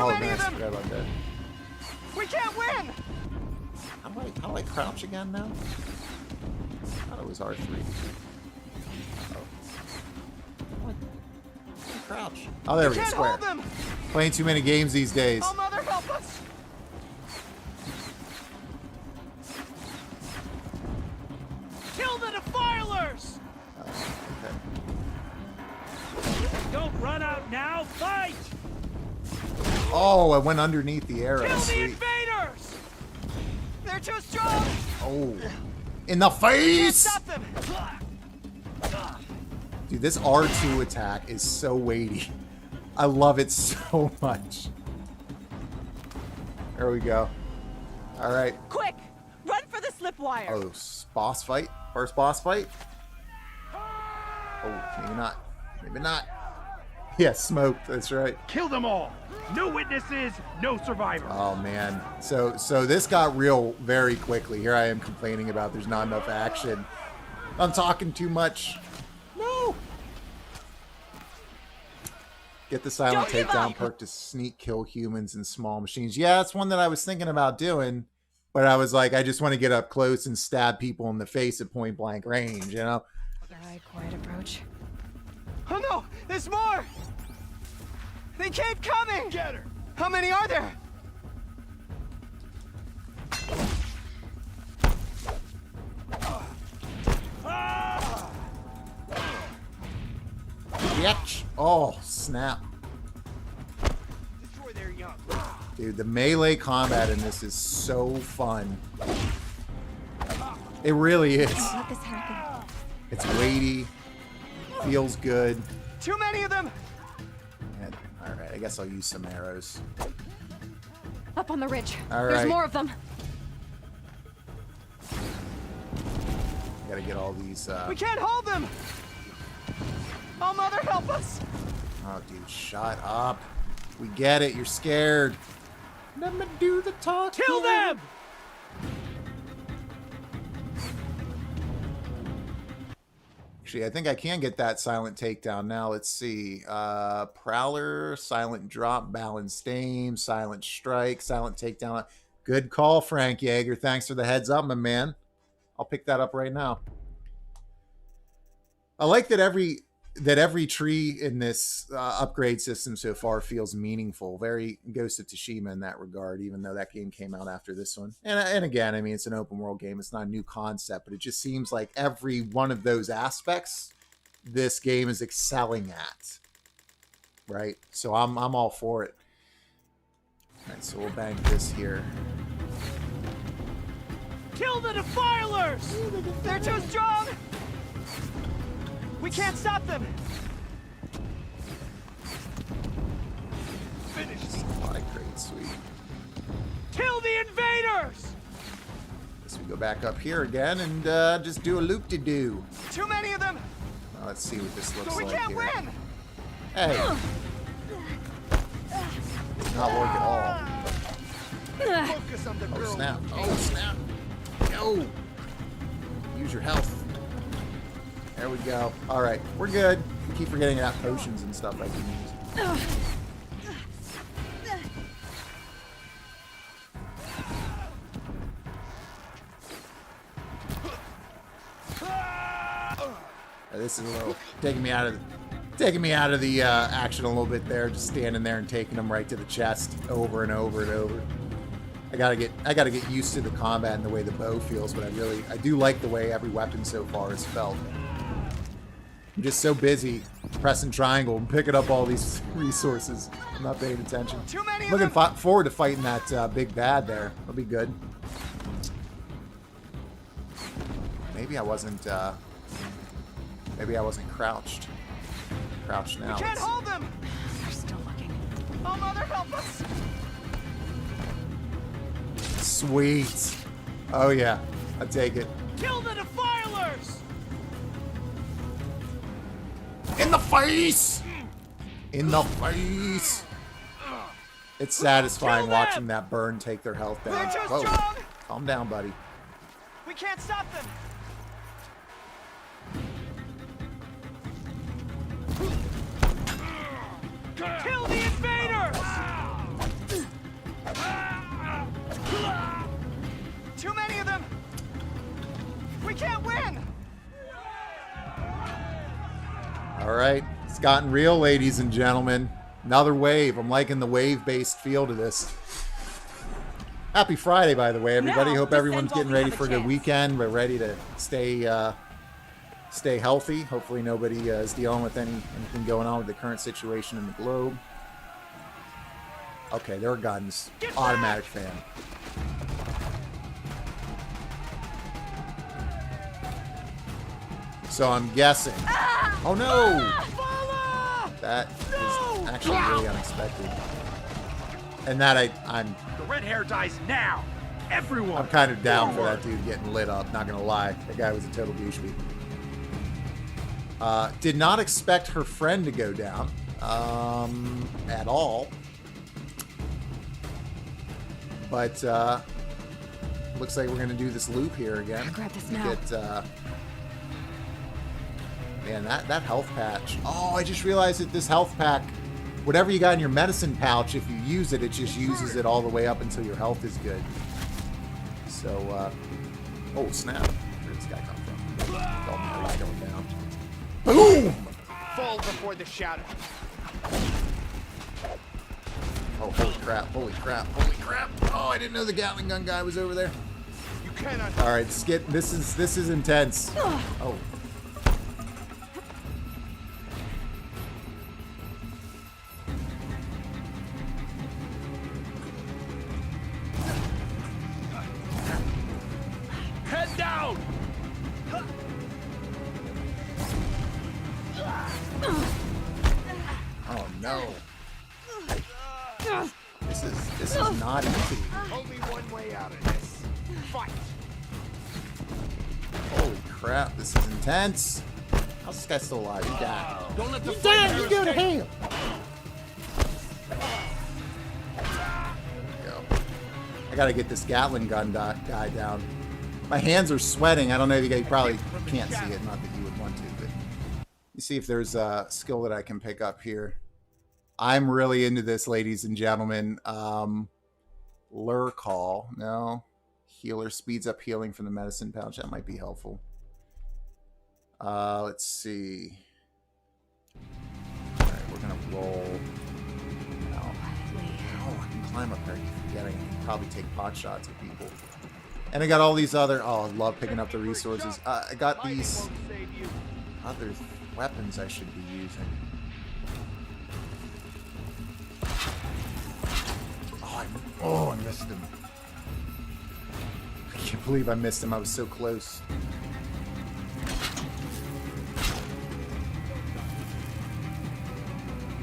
Speaker 16: many
Speaker 1: nice.
Speaker 16: of them!
Speaker 1: Forgot about that.
Speaker 16: We can't win!
Speaker 1: How do I crouch again now? I thought it was R3. Oh. What? Crouch. Oh, there we go.
Speaker 16: Can't
Speaker 1: Square.
Speaker 16: hold them!
Speaker 1: Playing too many games these days.
Speaker 16: Oh, Mother, help us! Kill the defilers!
Speaker 1: Okay.
Speaker 19: now, fight!
Speaker 1: Oh, I went underneath the arrow.
Speaker 12: Kill the
Speaker 1: Sweet.
Speaker 12: invaders! They're too strong!
Speaker 1: Oh. In the face!
Speaker 12: Stop them!
Speaker 1: Dude, this R2 attack is so weighty. I love it so much. There we go. All right.
Speaker 12: Quick! Run for the slipwire!
Speaker 1: Oh, boss fight? First boss fight? Oh, maybe not. Maybe not. Yeah, smoked. That's right.
Speaker 19: Kill them all! No witnesses, no survivors!
Speaker 1: Oh, man. So this got real very quickly. Here I am complaining about there's not enough action. I'm talking too much. No! Get the silent takedown perk to sneak kill humans and small machines. Yeah, that's one that I was thinking about doing. But I was like, I just want to get up close and stab people in the face at point blank range, you know?
Speaker 3: Alright, quiet approach.
Speaker 12: Oh no! There's more! They keep coming!
Speaker 19: Get her!
Speaker 12: How many are there?
Speaker 1: Bitch! Oh, snap.
Speaker 19: Destroy their young.
Speaker 1: Dude, the melee combat in this is so fun. It really is.
Speaker 3: Let this happen.
Speaker 1: It's weighty. Feels good.
Speaker 12: Too many of them!
Speaker 1: And, all right, I guess I'll use some arrows.
Speaker 3: Up on the ridge.
Speaker 1: All
Speaker 3: There's
Speaker 1: right.
Speaker 3: more of them.
Speaker 1: Gotta get all these.
Speaker 12: We can't hold them! Oh, Mother, help us!
Speaker 1: Oh, dude, shut up. We get it. You're scared. Let me do the talk.
Speaker 19: Kill them!
Speaker 1: Actually, I think I can get that silent takedown now. Let's see. Prowler, silent drop, balanced aim, silent strike, silent takedown. Good call, Frank Yeager. Thanks for the heads up, my man. I'll pick that up right now. I like that every tree in this upgrade system so far feels meaningful. Very Ghost of Tsushima in that regard, even though that game came out after this one. And again, I mean, it's an open world game. It's not a new concept, but it just seems like every one of those aspects this game is excelling at. Right? So I'm all for it. All right, so we'll bank this here.
Speaker 12: Kill the defilers! They're too strong! We can't stop them!
Speaker 19: Finish me!
Speaker 1: Great, sweet.
Speaker 12: Kill the invaders!
Speaker 1: Guess we go back up here again and just do a loop-de-doo.
Speaker 12: Too many of them!
Speaker 1: Now let's see what this looks
Speaker 12: We
Speaker 1: like
Speaker 12: can't
Speaker 1: here.
Speaker 12: win!
Speaker 1: Hey! Not work at all.
Speaker 19: Focus on the
Speaker 1: Oh,
Speaker 19: girl.
Speaker 1: snap. Oh, snap. No! Use your health. There we go. All right, we're good. I keep forgetting to have potions and stuff I can use. This is a little taking me out of the action a little bit there. Just standing there and taking them right to the chest over and over and over. I gotta get used to the combat and the way the bow feels, but I do like the way every weapon so far has felt. I'm just so busy pressing triangle and picking up all these resources. I'm not paying attention.
Speaker 12: Too many
Speaker 1: Looking forward to fighting that big bad there. That'll be good. Maybe I wasn't crouched. Crouched now.
Speaker 12: We can't hold them! They're still looking. Oh, Mother, help us!
Speaker 1: Sweet. Oh yeah, I take it.
Speaker 12: Kill the defilers!
Speaker 1: In the face! In the face! It's satisfying watching that burn take their health down.
Speaker 12: They're too
Speaker 1: Whoa.
Speaker 12: strong!
Speaker 1: Calm down, buddy.
Speaker 12: We can't stop them! Kill the invaders! Too many of them! We can't win!
Speaker 1: All right, it's gotten real, ladies and gentlemen. Another wave. I'm liking the wave-based feel to this. Happy Friday, by the way, everybody.
Speaker 12: Now,
Speaker 1: Hope
Speaker 12: the
Speaker 1: everyone's
Speaker 12: Sentinel
Speaker 1: getting ready
Speaker 12: have a
Speaker 1: for the
Speaker 12: chance.
Speaker 1: weekend. We're ready to stay stay healthy. Hopefully nobody is dealing with anything going on with the current situation in the globe. Okay, there are guns. Automatic fan. So I'm guessing. Oh no! That is actually really unexpected. And that I'm.
Speaker 19: The red hair dies now. Everyone.
Speaker 1: I'm kind of down for that dude getting lit up. Not gonna lie, that guy was a total douchebag. Did not expect her friend to go down at all. But looks like we're gonna do this loop here again.
Speaker 3: Grab this now.
Speaker 1: Get, man, that health patch. Oh, I just realized that this health pack, whatever you got in your medicine pouch, if you use it, it just uses it all the way up until your health is good. So, oh snap! Where did this guy come from? Oh, no, he's going down. Boom!
Speaker 19: Fall before the shadow.
Speaker 1: Oh, holy crap! Holy crap! Holy crap! Oh, I didn't know the Gatling gun guy was over there.
Speaker 19: You cannot.
Speaker 1: All right, skip. This is intense. Oh.
Speaker 19: Head down.
Speaker 1: Oh no. This is not easy.
Speaker 19: Only one way out of this. Fight.
Speaker 1: Holy crap, this is intense. How's this guy still alive? He died.
Speaker 19: Don't let the
Speaker 1: You go to hell. Go. I gotta get this Gatling gun guy down. My hands are sweating. I don't know if you probably can't see it. Not that you would want to, but you see if there's a skill that I can pick up here. I'm really into this, ladies and gentlemen. Lure call. No. Healer speeds up healing from the medicine pouch. That might be helpful. Let's see. All right, we're gonna roll. Oh, I can climb up there. I keep forgetting. I can probably take pot shots at people. And I got all these other. Oh, I love picking up the resources. I got these other weapons I should be using. Oh, I missed him. I can't believe I missed him. I was so close.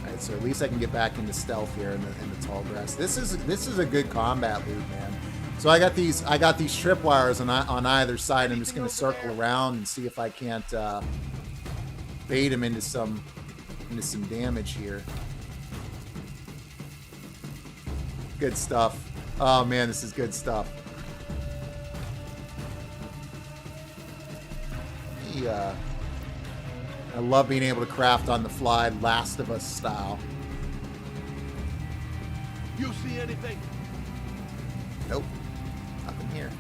Speaker 1: Alright, so at least I can get back into stealth here in the tall grass. This is a good combat loop, man. So I got these tripwires on either side. I'm just gonna circle around and see if I can't bait him into some damage here. Good stuff. Oh man, this is good stuff. Yeah. I love being able to craft on the fly, Last of Us style.
Speaker 19: You see anything?
Speaker 1: Nope. Nothing here.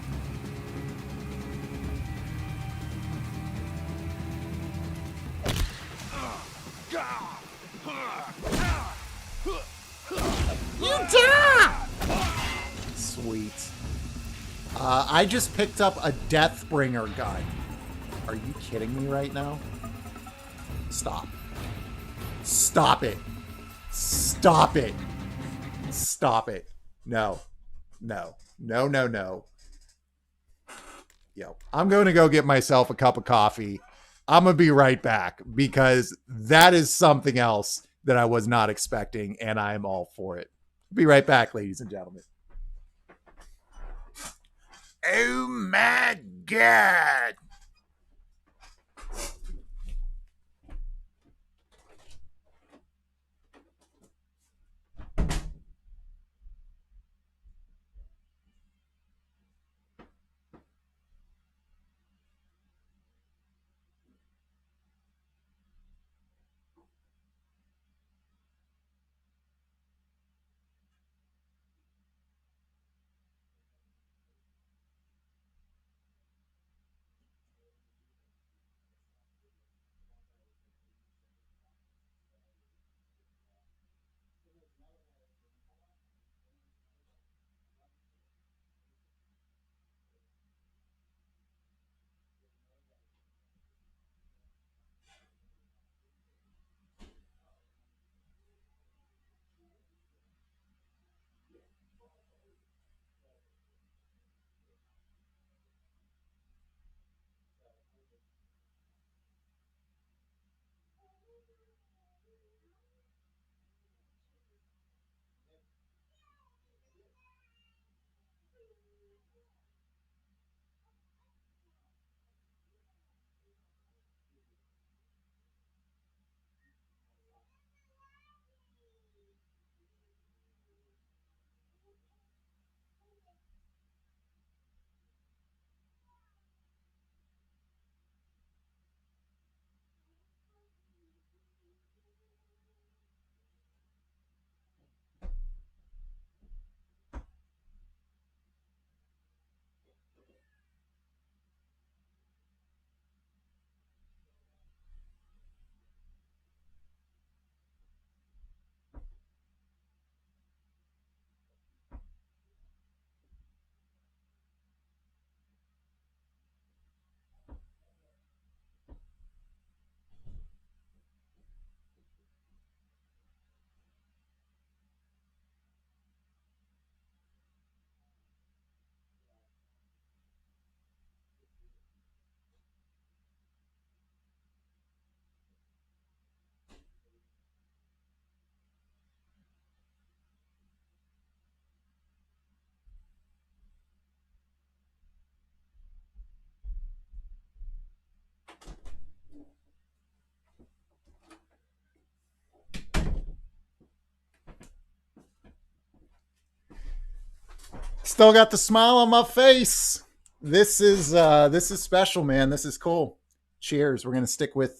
Speaker 1: You die! Sweet. I just picked up a Deathbringer gun. Are you kidding me right now? Stop. Stop it. Stop it. Stop it. No. No. No, no, no. Yo, I'm going to go get myself a cup of coffee. I'm going to be right back because that is something else that I was not expecting, and I am all for it. Be right back, ladies and gentlemen. Oh my God. Still got the smile on my face. This is special, man. This is cool. Cheers. We're gonna stick with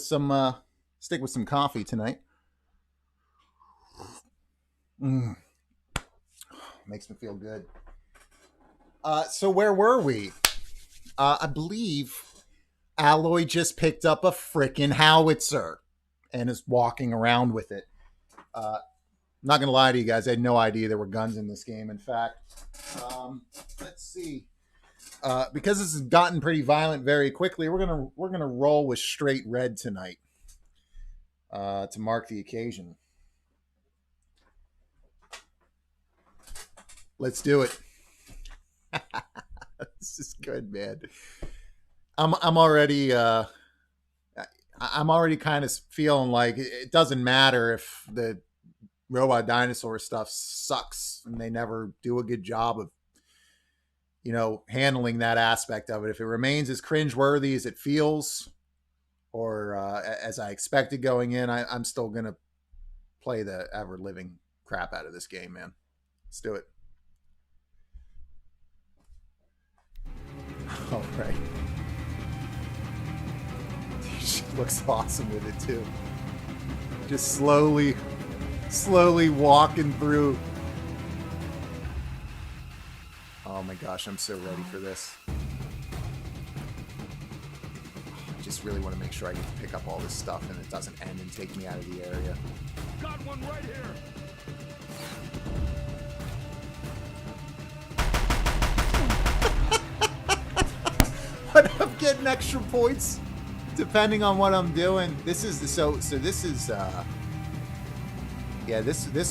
Speaker 1: some coffee tonight. Makes me feel good. So where were we? I believe Alloy just picked up a frickin' howitzer and is walking around with it. I'm not going to lie to you guys. I had no idea there were guns in this game. In fact, let's see. Because this has gotten pretty violent very quickly, we're gonna roll with straight red tonight to mark the occasion. Let's do it. This is good, man. I'm already kind of feeling like it doesn't matter if the robot dinosaur stuff sucks and they never do a good job of, you know, handling that aspect of it. If it remains as cringeworthy as it feels, or as I expected going in, I'm still gonna play the ever living crap out of this game, man. Let's do it. All right. She looks awesome with it too. Just slowly walking through. Oh my gosh, I'm so ready for this. I just really want to make sure I get to pick up all this stuff and it doesn't end and take me out of the area.
Speaker 19: Got one right here.
Speaker 1: But I'm getting extra points depending on what I'm doing. This is this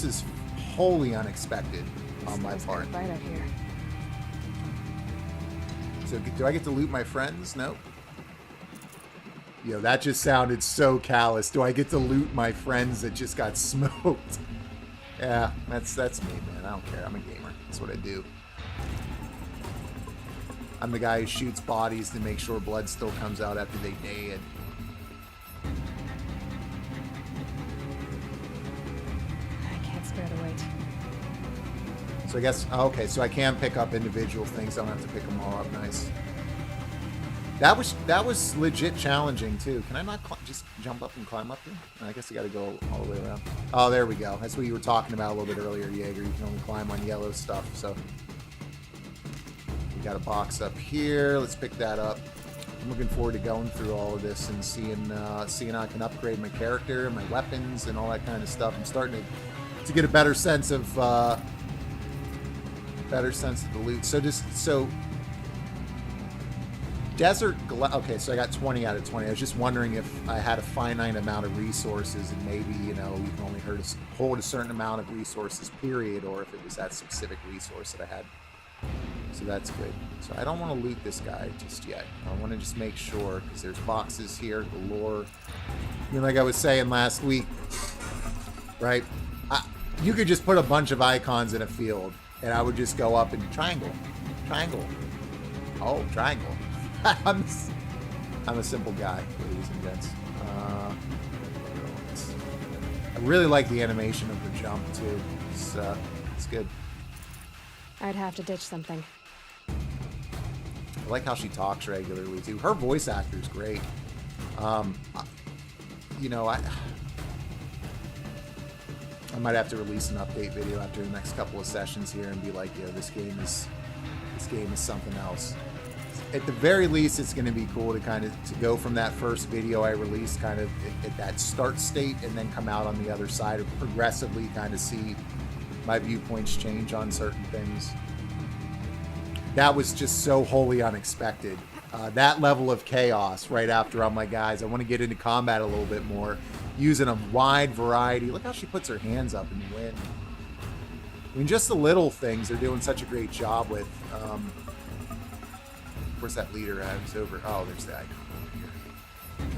Speaker 1: is wholly unexpected on my part.
Speaker 3: Right out here.
Speaker 1: So do I get to loot my friends? Nope. Yo, that just sounded so callous. Do I get to loot my friends that just got smoked? Yeah, that's me, man. I don't care. I'm a gamer. That's what I do. I'm the guy who shoots bodies to make sure blood still comes out after they dead.
Speaker 3: I can't spare the weight.
Speaker 1: So I guess, okay, so I can pick up individual things. I don't have to pick them all up. Nice. That was legit challenging too. Can I not just jump up and climb up here? I guess I got to go all the way around. Oh, there we go. That's what you were talking about a little bit earlier, Jaeger. You can only climb on yellow stuff. So we got a box up here. Let's pick that up. I'm looking forward to going through all of this and seeing how I can upgrade my character, my weapons, and all that kind of stuff. I'm starting to get a better sense of the loot. So Desert okay, so I got 20 out of 20. I was just wondering if I had a finite amount of resources and maybe, you know, you can only hold a certain amount of resources, period, or if it was that specific resource that I had. So that's good. So I don't want to loot this guy just yet. I want to just make sure, because there's boxes here galore. You know, like I was saying last week, right? You could just put a bunch of icons in a field, and I would just go up and triangle. Oh, triangle. I'm a simple guy, ladies and gents. I really like the animation of the jump too. It's good.
Speaker 3: I'd have to ditch something.
Speaker 1: I like how she talks regularly too. Her voice actor is great. You know, I might have to release an update video after the next couple of sessions here and be like, yeah, this game is something else. At the very least, it's going to be cool to kind of go from that first video I released kind of at that start state and then come out on the other side and progressively kind of see my viewpoints change on certain things. That was just so wholly unexpected. That level of chaos right after I'm like, guys, I want to get into combat a little bit more, using a wide variety. Look how she puts her hands up in the wind. I mean, just the little things they're doing such a great job with. Where's that leader at? It's over. Oh, there's the icon over here. There we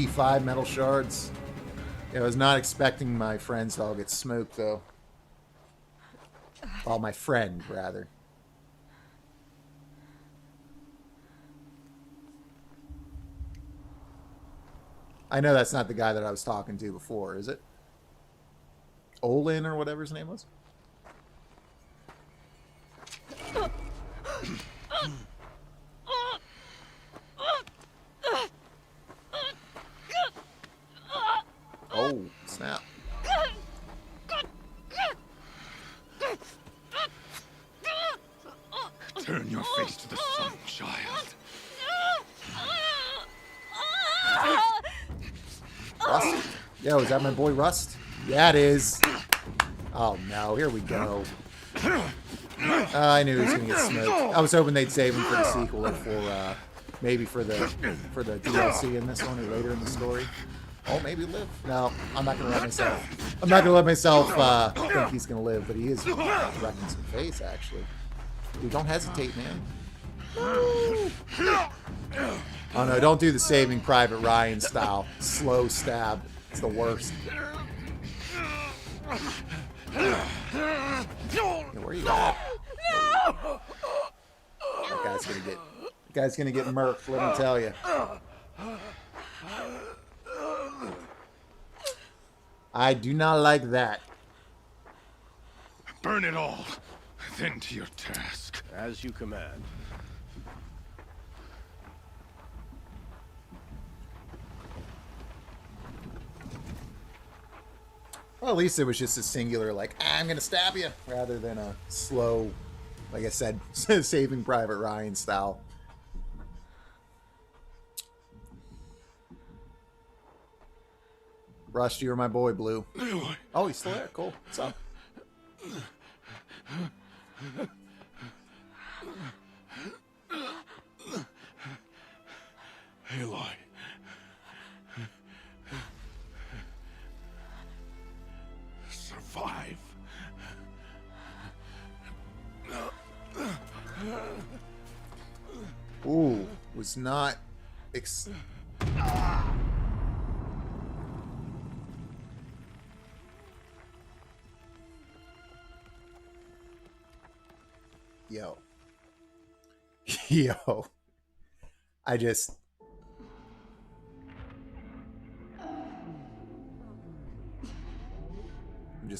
Speaker 1: go. $95 metal shards. Yeah, I was not expecting my friends to all get smoked, though. Well, my friend, rather. I know that's not the guy that I was talking to before, is it? Olin or whatever his name was? Oh, snap.
Speaker 2: Turn your face to the sun, child.
Speaker 1: Rust? Yo, is that my boy Rust? Yeah, it is. Oh, no. Here we go. I knew he was going to get smoked. I was hoping they'd save him for the sequel or for, maybe for the DLC in this one or later in the story. Oh, maybe live. No, I'm not going to let myself. I'm not going to let myself think he's going to live, but he is wrecking some face, actually. Dude, don't hesitate, man. Oh, no, don't do the Saving Private Ryan style. Slow stab. It's the worst. Yeah, where are you at? That guy's gonna get murked, let me tell you. I do not like that.
Speaker 2: Burn it all, then to your task.
Speaker 8: As you command.
Speaker 1: Well, at least it was just a singular, like, I'm gonna stab you, rather than a slow, like I said, Saving Private Ryan style. Rust, you're my boy, Blue. Oh, he's still there. Cool. What's up?
Speaker 2: Aloy. Survive.
Speaker 1: Ooh, was not Yo. Yo. I'm just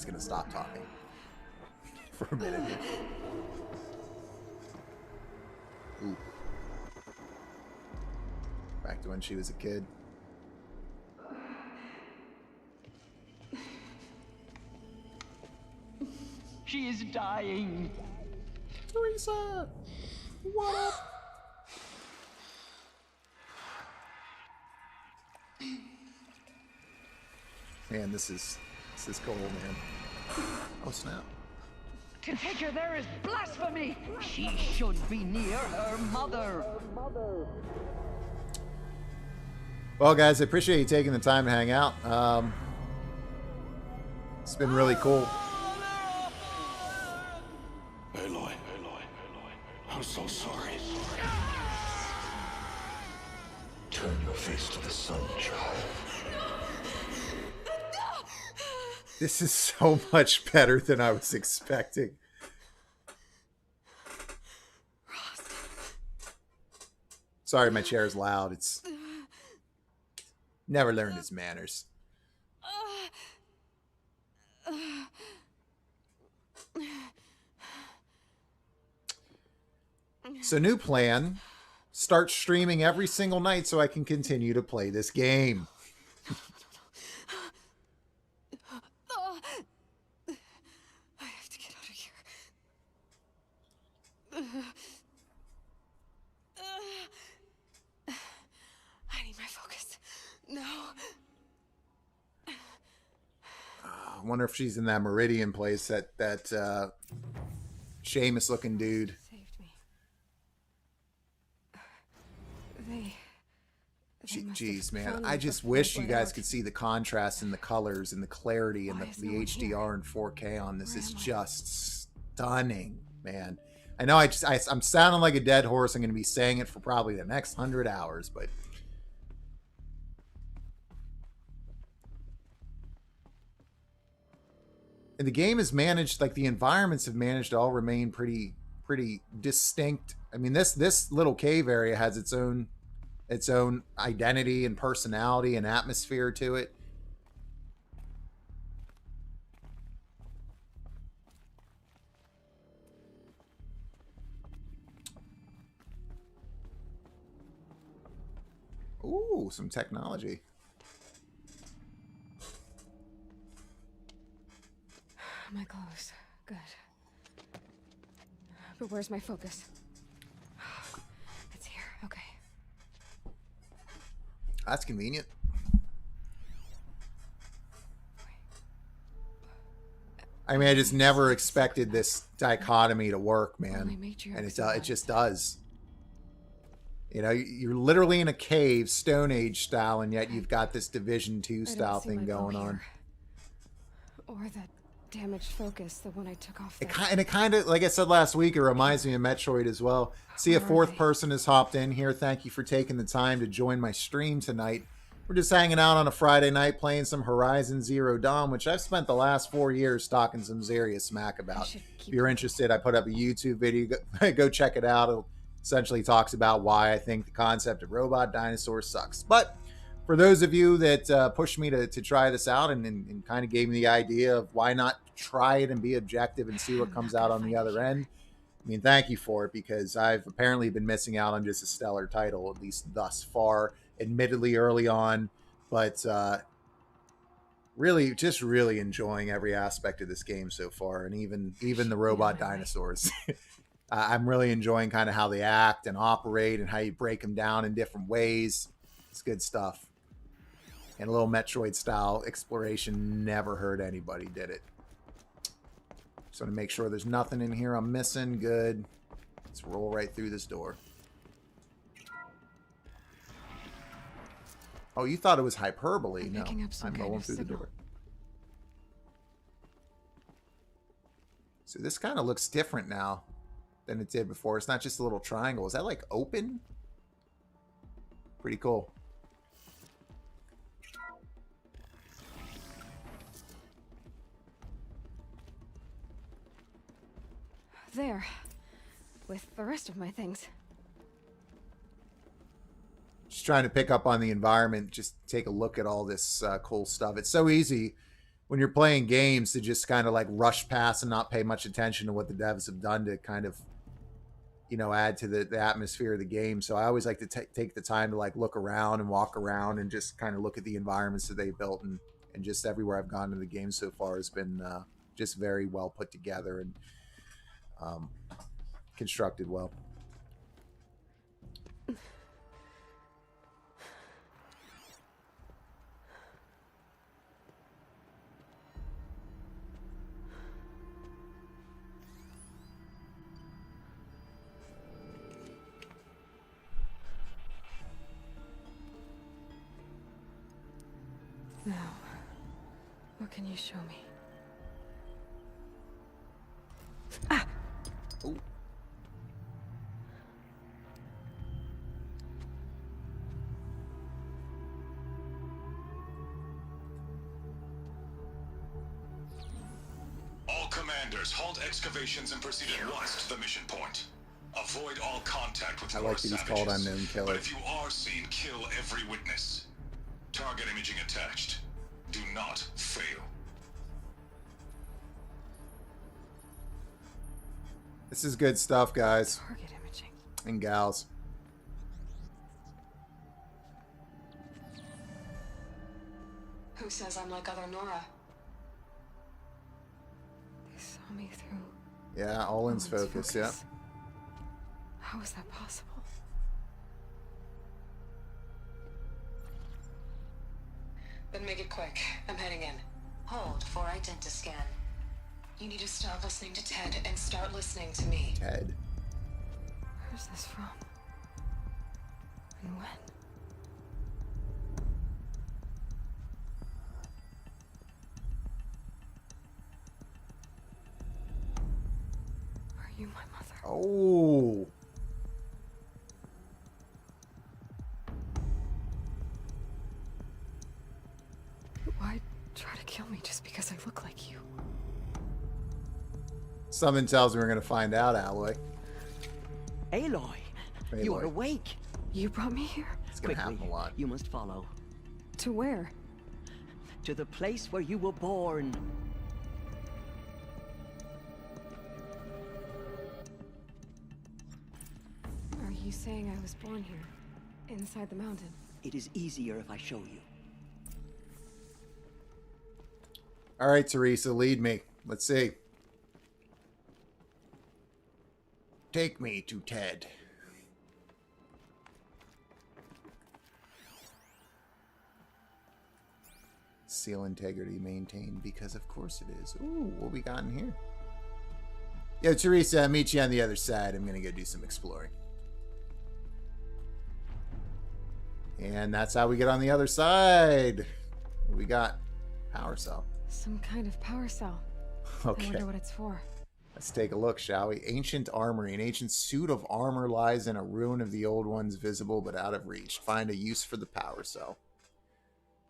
Speaker 1: gonna stop talking for a minute here. Ooh. Back to when she was a kid.
Speaker 12: She is dying.
Speaker 1: Teresa! What up? Man, this is cold, man. Oh, snap.
Speaker 12: To take her there is blasphemy. She should be near her mother.
Speaker 1: Well, guys, I appreciate you taking the time to hang out. It's been really cool.
Speaker 2: Aloy, I'm so sorry. Turn your face to the sun, child.
Speaker 1: This is so much better than I was expecting. Sorry, my chair's loud. It's never learned his manners. So, new plan. Start streaming every single night so I can continue to play this game.
Speaker 3: I have to get out of here. I need my focus. No.
Speaker 1: I wonder if she's in that Meridian place, that Seamus looking dude. Jeez, man. I just wish you guys could see the contrast and the colors and the clarity and the HDR and 4K on this. It's just stunning, man. I know I'm sounding like a dead horse. I'm going to be saying it for probably the next 100 hours, but and the game is managed, like the environments have managed to all remain pretty distinct. I mean, this little cave area has its own its own identity and personality and atmosphere to it. Ooh, some technology.
Speaker 3: My clothes. Good. But where's my focus? It's here. Okay.
Speaker 1: That's convenient. I mean, I just never expected this dichotomy to work, man. And it just does. You know, you're literally in a cave, Stone Age style, and yet you've got this Division 2 style thing going on.
Speaker 3: Or that damaged focus, the one I took off.
Speaker 1: It kind of, like I said last week, it reminds me of Metroid as well. See, a fourth person has hopped in here. Thank you for taking the time to join my stream tonight. We're just hanging out on a Friday night playing some Horizon Zero Dawn, which I've spent the last 4 years talking some serious smack about. If you're interested, I put up a YouTube video. Go check it out. It essentially talks about why I think the concept of robot dinosaurs sucks. But for those of you that pushed me to try this out and kind of gave me the idea of why not try it and be objective and see what comes out on the other end, I mean, thank you for it, because I've apparently been missing out on just a stellar title, at least thus far, admittedly early on, but really enjoying every aspect of this game so far, and even the robot dinosaurs. I'm really enjoying kind of how they act and operate and how you break them down in different ways. It's good stuff. And a little Metroid style exploration never hurt anybody, did it? Just want to make sure there's nothing in here I'm missing. Good. Let's roll right through this door. Oh, you thought it was hyperbole. No, I'm rolling through the door. So this kind of looks different now than it did before. It's not just a little triangle. Is that like open? Pretty cool.
Speaker 3: There. With the rest of my things.
Speaker 1: Just trying to pick up on the environment, just take a look at all this cool stuff. It's so easy when you're playing games to just kind of like rush past and not pay much attention to what the devs have done to kind of, you know, add to the atmosphere of the game. So I always like to take the time to like look around and walk around and just kind of look at the environments that they built, and just everywhere I've gone in the game so far has been just very well put together and constructed well.
Speaker 3: Now, what can you show me? Ah!
Speaker 1: Ooh.
Speaker 21: All commanders, halt excavations and proceed at once to the mission point. Avoid all contact with
Speaker 1: I like that he's called Unknown Killer.
Speaker 21: But if you are seen, kill every witness. Target imaging attached. Do not fail.
Speaker 1: This is good stuff, guys.
Speaker 3: Target imaging.
Speaker 1: And gals.
Speaker 3: Who says I'm like other Nora? They saw me through.
Speaker 1: Yeah, Olin's focus, yeah.
Speaker 3: How is that possible?
Speaker 22: Then make it quick. I'm heading in. Hold for identiscan. You need to stop listening to Ted and start listening to me.
Speaker 1: Ted.
Speaker 3: Where's this from? And when? Are you my mother?
Speaker 1: Oh.
Speaker 3: Why try to kill me just because I look like you?
Speaker 1: Something tells me we're going to find out, Alloy.
Speaker 12: Aloy, you are awake.
Speaker 3: You brought me here?
Speaker 1: It's gonna happen a lot.
Speaker 12: You must follow.
Speaker 3: To where?
Speaker 12: To the place where you were born.
Speaker 3: Are you saying I was born here? Inside the mountain?
Speaker 12: It is easier if I show you.
Speaker 1: All right, Teresa, lead me. Let's see. Take me to Ted. Seal integrity maintained, because of course it is. Ooh, what we got in here? Yo, Teresa, I'll meet you on the other side. I'm gonna go do some exploring. And that's how we get on the other side. What we got? Power cell.
Speaker 3: Some kind of power cell.
Speaker 1: Okay.
Speaker 3: I wonder what it's for.
Speaker 1: Let's take a look, shall we? Ancient armory. An ancient suit of armor lies in a ruin of the old ones, visible but out of reach. Find a use for the power cell.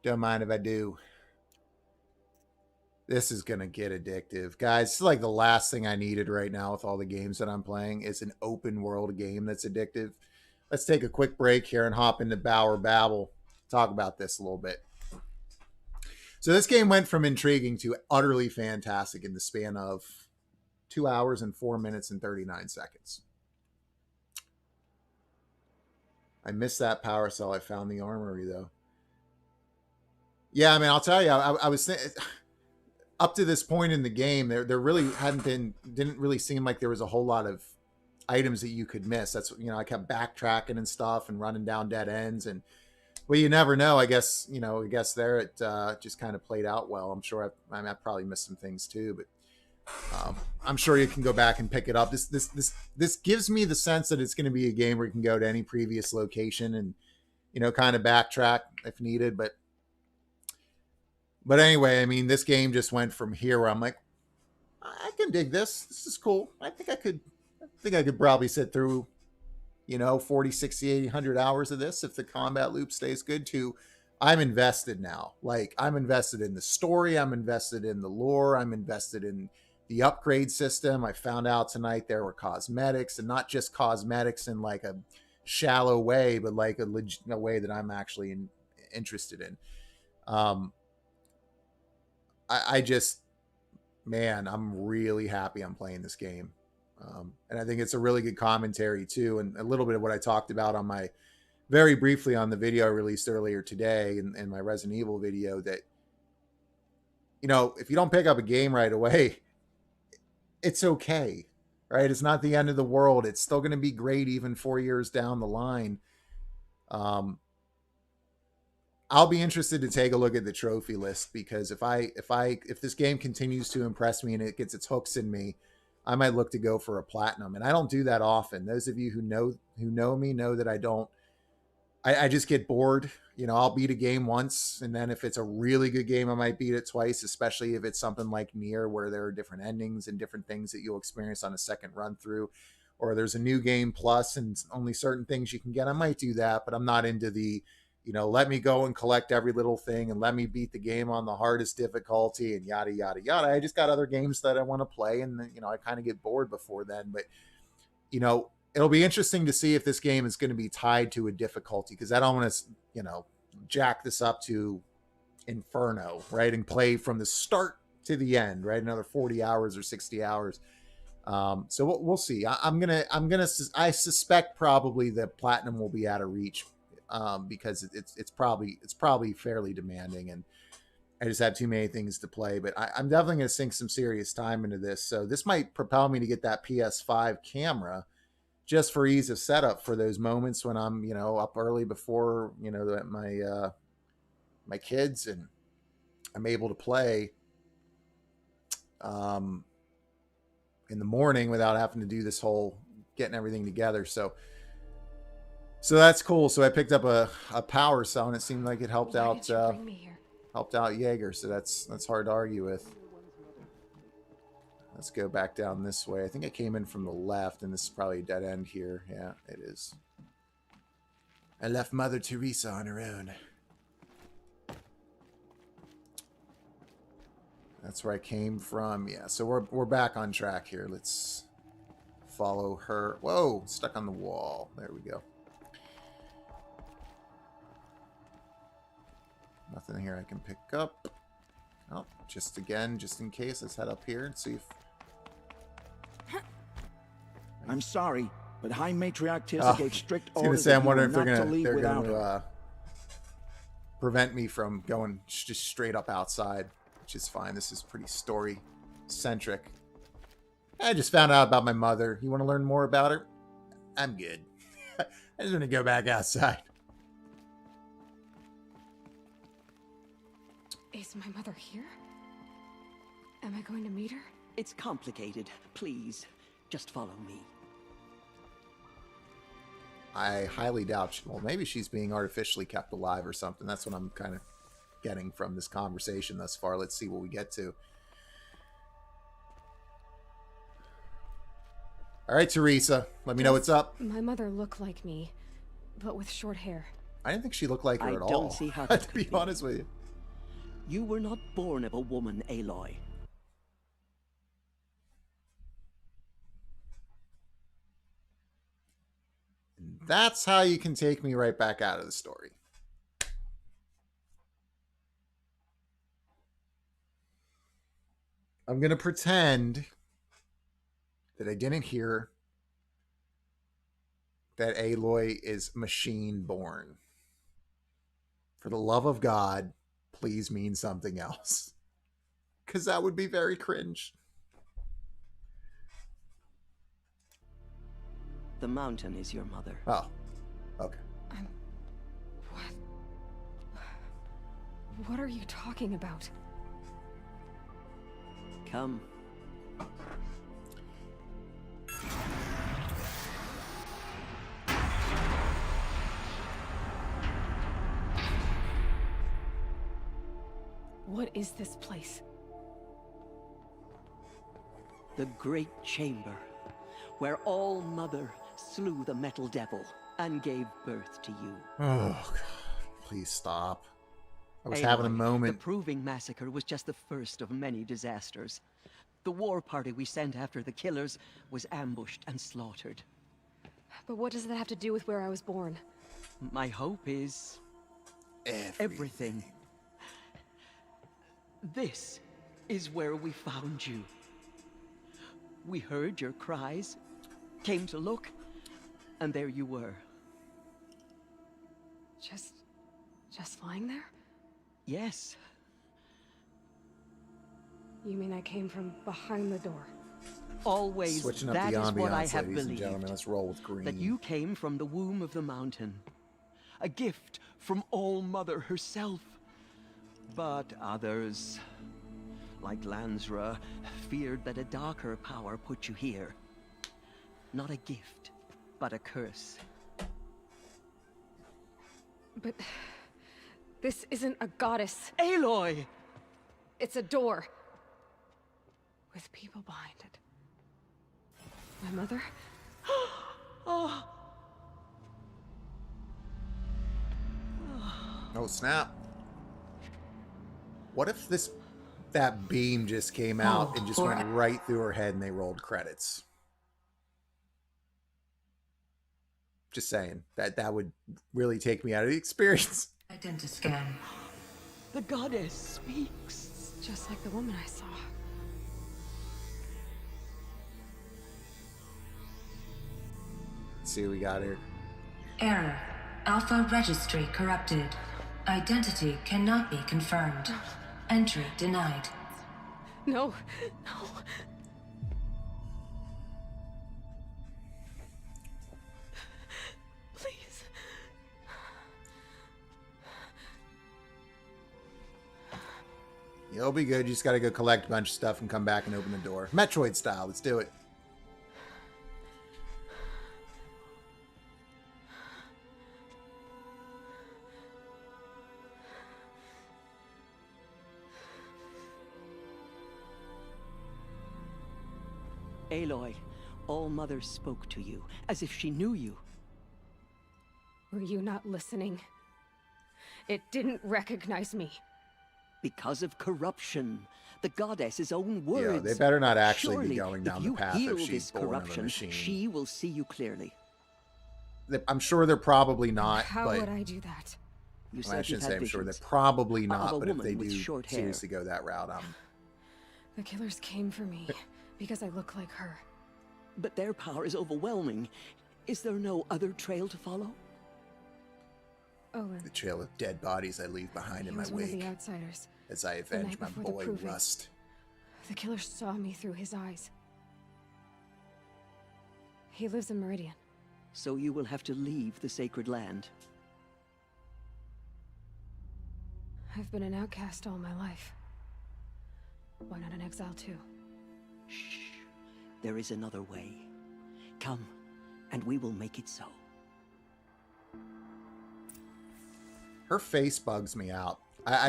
Speaker 1: Don't mind if I do. This is going to get addictive. Guys, this is like the last thing I needed right now with all the games that I'm playing. Is an open world game that's addictive. Let's take a quick break here and hop into Bauer Babble. Talk about this a little bit. So this game went from intriguing to utterly fantastic in the span of 2 hours and 4 minutes and 39 seconds. I missed that power cell. I found the armory, though. Yeah, I mean, I'll tell you, I was up to this point in the game, there really didn't really seem like there was a whole lot of items that you could miss. That's, you know, I kept backtracking and stuff and running down dead ends, and well, you never know. I guess, you know, there it just kind of played out well. I'm sure I probably missed some things too, but I'm sure you can go back and pick it up. This gives me the sense that it's going to be a game where you can go to any previous location and, you know, kind of backtrack if needed. But anyway, I mean, this game just went from here where I'm like, I can dig this. This is cool. I think I could probably sit through, you know, 40, 60, 80, 100 hours of this if the combat loop stays good too. I'm invested now. Like, I'm invested in the story. I'm invested in the lore. I'm invested in the upgrade system. I found out tonight there were cosmetics, and not just cosmetics in like a shallow way, but like a way that I'm actually interested in. I just, man, I'm really happy I'm playing this game. And I think it's a really good commentary too. And a little bit of what I talked about on my, very briefly on the video I released earlier today in my Resident Evil video, that, you know, if you don't pick up a game right away, it's okay, right? It's not the end of the world. It's still going to be great even 4 years down the line. I'll be interested to take a look at the trophy list, because if this game continues to impress me and it gets its hooks in me, I might look to go for a platinum. And I don't do that often. Those of you who know me know that I don't. I just get bored. You know, I'll beat a game once, and then if it's a really good game, I might beat it twice, especially if it's something like Nier, where there are different endings and different things that you'll experience on a second run through, or there's a new game plus and only certain things you can get. I might do that, but I'm not into the, you know, let me go and collect every little thing and let me beat the game on the hardest difficulty and yada, yada, yada. I just got other games that I want to play, and, you know, I kind of get bored before then. But, you know, it'll be interesting to see if this game is going to be tied to a difficulty, because I don't want to, you know, jack this up to Inferno, right, and play from the start to the end, right, another 40 hours or 60 hours. So we'll see. I suspect probably the platinum will be out of reach, because it's probably fairly demanding, and I just have too many things to play. But I'm definitely going to sink some serious time into this. So this might propel me to get that PS5 camera, just for ease of setup for those moments when I'm, you know, up early before, you know, my kids, and I'm able to play in the morning without having to do this whole getting everything together. So that's cool. So I picked up a power cell, and it seemed like it helped out Jaeger. So that's hard to argue with. Let's go back down this way. I think I came in from the left, and this is probably a dead end here. Yeah, it is. I left Mother Teresa on her own. That's where I came from. Yeah, so we're back on track here. Let's follow her. Whoa, stuck on the wall. There we go. Nothing here I can pick up. Oh, just again, just in case, let's head up here and see if...
Speaker 5: I'm sorry, but High Matriarch Tirza gave strict orders
Speaker 1: I'm wondering if
Speaker 5: not
Speaker 1: they're
Speaker 5: to leave without
Speaker 1: gonna
Speaker 5: her.
Speaker 1: Prevent me from going just straight up outside, which is fine. This is pretty story-centric. I just found out about my mother. You want to learn more about her? I'm good. I just want to go back outside.
Speaker 3: Is my mother here? Am I going to meet her?
Speaker 12: It's complicated. Please, just follow me.
Speaker 1: I highly doubt well, maybe she's being artificially kept alive or something. That's what I'm kind of getting from this conversation thus far. Let's see what we get to. All right, Teresa, let me know what's up.
Speaker 3: My mother looked like me, but with short hair.
Speaker 1: I didn't think she looked like her at all.
Speaker 12: I don't see how that
Speaker 1: to be honest with you.
Speaker 12: You were not born of a woman, Aloy.
Speaker 1: That's how you can take me right back out of the story. I'm going to pretend that I didn't hear that Aloy is machine born. For the love of God, please mean something else. Because that would be very cringe.
Speaker 12: The mountain is your mother.
Speaker 1: Oh, okay.
Speaker 3: What are you talking about?
Speaker 12: Come.
Speaker 3: What is this place?
Speaker 12: The Great Chamber, where All Mother slew the Metal Devil and gave birth to you.
Speaker 1: Oh, God. Please stop. I was having a moment.
Speaker 12: The Proving Massacre was just the first of many disasters. The war party we sent after the killers was ambushed and slaughtered.
Speaker 3: But what does that have to do with where I was born?
Speaker 12: My hope is... everything. This is where we found you. We heard your cries, came to look, and there you were.
Speaker 3: Just lying there?
Speaker 12: Yes.
Speaker 3: You mean I came from behind the door?
Speaker 12: Always.
Speaker 1: Switching up
Speaker 12: that
Speaker 1: the
Speaker 12: is
Speaker 1: ambiance,
Speaker 12: what I have
Speaker 1: ladies and
Speaker 12: believed.
Speaker 1: gentlemen. Let's roll with green.
Speaker 12: That you came from the womb of the mountain. A gift from All Mother herself. But others, like Lansra, feared that a darker power put you here. Not a gift, but a curse.
Speaker 3: But this isn't a goddess.
Speaker 12: Aloy!
Speaker 3: It's a door. With people behind it. My mother?
Speaker 12: Oh.
Speaker 1: Oh, snap. What if that beam just came out and just went right through her head and they rolled credits? Just saying. That would really take me out of the experience.
Speaker 22: Identiscan.
Speaker 12: The goddess speaks.
Speaker 3: It's just like the woman I saw.
Speaker 1: Let's see what we got here.
Speaker 22: Error. Alpha registry corrupted. Identity cannot be confirmed. Entry denied.
Speaker 3: No. Please.
Speaker 1: You'll be good. You just gotta go collect a bunch of stuff and come back and open the door. Metroid style. Let's do it.
Speaker 12: Aloy, All Mother spoke to you, as if she knew you.
Speaker 3: Were you not listening? It didn't recognize me.
Speaker 12: Because of corruption. The goddess's own words.
Speaker 1: Yeah, they better not actually
Speaker 12: Surely,
Speaker 1: be going down the path
Speaker 12: if
Speaker 1: of
Speaker 12: you
Speaker 1: she's
Speaker 12: heal this
Speaker 1: born of a
Speaker 12: corruption,
Speaker 1: machine.
Speaker 12: she will see you clearly.
Speaker 1: I'm sure they're probably not.
Speaker 3: How
Speaker 1: but
Speaker 3: would I do that?
Speaker 1: I shouldn't say I'm sure. They're probably not, but if they do seriously go that route,
Speaker 3: The killers came for me because I look like her.
Speaker 12: But their power is overwhelming. Is there no other trail to follow?
Speaker 1: The trail of dead bodies I leave behind in my wake.
Speaker 3: One of the outsiders.
Speaker 1: As I avenge my boy Rust.
Speaker 3: The killer saw me through his eyes. He lives in Meridian.
Speaker 12: So you will have to leave the sacred land.
Speaker 3: I've been an outcast all my life. Why not an exile too?
Speaker 12: Shh. There is another way. Come, and we will make it so.
Speaker 1: Her face bugs me out.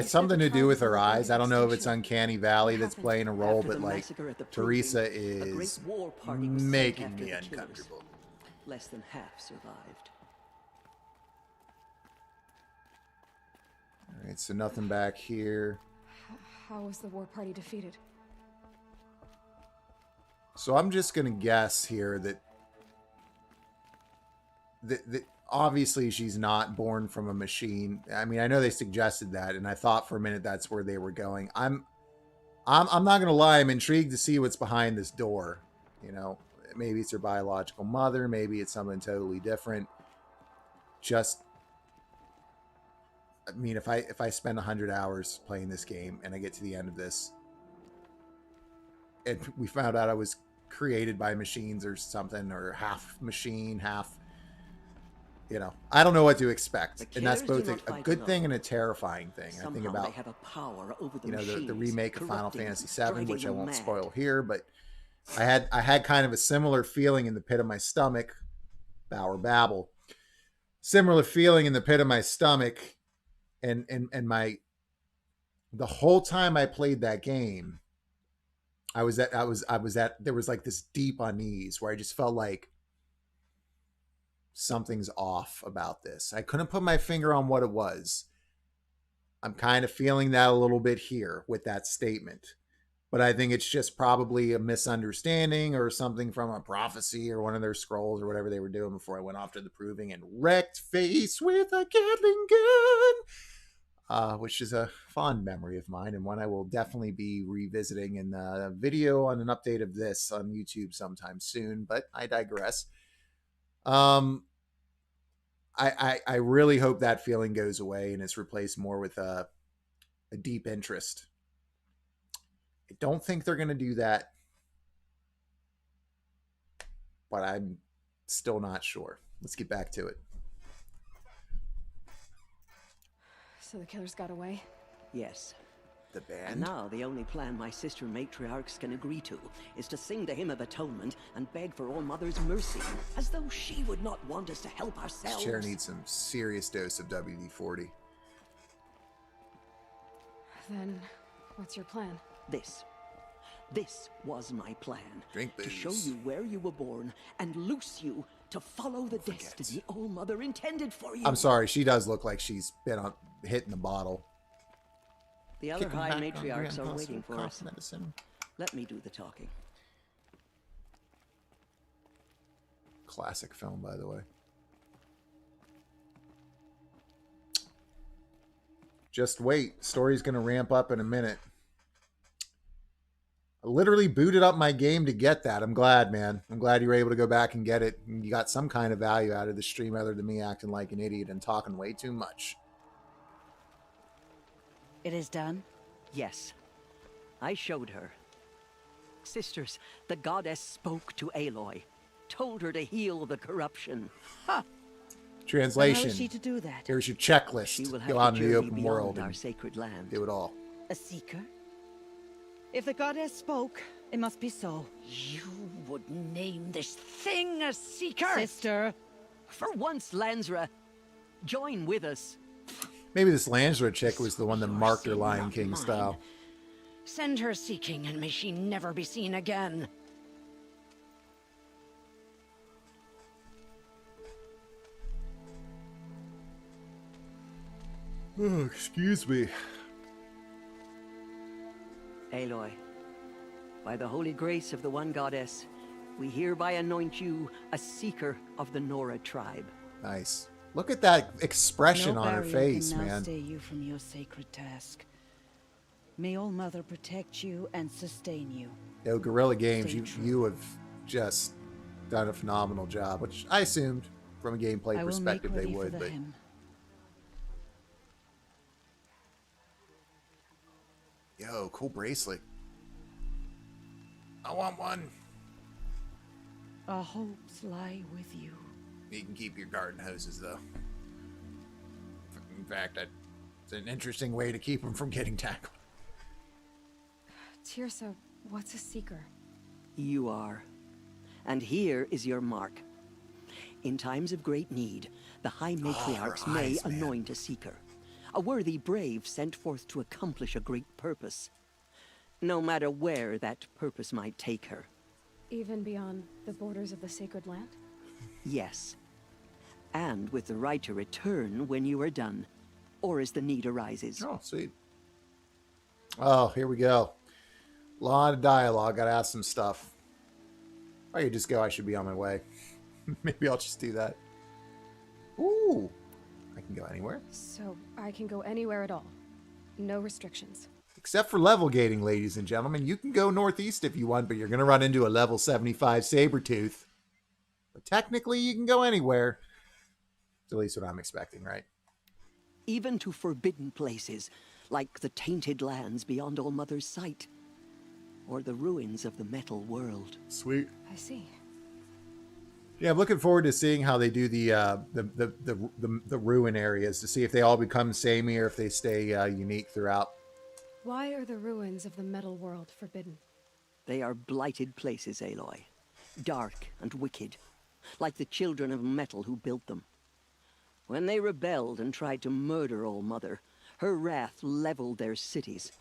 Speaker 1: Something to do with her eyes. I don't know if it's Uncanny Valley that's playing a role, but like Teresa is making me uncomfortable.
Speaker 12: Less than half survived.
Speaker 1: All right, so nothing back here.
Speaker 3: How was the war party defeated?
Speaker 1: So I'm just gonna guess here that obviously she's not born from a machine. I mean, I know they suggested that, and I thought for a minute that's where they were going. I'm not gonna lie, I'm intrigued to see what's behind this door. You know, maybe it's her biological mother, maybe it's something totally different. I mean, if I spend 100 hours playing this game and I get to the end of this, and we found out I was created by machines or something, or half machine, half, you know, I don't know what to expect. And that's both a good thing and a terrifying thing. I think about, you know, the remake of Final Fantasy VII, which I won't spoil here, but I had kind of a similar feeling in the pit of my stomach. Bauer babble. Similar feeling in the pit of my stomach, and the whole time I played that game, there was like this deep unease where I just felt like something's off about this. I couldn't put my finger on what it was. I'm kind of feeling that a little bit here with that statement. But I think it's just probably a misunderstanding or something from a prophecy or one of their scrolls or whatever they were doing before I went off to the proving and wrecked face with a Gatling gun, which is a fond memory of mine and one I will definitely be revisiting in a video on an update of this on YouTube sometime soon. But I digress. I really hope that feeling goes away and is replaced more with a deep interest. I don't think they're going to do that, but I'm still not sure. Let's get back to it.
Speaker 3: So the killers got away?
Speaker 12: Yes.
Speaker 1: The band?
Speaker 12: And now the only plan my sister matriarchs can agree to is to sing the hymn of atonement and beg for All Mother's mercy, as though she would not want us to help ourselves.
Speaker 1: This chair needs some serious dose of WD-40.
Speaker 3: Then, what's your plan?
Speaker 12: This was my plan.
Speaker 1: Drink booze.
Speaker 12: To show you where you were born and loose you to follow the destiny All Mother intended for you.
Speaker 1: I'm sorry, she does look like she's been hitting the bottle.
Speaker 12: The other high matriarchs are waiting for us. Let me do the talking.
Speaker 1: Classic film, by the way. Just wait. Story's going to ramp up in a minute. I literally booted up my game to get that. I'm glad, man. I'm glad you were able to go back and get it. And you got some kind of value out of the stream other than me acting like an idiot and talking way too much.
Speaker 11: It is done?
Speaker 12: Yes. I showed her. Sisters, the goddess spoke to Aloy. Told her to heal the corruption. Ha!
Speaker 1: Translation.
Speaker 11: How is she to do that?
Speaker 1: Here's your checklist.
Speaker 12: She will have
Speaker 1: Go out
Speaker 12: to
Speaker 1: into the
Speaker 12: journey
Speaker 1: open
Speaker 12: beyond
Speaker 1: world
Speaker 12: our
Speaker 1: and
Speaker 12: sacred land.
Speaker 1: do it all.
Speaker 11: A seeker? If the goddess spoke, it must be so.
Speaker 14: You would name this thing a seeker?
Speaker 11: Sister.
Speaker 12: For once, Lansra, join with us.
Speaker 1: Maybe this Lansra chick was the one that marked her Lion King style.
Speaker 14: Send her seeking, and may she never be seen again.
Speaker 1: Oh, excuse me.
Speaker 12: Aloy, by the holy grace of the one goddess, we hereby anoint you a seeker of the Nora tribe.
Speaker 1: Nice. Look at that expression
Speaker 11: No
Speaker 1: on her
Speaker 11: barrier
Speaker 1: face,
Speaker 11: can now
Speaker 1: man.
Speaker 11: stay you from your sacred task. May All Mother protect you and sustain you.
Speaker 1: Yo, Guerrilla Games, you have just done a phenomenal job, which I assumed from a gameplay perspective they would, but yo, cool bracelet. I want one.
Speaker 11: Our hopes lie with you.
Speaker 1: You can keep your garden hoses, though. In fact, it's an interesting way to keep them from getting tackled.
Speaker 3: Tirsa, what's a seeker?
Speaker 12: You are. And here is your mark. In times of great need, the High Matriarchs may anoint a seeker. A worthy brave sent forth to accomplish a great purpose. No matter where that purpose might take her.
Speaker 3: Even beyond the borders of the sacred land?
Speaker 12: Yes. And with the right to return when you are done, or as the need arises.
Speaker 1: Oh, sweet. Oh, here we go. A lot of dialogue. Gotta ask some stuff. I could just go, I should be on my way. Maybe I'll just do that. Ooh. I can go anywhere.
Speaker 3: So I can go anywhere at all. No restrictions.
Speaker 1: Except for level gating, ladies and gentlemen. You can go northeast if you want, but you're going to run into a level 75 Sabretooth. But technically, you can go anywhere. It's at least what I'm expecting, right?
Speaker 12: Even to forbidden places, like the tainted lands beyond All Mother's sight. Or the ruins of the metal world.
Speaker 1: Sweet.
Speaker 3: I see.
Speaker 1: Yeah, I'm looking forward to seeing how they do the ruin areas, to see if they all become samey or if they stay unique throughout.
Speaker 3: Why are the ruins of the metal world forbidden?
Speaker 12: They are blighted places, Aloy. Dark and wicked. Like the children of metal who built them. When they rebelled and tried to murder All Mother, her wrath leveled their cities,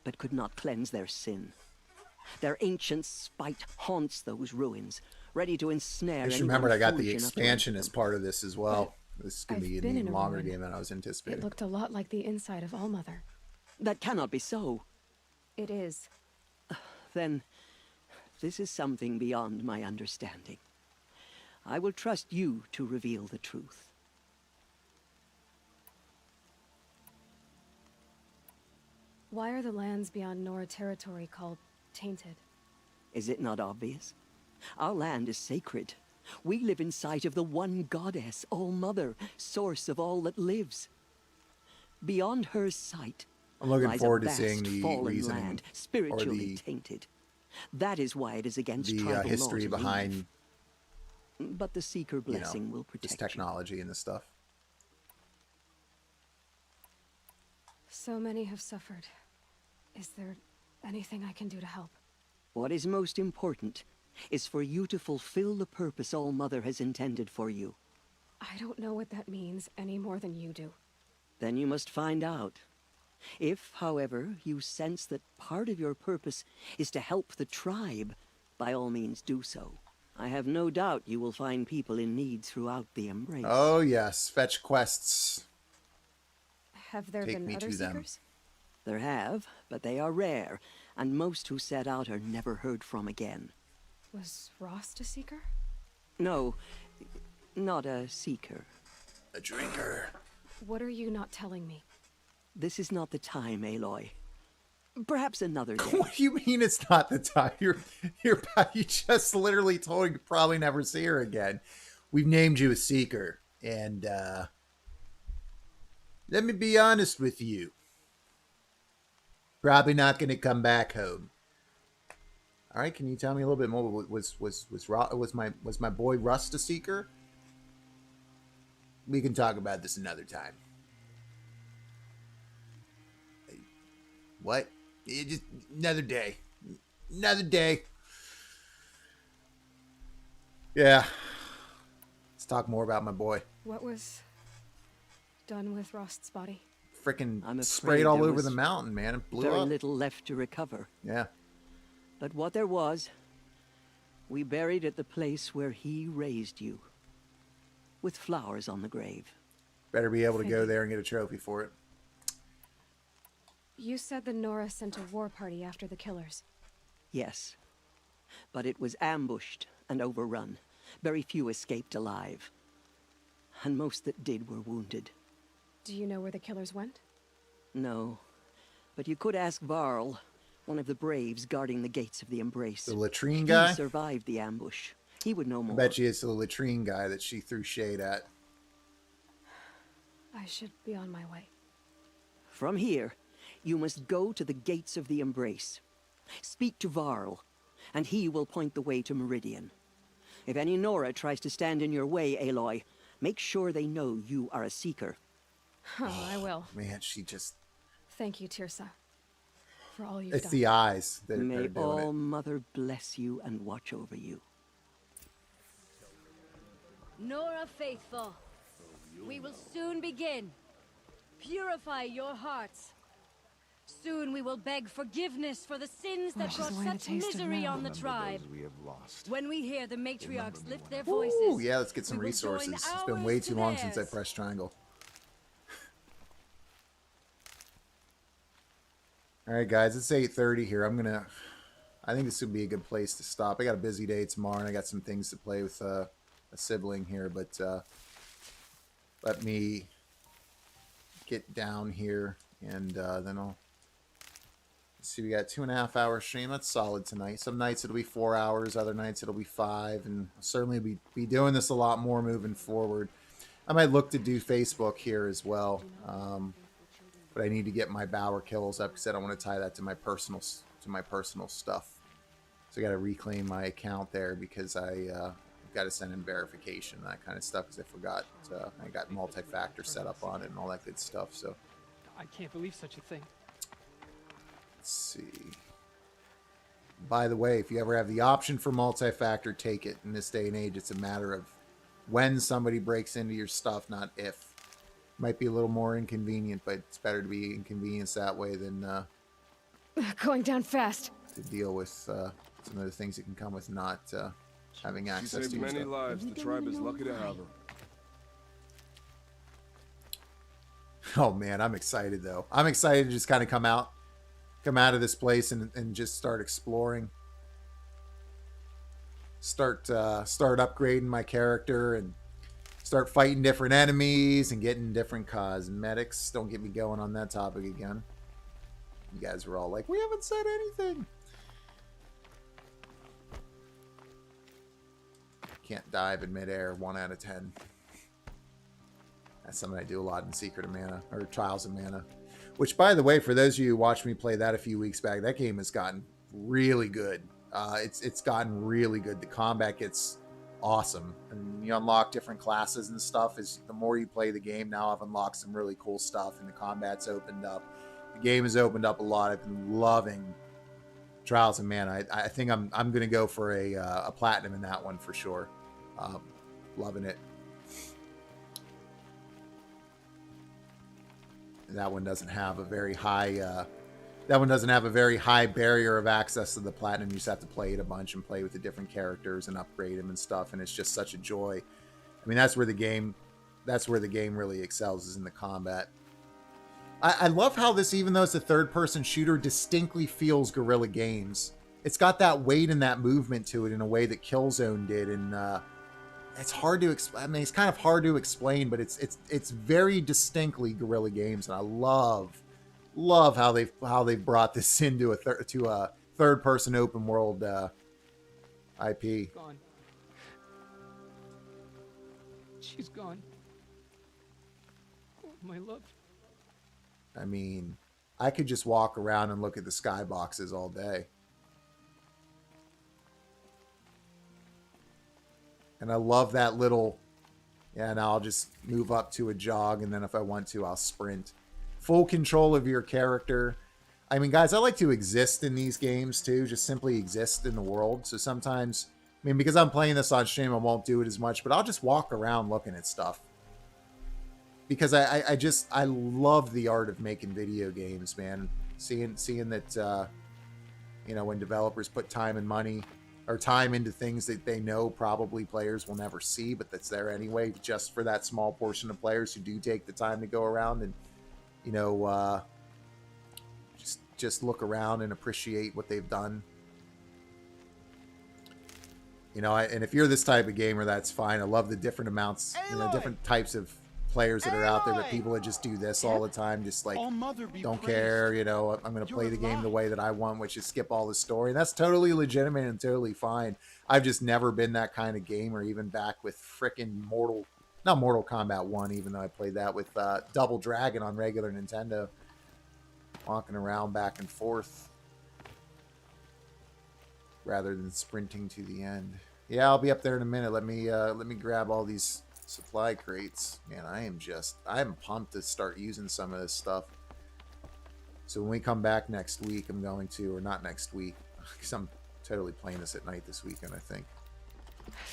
Speaker 12: but could not cleanse their sin. Their ancient spite haunts those ruins, ready to ensnare.
Speaker 1: I just remembered I got the expansion as part of this as well. This is going to be an even longer game than I was anticipating.
Speaker 3: It looked a lot like the inside of All Mother.
Speaker 12: That cannot be so.
Speaker 3: It is.
Speaker 12: Then, this is something beyond my understanding. I will trust you to reveal the truth.
Speaker 3: Why are the lands beyond Nora territory called tainted?
Speaker 12: Is it not obvious? Our land is sacred. We live in sight of the one goddess, All Mother, source of all that lives. Beyond her sight,
Speaker 1: I'm looking
Speaker 12: lies
Speaker 1: forward
Speaker 12: a
Speaker 1: to seeing
Speaker 12: vast
Speaker 1: the
Speaker 12: fallen
Speaker 1: reasoning
Speaker 12: land, spiritually tainted. That is why it is against
Speaker 1: the
Speaker 12: tribal
Speaker 1: history
Speaker 12: law to
Speaker 1: behind,
Speaker 12: leave. But the Seeker blessing will protect
Speaker 1: this technology and this stuff.
Speaker 3: So many have suffered. Is there anything I can do to help?
Speaker 12: What is most important is for you to fulfill the purpose All Mother has intended for you.
Speaker 3: I don't know what that means any more than you do.
Speaker 12: Then you must find out. If, however, you sense that part of your purpose is to help the tribe, by all means do so. I have no doubt you will find people in need throughout the Embrace.
Speaker 1: Oh yes, fetch quests.
Speaker 3: Have there been other seekers?
Speaker 12: There have, but they are rare, and most who set out are never heard from again.
Speaker 3: Was Rost a seeker?
Speaker 12: No, not a seeker.
Speaker 1: A drinker.
Speaker 3: What are you not telling me?
Speaker 12: This is not the time, Aloy. Perhaps another day.
Speaker 1: What do you mean it's not the time? You just literally told you probably never see her again. We've named you a seeker, and let me be honest with you. Probably not going to come back home. All right, can you tell me a little bit more? Was my boy Rust a seeker? We can talk about this another time. What? Just another day. Another day. Yeah. Let's talk more about my boy.
Speaker 3: What was done with Rost's body?
Speaker 1: Freaking sprayed all over the mountain, man. It blew
Speaker 12: very
Speaker 1: up.
Speaker 12: little left to recover.
Speaker 1: Yeah.
Speaker 12: But what there was, we buried at the place where he raised you. With flowers on the grave.
Speaker 1: Better be able to go there and get a trophy for it.
Speaker 3: You said the Nora sent a war party after the killers.
Speaker 12: Yes. But it was ambushed and overrun. Very few escaped alive. and most that did were wounded.
Speaker 3: Do you know where the killers went?
Speaker 12: No, but you could ask Varl, one of the braves guarding the gates of the Embrace.
Speaker 1: The latrine guy?
Speaker 12: He survived the ambush. He would know more.
Speaker 1: I bet you it's the latrine guy that she threw shade at.
Speaker 3: I should be on my way.
Speaker 12: From here, you must go to the gates of the Embrace. Speak to Varl, and he will point the way to Meridian. If any Nora tries to stand in your way, Aloy, make sure they know you are a seeker.
Speaker 3: Oh, I will.
Speaker 1: Man, she just...
Speaker 3: Thank you, Tirsa, for all you've
Speaker 1: It's
Speaker 3: done.
Speaker 1: the eyes that
Speaker 12: May
Speaker 1: are doing
Speaker 12: all
Speaker 1: it.
Speaker 12: Mother bless you and watch over you.
Speaker 6: Nora faithful, we will soon begin. Purify your hearts. Soon we will beg forgiveness for the sins that brought such misery on the tribe. When we hear the matriarchs lift their voices,
Speaker 1: Ooh, yeah, let's get some resources. It's been way too long since I pressed triangle. Alright guys, it's 8:30 here. I think this would be a good place to stop. I got a busy day tomorrow and I got some things to play with a sibling here, but let me get down here and then I'll see. We got 2.5 hour stream. That's solid tonight. Some nights it'll be 4 hours, other nights it'll be 5, and I'll certainly be doing this a lot more moving forward. I might look to do Facebook here as well, but I need to get my BauerKillz up because I don't want to tie that to my personal stuff. So I got to reclaim my account there because I got to send in verification and that kind of stuff because I forgot I got multi-factor set up on it and all that good stuff. So
Speaker 4: I can't believe such a thing.
Speaker 1: let's see. By the way, if you ever have the option for multi-factor, take it. In this day and age, it's a matter of when somebody breaks into your stuff, not if. Might be a little more inconvenient, but it's better to be inconvenienced that way than
Speaker 3: Going down fast.
Speaker 1: to deal with some of the things that can come with not having access to your
Speaker 9: many
Speaker 1: stuff.
Speaker 9: lives. The tribe is lucky to have her.
Speaker 1: Oh man, I'm excited though. I'm excited to just kind of come out of this place and just start exploring. Start upgrading my character and start fighting different enemies and getting different cosmetics. Don't get me going on that topic again. You guys were all like, we haven't said anything. Can't dive in midair, 1 out of 10. That's something I do a lot in Secret of Mana, or Trials of Mana. Which, by the way, for those of you who watched me play that a few weeks back, that game has gotten really good. It's gotten really good. The combat gets awesome, and you unlock different classes and stuff. As the more you play the game, now I've unlocked some really cool stuff, and the combat's opened up. The game has opened up a lot. I've been loving Trials of Mana. I think I'm gonna go for a platinum in that one for sure. Loving it. That one doesn't have a very high barrier of access to the platinum. You just have to play it a bunch and play with the different characters and upgrade them and stuff, and it's just such a joy. I mean, that's where the game really excels, is in the combat. I love how this, even though it's a third-person shooter, distinctly feels Guerrilla Games. It's got that weight and that movement to it in a way that Killzone did, and it's hard to explain. I mean, it's kind of hard to explain, but it's very distinctly Guerrilla Games, and I love how they've brought this into a third-person open world IP.
Speaker 4: Gone. She's gone. Oh, my love.
Speaker 1: I mean, I could just walk around and look at the skyboxes all day. And I love that little, and I'll just move up to a jog, and then if I want to, I'll sprint. Full control of your character. I mean, guys, I like to exist in these games too, just simply exist in the world. So sometimes, I mean, because I'm playing this on stream, I won't do it as much, but I'll just walk around looking at stuff. Because I love the art of making video games, man. Seeing that, you know, when developers put time and money or time into things that they know probably players will never see, but that's there anyway, just for that small portion of players who do take the time to go around and, you know, just look around and appreciate what they've done. You know, and if you're this type of gamer, that's fine. I love the different amounts, you know, different types of players that are out there, but people that just do this all the time, just like don't care, you know, I'm going to play the game the way that I want, which is skip all the story. And that's totally legitimate and totally fine. I've just never been that kind of gamer, even back with frickin' not Mortal Kombat 1, even though I played that with Double Dragon on regular Nintendo. Walking around back and forth rather than sprinting to the end. Yeah, I'll be up there in a minute. Let me grab all these supply crates. Man, I'm pumped to start using some of this stuff. So when we come back next week, I'm going to, or not next week, because I'm totally playing this at night this weekend, I think.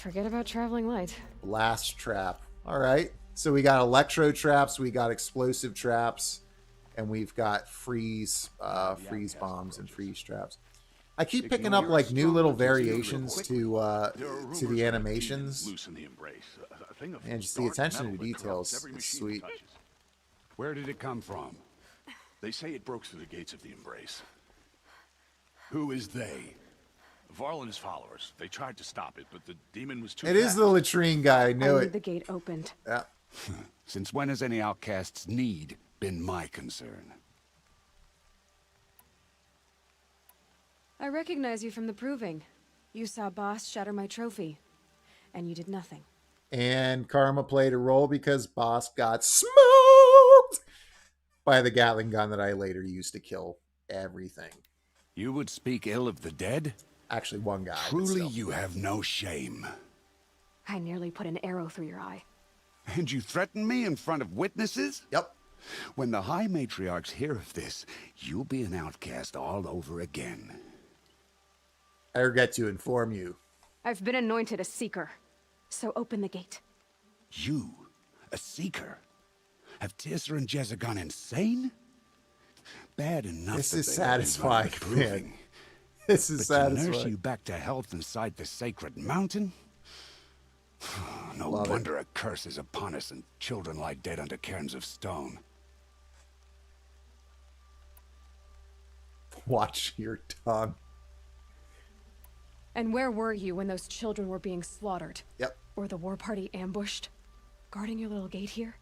Speaker 3: Forget about traveling light.
Speaker 1: Blast trap. All right. So we got electro traps, we got explosive traps, and we've got freeze bombs and freeze traps. I keep picking up like new little variations to the animations, and just the attention to details is sweet.
Speaker 14: Where did it come from? They say it broke through the gates of the Embrace. Who is they? Varl and his followers. They tried to stop it, but the demon was too fast.
Speaker 1: It is the latrine guy. I knew it.
Speaker 3: The gate opened.
Speaker 1: Yeah.
Speaker 14: Since when has any outcast's need been my concern?
Speaker 3: I recognize you from the proving. You saw Boss shatter my trophy, and you did nothing.
Speaker 1: And karma played a role because Boss got smoked by the Gatling gun that I later used to kill everything.
Speaker 14: You would speak ill of the dead?
Speaker 1: Actually, one guy.
Speaker 14: Truly, you have no shame.
Speaker 3: I nearly put an arrow through your eye.
Speaker 14: And you threaten me in front of witnesses?
Speaker 1: Yep.
Speaker 14: When the High Matriarchs hear of this, you'll be an outcast all over again.
Speaker 1: I regret to inform you.
Speaker 3: I've been anointed a seeker, so open the gate.
Speaker 14: You, a seeker? Have Tissa and Jezza gone insane? Bad enough.
Speaker 1: This is satisfying, man. This is satisfying.
Speaker 14: To nurse you back to health inside the sacred mountain? No wonder a curse is upon us and children lie dead under cairns of stone.
Speaker 1: Watch your tongue.
Speaker 3: And where were you when those children were being slaughtered?
Speaker 1: Yep.
Speaker 3: Or the war party ambushed? Guarding your little gate here?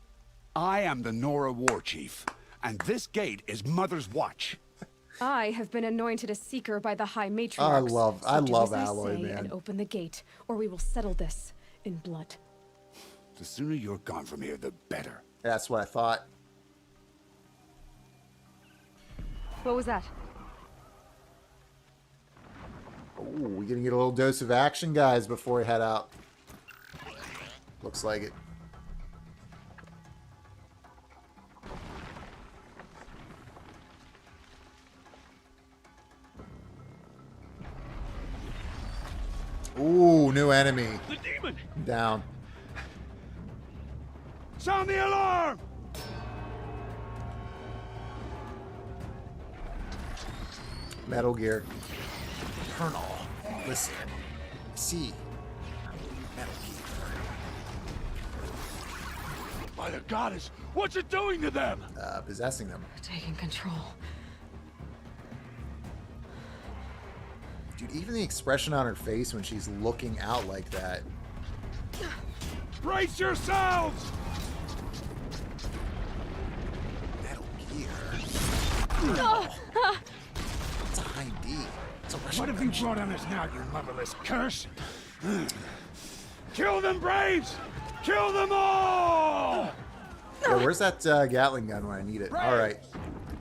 Speaker 14: I am the Nora war chief, and this gate is Mother's watch.
Speaker 3: I have been anointed a seeker by the High Matriarchs.
Speaker 1: I love
Speaker 3: as
Speaker 1: Alloy,
Speaker 3: I say,
Speaker 1: man.
Speaker 3: And open the gate, or we will settle this in blood.
Speaker 14: The sooner you're gone from here, the better.
Speaker 1: That's what I thought.
Speaker 3: What was that?
Speaker 1: Oh, we're gonna get a little dose of action, guys, before we head out. Looks like it. Ooh, new enemy.
Speaker 19: The demon!
Speaker 1: Down.
Speaker 19: Sound the alarm!
Speaker 1: Metal Gear. Colonel, listen. See. Metal Gear.
Speaker 19: By the goddess, what's it doing to them?
Speaker 1: Possessing them.
Speaker 3: Taking control.
Speaker 1: Dude, even the expression on her face when she's looking out like that.
Speaker 19: Brace yourselves!
Speaker 1: Metal Gear. It's a high D. It's a Russian
Speaker 19: What have you brought on us now, you motherless curse? Kill them, braves! Kill them all!
Speaker 1: Yo, where's that Gatling gun when I need it?
Speaker 19: Braves,
Speaker 1: all right.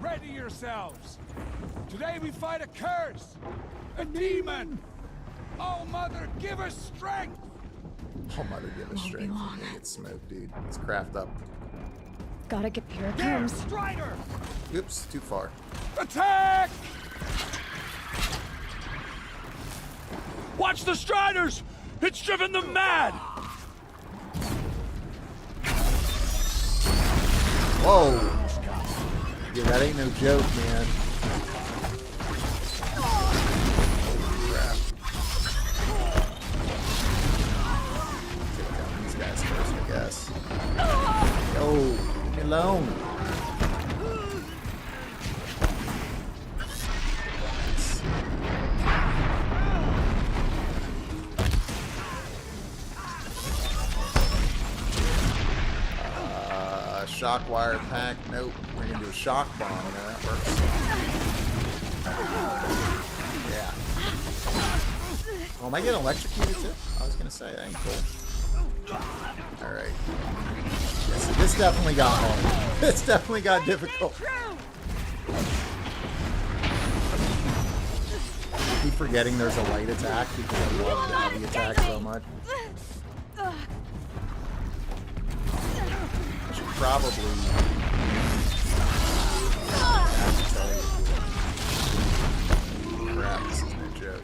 Speaker 19: Ready yourselves. Today we fight a curse. A demon! Oh, Mother, give us strength!
Speaker 1: Oh, Mother, give us strength. I'm gonna get smoked, dude. Let's craft up.
Speaker 3: Gotta get here. It
Speaker 19: There,
Speaker 3: comes.
Speaker 19: Strider!
Speaker 1: Oops, too far.
Speaker 19: Attack! Watch the Striders! It's driven them mad!
Speaker 1: Whoa! Yeah, that ain't no joke, man. Yes. Yo, leave me alone. shock wire pack. Nope. We're gonna do a shock bomb, and that works. Yeah. Oh, am I getting electrocuted too? I was gonna say, that ain't cool. Alright. Yeah, so this definitely got hard. This definitely got difficult. I keep forgetting there's a light attack because I love the heavy attack so much. I should probably... Crap, this is no joke.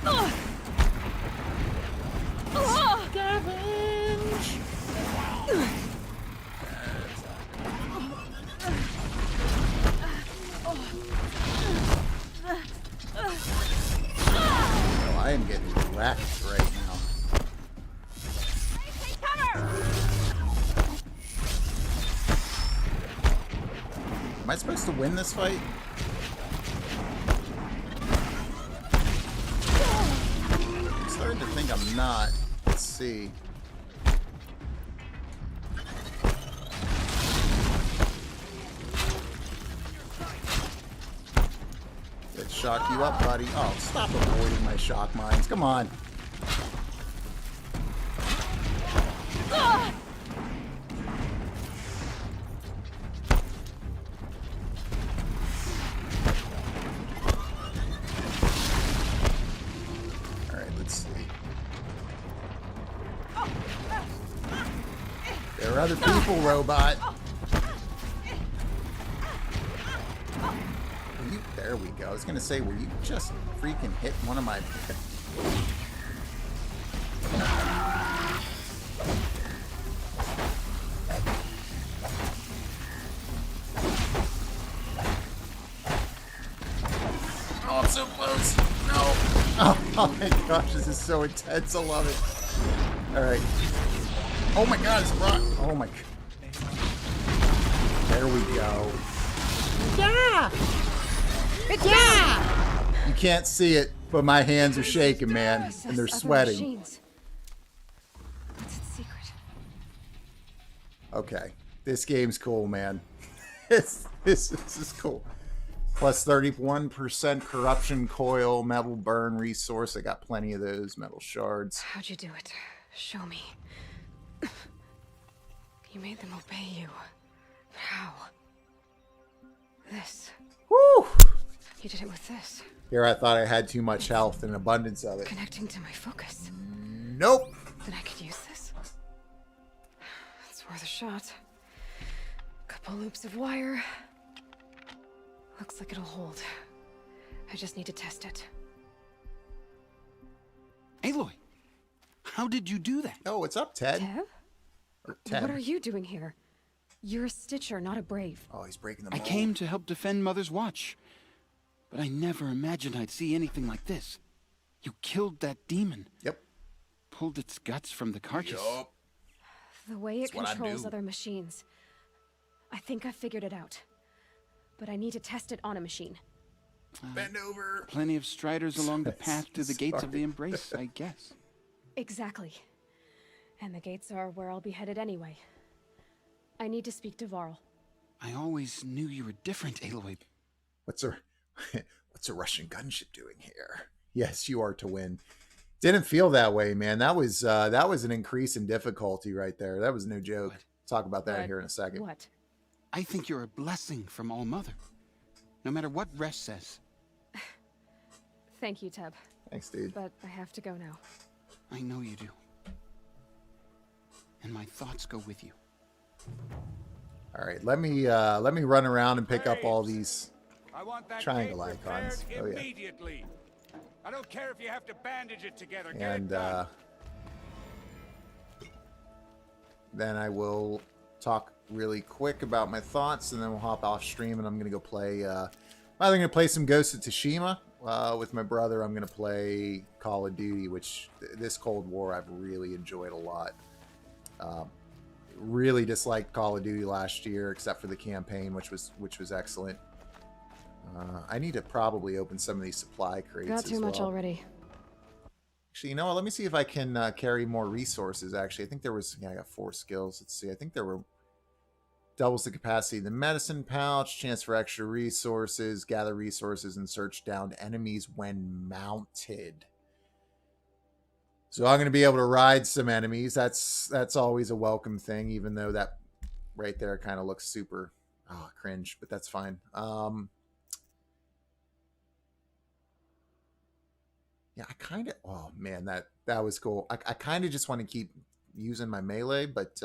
Speaker 1: Oh, I am getting wrecked right now. Am I supposed to win this fight? I'm starting to think I'm not. Let's see. Let's shock you up, buddy. Oh, stop avoiding my shock mines. Come on. There are other people, robot. Will you, there we go. I was gonna say, will you just freaking hit one of my... Oh, I'm so close. No. Oh my gosh, this is so intense. I love it. All right. Oh my god, it's a rock. Oh my god. There we go. Yeah! Yeah! You can't see it, but my hands are shaking, man, and they're sweating.
Speaker 3: What's its secret?
Speaker 1: Okay. This game's cool, man. This is cool. Plus 31% corruption coil, metal burn resource. I got plenty of those metal shards.
Speaker 3: How'd you do it? Show me. You made them obey you. How? This.
Speaker 1: Woo!
Speaker 3: You did it with this.
Speaker 1: Here I thought I had too much health and an abundance of it.
Speaker 3: Connecting to my focus.
Speaker 1: Nope.
Speaker 3: Then I could use this. It's worth a shot. Couple loops of wire. Looks like it'll hold. I just need to test it.
Speaker 5: Aloy, how did you do that?
Speaker 1: Oh, what's up, Ted?
Speaker 3: Tev? What are you doing here? You're a Stitcher, not a Brave.
Speaker 1: Oh, he's breaking the
Speaker 5: mold. I came to help defend Mother's Watch, but I never imagined I'd see anything like this. You killed that demon.
Speaker 1: Yep.
Speaker 5: Pulled its guts from the carcass.
Speaker 1: Yup.
Speaker 3: The way it controls other machines. I think I figured it out. But I need to test it on a machine.
Speaker 1: Bend over.
Speaker 5: Plenty of striders along the path to the gates of the Embrace, I guess.
Speaker 3: Exactly. And the gates are where I'll be headed anyway. I need to speak to Varl.
Speaker 5: I always knew you were different, Aloy.
Speaker 1: What's a Russian gunship doing here? Yes, you are to win. Didn't feel that way, man. That was an increase in difficulty right there. That was no joke.
Speaker 5: What?
Speaker 1: Talk about that here in a second.
Speaker 3: What?
Speaker 5: I think you're a blessing from All Mother. No matter what Resh says.
Speaker 3: Thank you, Teb.
Speaker 1: Thanks, dude.
Speaker 3: But I have to go now.
Speaker 5: I know you do. And my thoughts go with you.
Speaker 1: All right, let me run around and pick up all these triangle icons. Oh yeah.
Speaker 19: Immediately. I don't care if you have to bandage it together.
Speaker 1: And then I will talk really quick about my thoughts, and then we'll hop off stream, and I'm gonna go play. I'm either gonna play some Ghost of Tsushima with my brother. I'm gonna play Call of Duty, which this Cold War I've really enjoyed a lot. Really disliked Call of Duty last year, except for the campaign, which was excellent. I need to probably open some of these supply crates.
Speaker 3: Got too much already.
Speaker 1: Actually, you know what? Let me see if I can carry more resources. Actually, I think there was... Yeah, I got 4 skills. Let's see. I think there were... Doubles the capacity of the medicine pouch. Chance for extra resources. Gather resources and search downed enemies when mounted. So I'm going to be able to ride some enemies. That's always a welcome thing, even though that right there kind of looks super... Oh, cringe, but that's fine. Yeah, I kind of... Oh, man, that was cool. I kind of just want to keep using my melee, but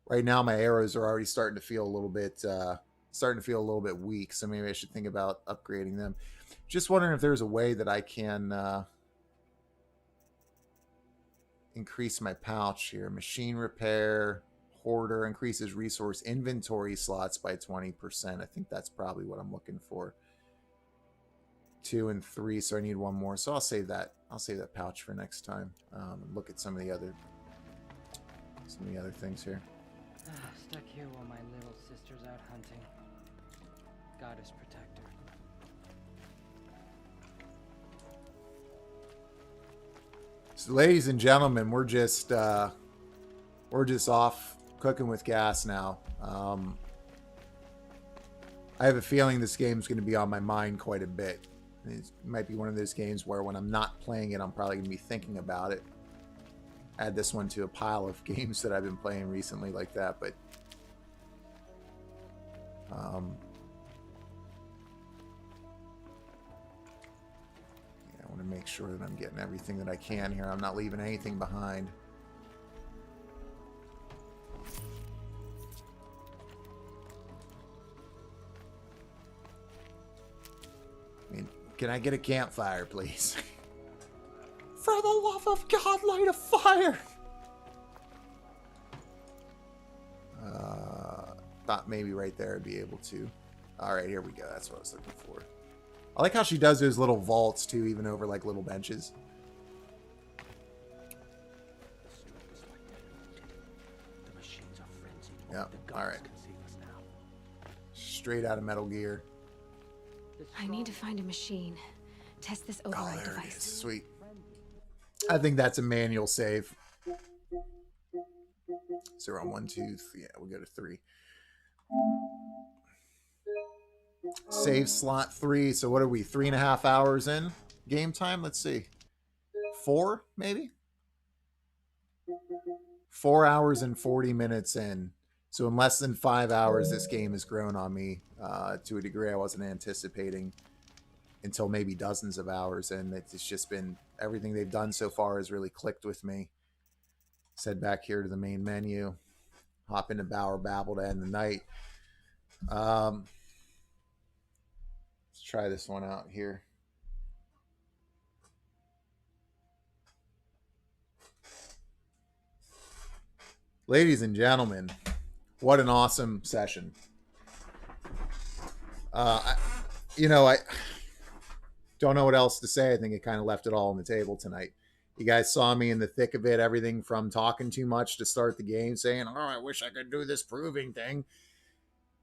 Speaker 1: right now my arrows are already starting to feel a little bit weak, so maybe I should think about upgrading them. Just wondering if there's a way that I can increase my pouch here. Machine repair, hoarder, increases resource inventory slots by 20%. I think that's probably what I'm looking for. 2 and 3, so I need 1 more. So I'll save that. I'll save that pouch for next time. And look at some of the other things here.
Speaker 7: Stuck here while my little sister's out hunting. Goddess protector.
Speaker 1: So, ladies and gentlemen, we're just off cooking with gas now. I have a feeling this game's going to be on my mind quite a bit. It might be one of those games where when I'm not playing it, I'm probably going to be thinking about it. Add this one to a pile of games that I've been playing recently like that, but yeah, I want to make sure that I'm getting everything that I can here. I'm not leaving anything behind. I mean, can I get a campfire, please? For the love of God, light a fire! Thought maybe right there I'd be able to. Alright, here we go. That's what I was looking for. I like how she does those little vaults, too, even over, like, little benches. Yep, alright. Straight out of Metal Gear.
Speaker 3: I need to find a machine. Test this override device.
Speaker 1: Sweet. I think that's a manual save. So we're on 1, 2, 3. Yeah, we'll go to 3. Save slot 3. So what are we? 3.5 hours in game time? Let's see. 4, maybe? 4 hours and 40 minutes in. So in less than 5 hours, this game has grown on me to a degree I wasn't anticipating until maybe dozens of hours. And it's just been, everything they've done so far has really clicked with me. Let's head back here to the main menu. Hop into Bauer Babble to end the night. Let's try this one out here. Ladies and gentlemen, what an awesome session. I don't know what else to say. I think it kind of left it all on the table tonight. You guys saw me in the thick of it, everything from talking too much to start the game, saying, oh, I wish I could do this proving thing,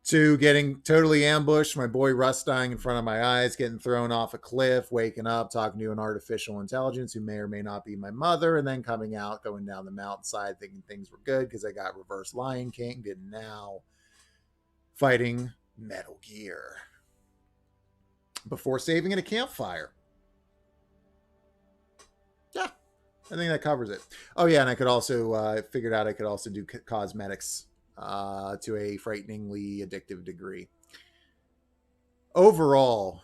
Speaker 1: to getting totally ambushed, my boy Russ dying in front of my eyes, getting thrown off a cliff, waking up, talking to an artificial intelligence who may or may not be my mother, and then coming out, going down the mountainside, thinking things were good because I got reverse Lion King, and now fighting Metal Gear. Before saving at a campfire. Yeah, I think that covers it. Oh, yeah, and I could also, figured out I could also do cosmetics to a frighteningly addictive degree. Overall,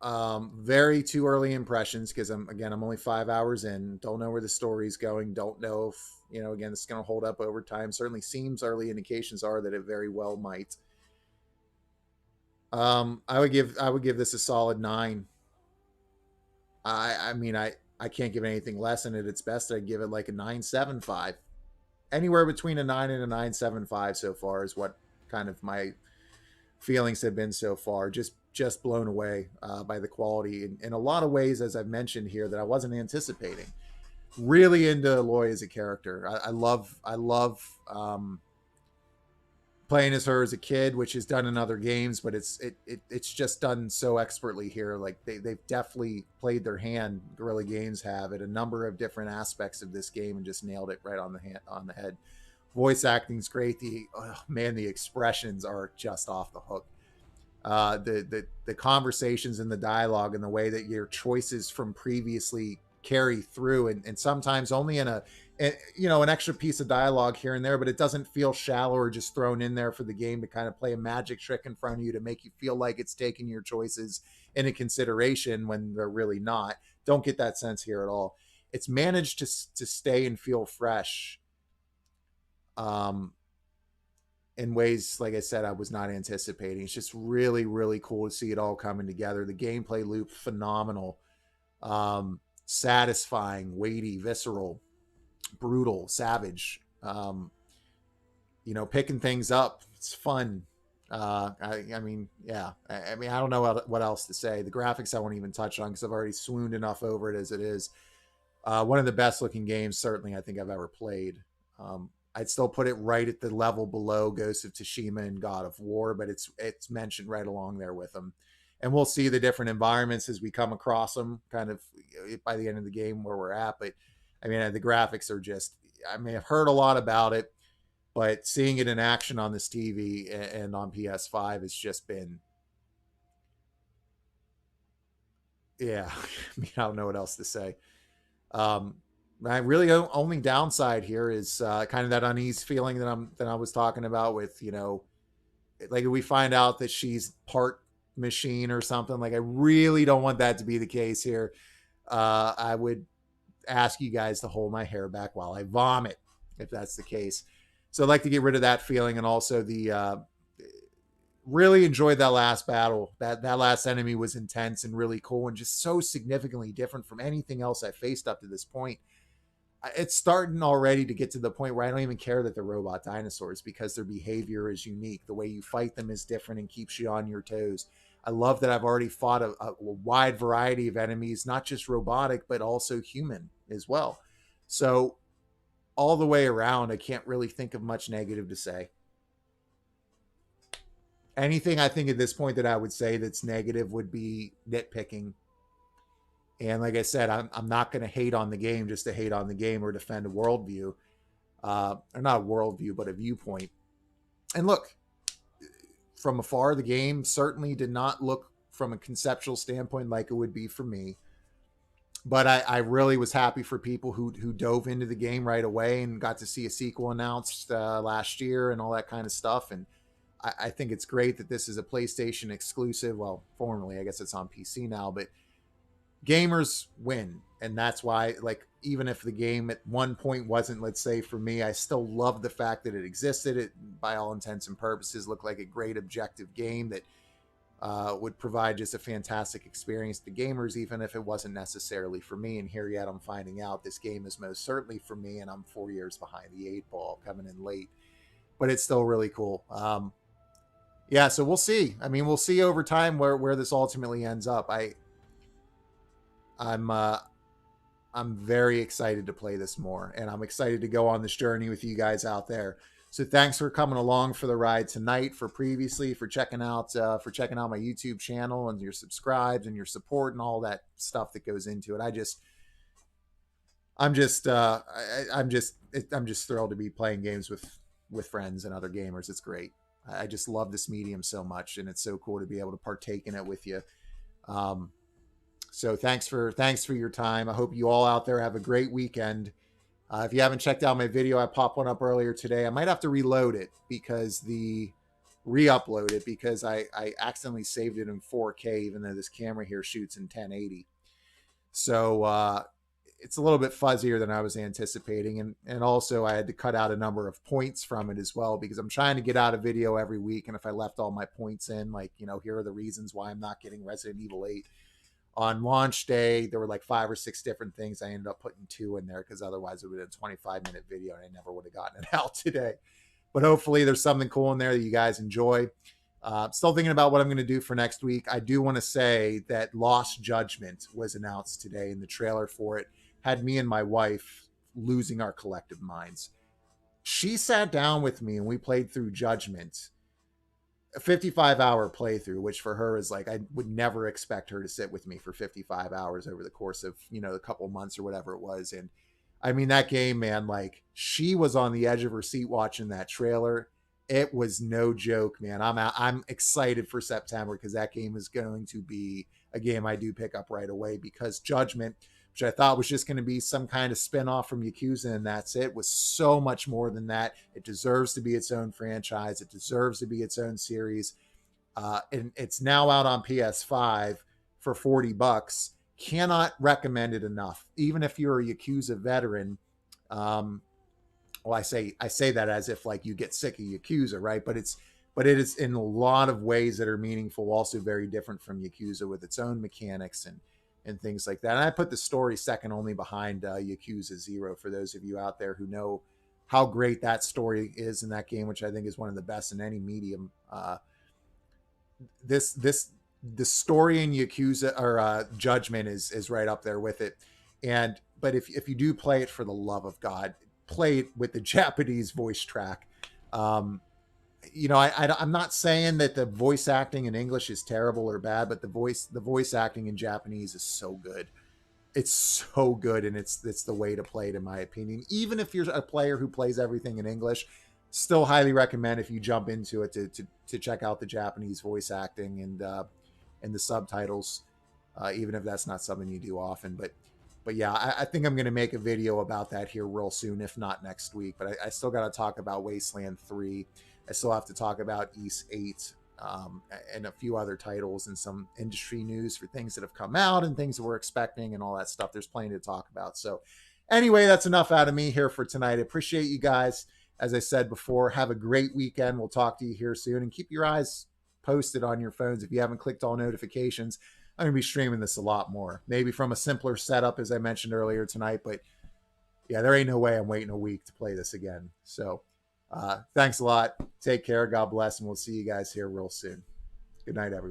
Speaker 1: very too early impressions because I'm only 5 hours in. Don't know where the story's going. Don't know if, again, it's going to hold up over time. Certainly seems early indications are that it very well might. I would give this a solid 9. I can't give anything less, and at its best, I'd give it like a 9.75. Anywhere between a 9 and a 9.75 so far is what kind of my feelings have been so far. Just blown away by the quality in a lot of ways, as I've mentioned here, that I wasn't anticipating. Really into Aloy as a character. I love playing as her as a kid, which is done in other games, but it's just done so expertly here. Like they've definitely played their hand. Guerrilla Games have at a number of different aspects of this game and just nailed it right on the head. Voice acting's great. The expressions are just off the hook. The conversations and the dialogue and the way that your choices from previously carry through, and sometimes only in an extra piece of dialogue here and there, but it doesn't feel shallow or just thrown in there for the game to kind of play a magic trick in front of you to make you feel like it's taking your choices into consideration when they're really not. Don't get that sense here at all. It's managed to stay and feel fresh in ways, like I said, I was not anticipating. It's just really, really cool to see it all coming together. The gameplay loop, phenomenal. Satisfying, weighty, visceral, brutal, savage. Picking things up. It's fun. I mean, I don't know what else to say. The graphics I won't even touch on because I've already swooned enough over it as it is. One of the best looking games, certainly, I think I've ever played. I'd still put it right at the level below Ghost of Tsushima and God of War, but it's mentioned right along there with them. And we'll see the different environments as we come across them kind of by the end of the game where we're at. But I mean, the graphics are just, I mean, I've heard a lot about it, but seeing it in action on this TV and on PS5 has just been, I mean, I don't know what else to say. My really only downside here is kind of that unease feeling that I was talking about with, like if we find out that she's part machine or something, like I really don't want that to be the case here. I would ask you guys to hold my hair back while I vomit if that's the case. So I'd like to get rid of that feeling, and also the really enjoyed that last battle. That last enemy was intense and really cool and just so significantly different from anything else I faced up to this point. It's starting already to get to the point where I don't even care that they're robot dinosaurs because their behavior is unique. The way you fight them is different and keeps you on your toes. I love that I've already fought a wide variety of enemies, not just robotic, but also human as well. So all the way around, I can't really think of much negative to say. Anything I think at this point that I would say that's negative would be nitpicking. And like I said, I'm not going to hate on the game just to hate on the game or defend a worldview. Or not a worldview, but a viewpoint. And look, from afar, the game certainly did not look from a conceptual standpoint like it would be for me. But I really was happy for people who dove into the game right away and got to see a sequel announced last year and all that kind of stuff. And I think it's great that this is a PlayStation exclusive. Well, formerly, I guess it's on PC now, but gamers win. And that's why, like, even if the game at one point wasn't, let's say for me, I still love the fact that it existed. It, by all intents and purposes, looked like a great objective game that would provide just a fantastic experience to gamers, even if it wasn't necessarily for me. And here yet I'm finding out this game is most certainly for me, and I'm 4 years behind the 8 ball, coming in late. But it's still really cool. So we'll see. I mean, we'll see over time where this ultimately ends up. I'm very excited to play this more, and I'm excited to go on this journey with you guys out there. So thanks for coming along for the ride tonight, for checking out my YouTube channel and your subscribes and your support and all that stuff that goes into it. I'm just thrilled to be playing games with friends and other gamers. It's great. I just love this medium so much, and it's so cool to be able to partake in it with you. So thanks for your time. I hope you all out there have a great weekend. If you haven't checked out my video, I popped one up earlier today. I might have to re-upload it because I accidentally saved it in 4K, even though this camera here shoots in 1080. So it's a little bit fuzzier than I was anticipating. And also I had to cut out a number of points from it as well, because I'm trying to get out a video every week. And if I left all my points in, like, here are the reasons why I'm not getting Resident Evil 8. On launch day, there were like 5 or 6 different things. I ended up putting 2 in there because otherwise it would have been a 25-minute video and I never would have gotten it out today. But hopefully there's something cool in there that you guys enjoy. Still thinking about what I'm going to do for next week. I do want to say that Lost Judgment was announced today, and the trailer for it had me and my wife losing our collective minds. She sat down with me and we played through Judgment, a 55-hour playthrough, which for her is like, I would never expect her to sit with me for 55 hours over the course of, you know, a couple months or whatever it was. And I mean, that game, man, like she was on the edge of her seat watching that trailer. It was no joke, man. I'm excited for September because that game is going to be a game I do pick up right away, because Judgment, which I thought was just going to be some kind of spinoff from Yakuza and that's it, was so much more than that. It deserves to be its own franchise. It deserves to be its own series. And it's now out on PS5 for $40. Cannot recommend it enough. Even if you're a Yakuza veteran, well, I say that as if like you get sick of Yakuza, right? But it is in a lot of ways that are meaningful, also very different from Yakuza with its own mechanics and things like that. And I put the story second only behind Yakuza 0 for those of you out there who know how great that story is in that game, which I think is one of the best in any medium. The story in Yakuza or Judgment is right up there with it. But if you do play it for the love of God, play it with the Japanese voice track. You know, I'm not saying that the voice acting in English is terrible or bad, but the voice acting in Japanese is so good. It's so good, and it's the way to play it, in my opinion. Even if you're a player who plays everything in English, still highly recommend if you jump into it to check out the Japanese voice acting and the subtitles, even if that's not something you do often. But yeah, I think I'm going to make a video about that here real soon, if not next week. But I still got to talk about Wasteland 3. I still have to talk about East 8 and a few other titles and some industry news for things that have come out and things that we're expecting and all that stuff. There's plenty to talk about. So anyway, that's enough out of me here for tonight. I appreciate you guys. As I said before, have a great weekend. We'll talk to you here soon. And keep your eyes posted on your phones. If you haven't clicked all notifications, I'm going to be streaming this a lot more. Maybe from a simpler setup, as I mentioned earlier tonight. But yeah, there ain't no way I'm waiting a week to play this again. So thanks a lot. Take care. God bless. And we'll see you guys here real soon. Good night, everyone.